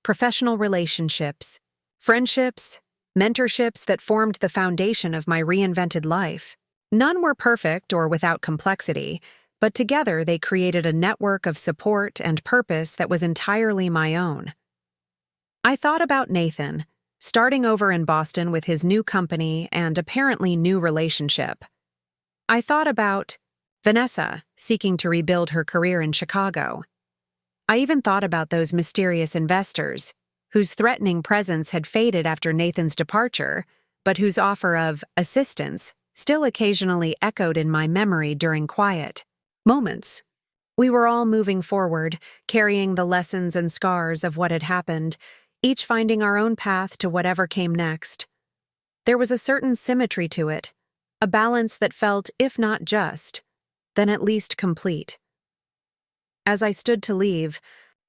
Professional relationships, friendships, mentorships that formed the foundation of my reinvented life. None were perfect or without complexity, but together they created a network of support and purpose that was entirely my own. I thought about Nathan, starting over in Boston with his new company and apparently new relationship. I thought about Vanessa seeking to rebuild her career in Chicago. I even thought about those mysterious investors, whose threatening presence had faded after Nathan's departure, but whose offer of assistance still occasionally echoed in my memory during quiet moments. We were all moving forward, carrying the lessons and scars of what had happened, each finding our own path to whatever came next. There was a certain symmetry to it, a balance that felt, if not just, then at least complete. As I stood to leave,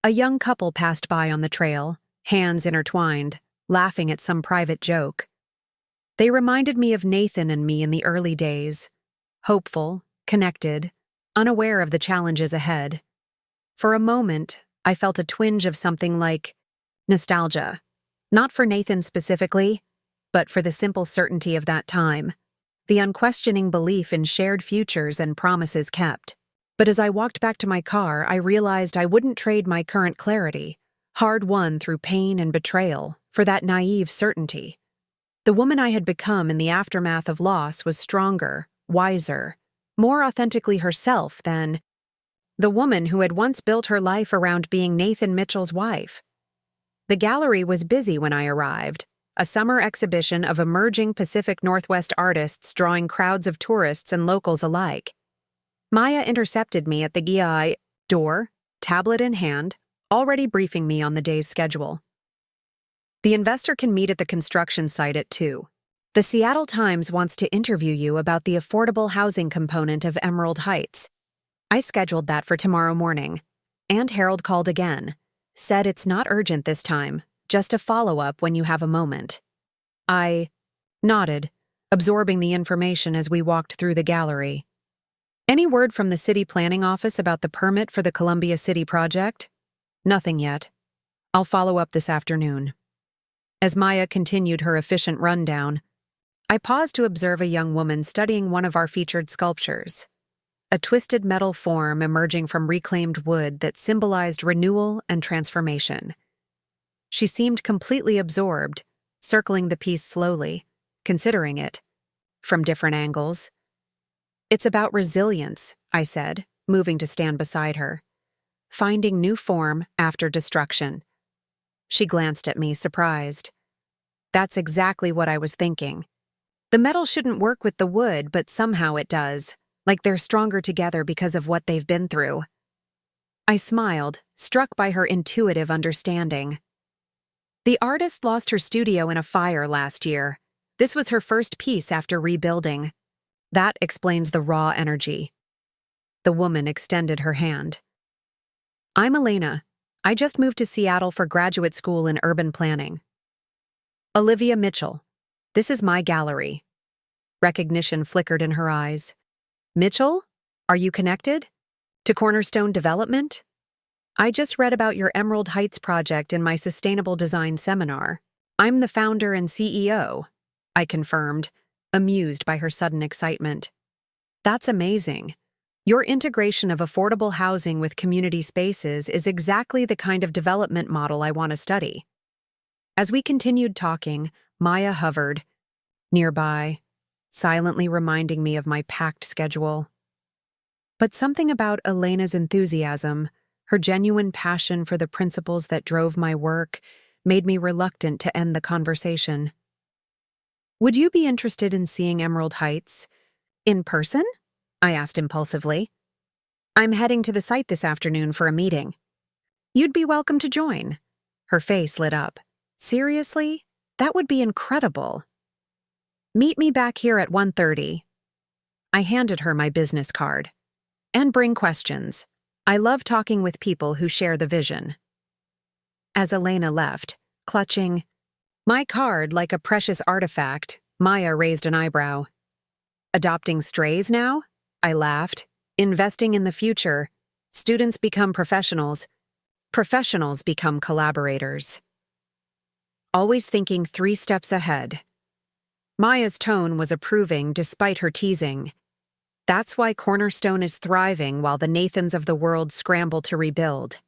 a young couple passed by on the trail, hands intertwined, laughing at some private joke. They reminded me of Nathan and me in the early days, hopeful, connected, unaware of the challenges ahead. For a moment, I felt a twinge of something like nostalgia, not for Nathan specifically, but for the simple certainty of that time, the unquestioning belief in shared futures and promises kept. But as I walked back to my car, I realized I wouldn't trade my current clarity, hard-won through pain and betrayal, for that naive certainty. The woman I had become in the aftermath of loss was stronger, wiser, more authentically herself than the woman who had once built her life around being Nathan Mitchell's wife. The gallery was busy when I arrived, a summer exhibition of emerging Pacific Northwest artists drawing crowds of tourists and locals alike. Maya intercepted me at the GI door, tablet in hand, already briefing me on the day's schedule. The investor can meet at the construction site at 2. The Seattle Times wants to interview you about the affordable housing component of Emerald Heights. I scheduled that for tomorrow morning. And Harold called again. Said it's not urgent this time, just a follow-up when you have a moment. I nodded, absorbing the information as we walked through the gallery. Any word from the city planning office about the permit for the Columbia City project? Nothing yet. I'll follow up this afternoon. As Maya continued her efficient rundown, I paused to observe a young woman studying one of our featured sculptures, a twisted metal form emerging from reclaimed wood that symbolized renewal and transformation. She seemed completely absorbed, circling the piece slowly, considering it from different angles. It's about resilience, I said, moving to stand beside her. Finding new form after destruction. She glanced at me, surprised. That's exactly what I was thinking. The metal shouldn't work with the wood, but somehow it does, like they're stronger together because of what they've been through. I smiled, struck by her intuitive understanding. The artist lost her studio in a fire last year. This was her first piece after rebuilding. That explains the raw energy. The woman extended her hand. I'm Elena. I just moved to Seattle for graduate school in urban planning. Olivia Mitchell. This is my gallery. Recognition flickered in her eyes. Mitchell? Are you connected? To Cornerstone Development? I just read about your Emerald Heights project in my sustainable design seminar. I'm the founder and CEO, I confirmed, amused by her sudden excitement. That's amazing. Your integration of affordable housing with community spaces is exactly the kind of development model I want to study. As we continued talking, Maya hovered nearby, silently reminding me of my packed schedule. But something about Elena's enthusiasm, her genuine passion for the principles that drove my work, made me reluctant to end the conversation. "Would you be interested in seeing Emerald Heights in person?" I asked impulsively. "I'm heading to the site this afternoon for a meeting." "You'd be welcome to join." Her face lit up. "Seriously? That would be incredible." "Meet me back here at 1:30. I handed her my business card. "And bring questions. I love talking with people who share the vision." As Elena left, clutching my card like a precious artifact, Maya raised an eyebrow. "Adopting strays now?" I laughed. "Investing in the future. Students become professionals. Professionals become collaborators." Always thinking 3 steps ahead. Maya's tone was approving despite her teasing. That's why Cornerstone is thriving while the Nathans of the world scramble to rebuild.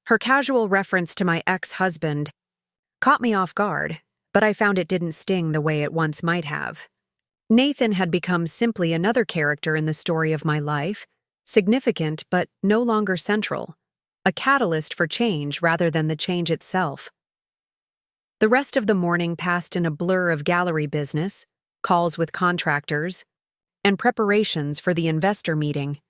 Her casual reference to my ex-husband caught me off guard, but I found it didn't sting the way it once might have. Nathan had become simply another character in the story of my life, significant but no longer central, a catalyst for change rather than the change itself. The rest of the morning passed in a blur of gallery business, calls with contractors, and preparations for the investor meeting.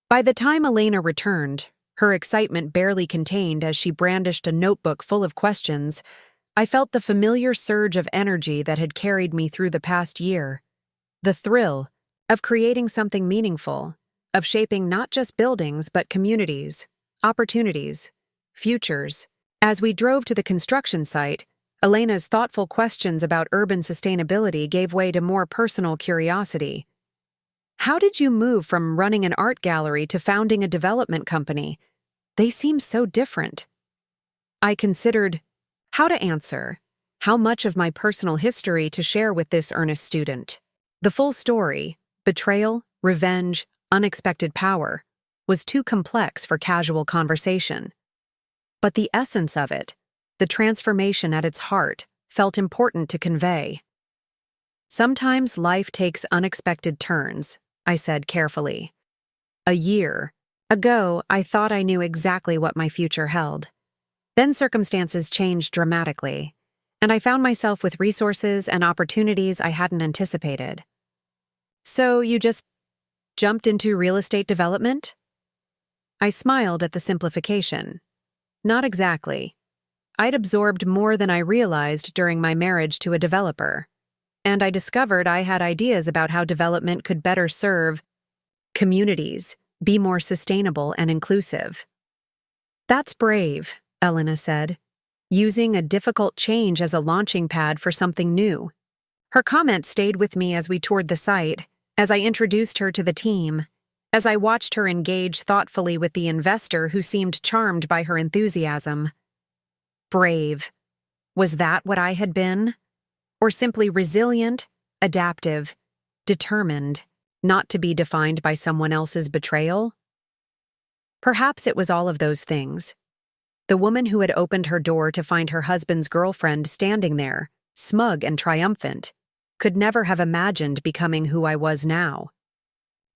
By the time Elena returned, her excitement barely contained as she brandished a notebook full of questions, I felt the familiar surge of energy that had carried me through the past year. The thrill of creating something meaningful, of shaping not just buildings but communities, opportunities, futures. As we drove to the construction site, Elena's thoughtful questions about urban sustainability gave way to more personal curiosity. "How did you move from running an art gallery to founding a development company? They seem so different." I considered how to answer, how much of my personal history to share with this earnest student. The full story, betrayal, revenge, unexpected power, was too complex for casual conversation. But the essence of it, the transformation at its heart, felt important to convey. "Sometimes life takes unexpected turns," I said carefully. "A year ago, I thought I knew exactly what my future held. Then circumstances changed dramatically, and I found myself with resources and opportunities I hadn't anticipated." "So you just jumped into real estate development?" I smiled at the simplification. "Not exactly. I'd absorbed more than I realized during my marriage to a developer, and I discovered I had ideas about how development could better serve communities, be more sustainable and inclusive." "That's brave," Elena said, "using a difficult change as a launching pad for something new." Her comment stayed with me as we toured the site, as I introduced her to the team, as I watched her engage thoughtfully with the investor who seemed charmed by her enthusiasm. Brave. Was that what I had been? Or simply resilient, adaptive, determined, not to be defined by someone else's betrayal? Perhaps it was all of those things. The woman who had opened her door to find her husband's girlfriend standing there, smug and triumphant, could never have imagined becoming who I was now.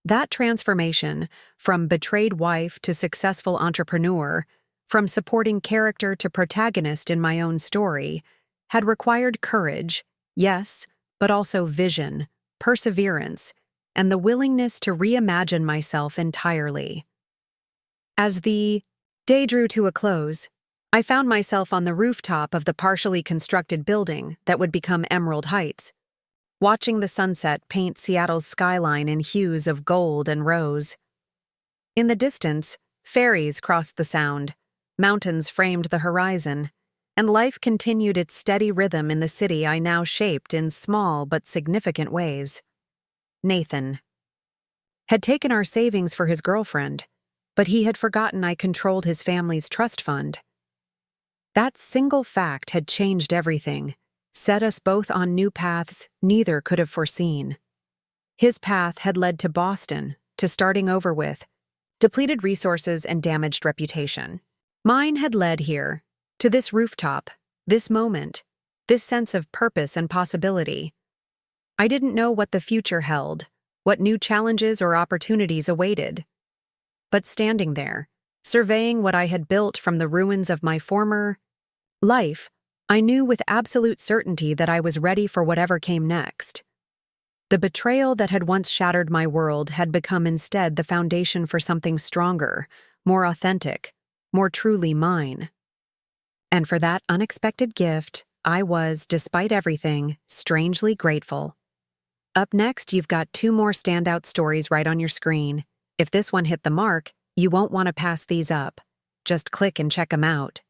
That transformation, from betrayed wife to successful entrepreneur, from supporting character to protagonist in my own story, had required courage, yes, but also vision, perseverance, and the willingness to reimagine myself entirely. As the day drew to a close, I found myself on the rooftop of the partially constructed building that would become Emerald Heights, watching the sunset paint Seattle's skyline in hues of gold and rose. In the distance, ferries crossed the sound, mountains framed the horizon, and life continued its steady rhythm in the city I now shaped in small but significant ways. Nathan had taken our savings for his girlfriend, but he had forgotten I controlled his family's trust fund. That single fact had changed everything, set us both on new paths neither could have foreseen. His path had led to Boston, to starting over with depleted resources and damaged reputation. Mine had led here, to this rooftop, this moment, this sense of purpose and possibility. I didn't know what the future held, what new challenges or opportunities awaited. But standing there, surveying what I had built from the ruins of my former life, I knew with absolute certainty that I was ready for whatever came next. The betrayal that had once shattered my world had become instead the foundation for something stronger, more authentic, more truly mine. And for that unexpected gift, I was, despite everything, strangely grateful. Up next, you've got 2 more standout stories right on your screen. If this one hit the mark, you won't want to pass these up. Just click and check them out.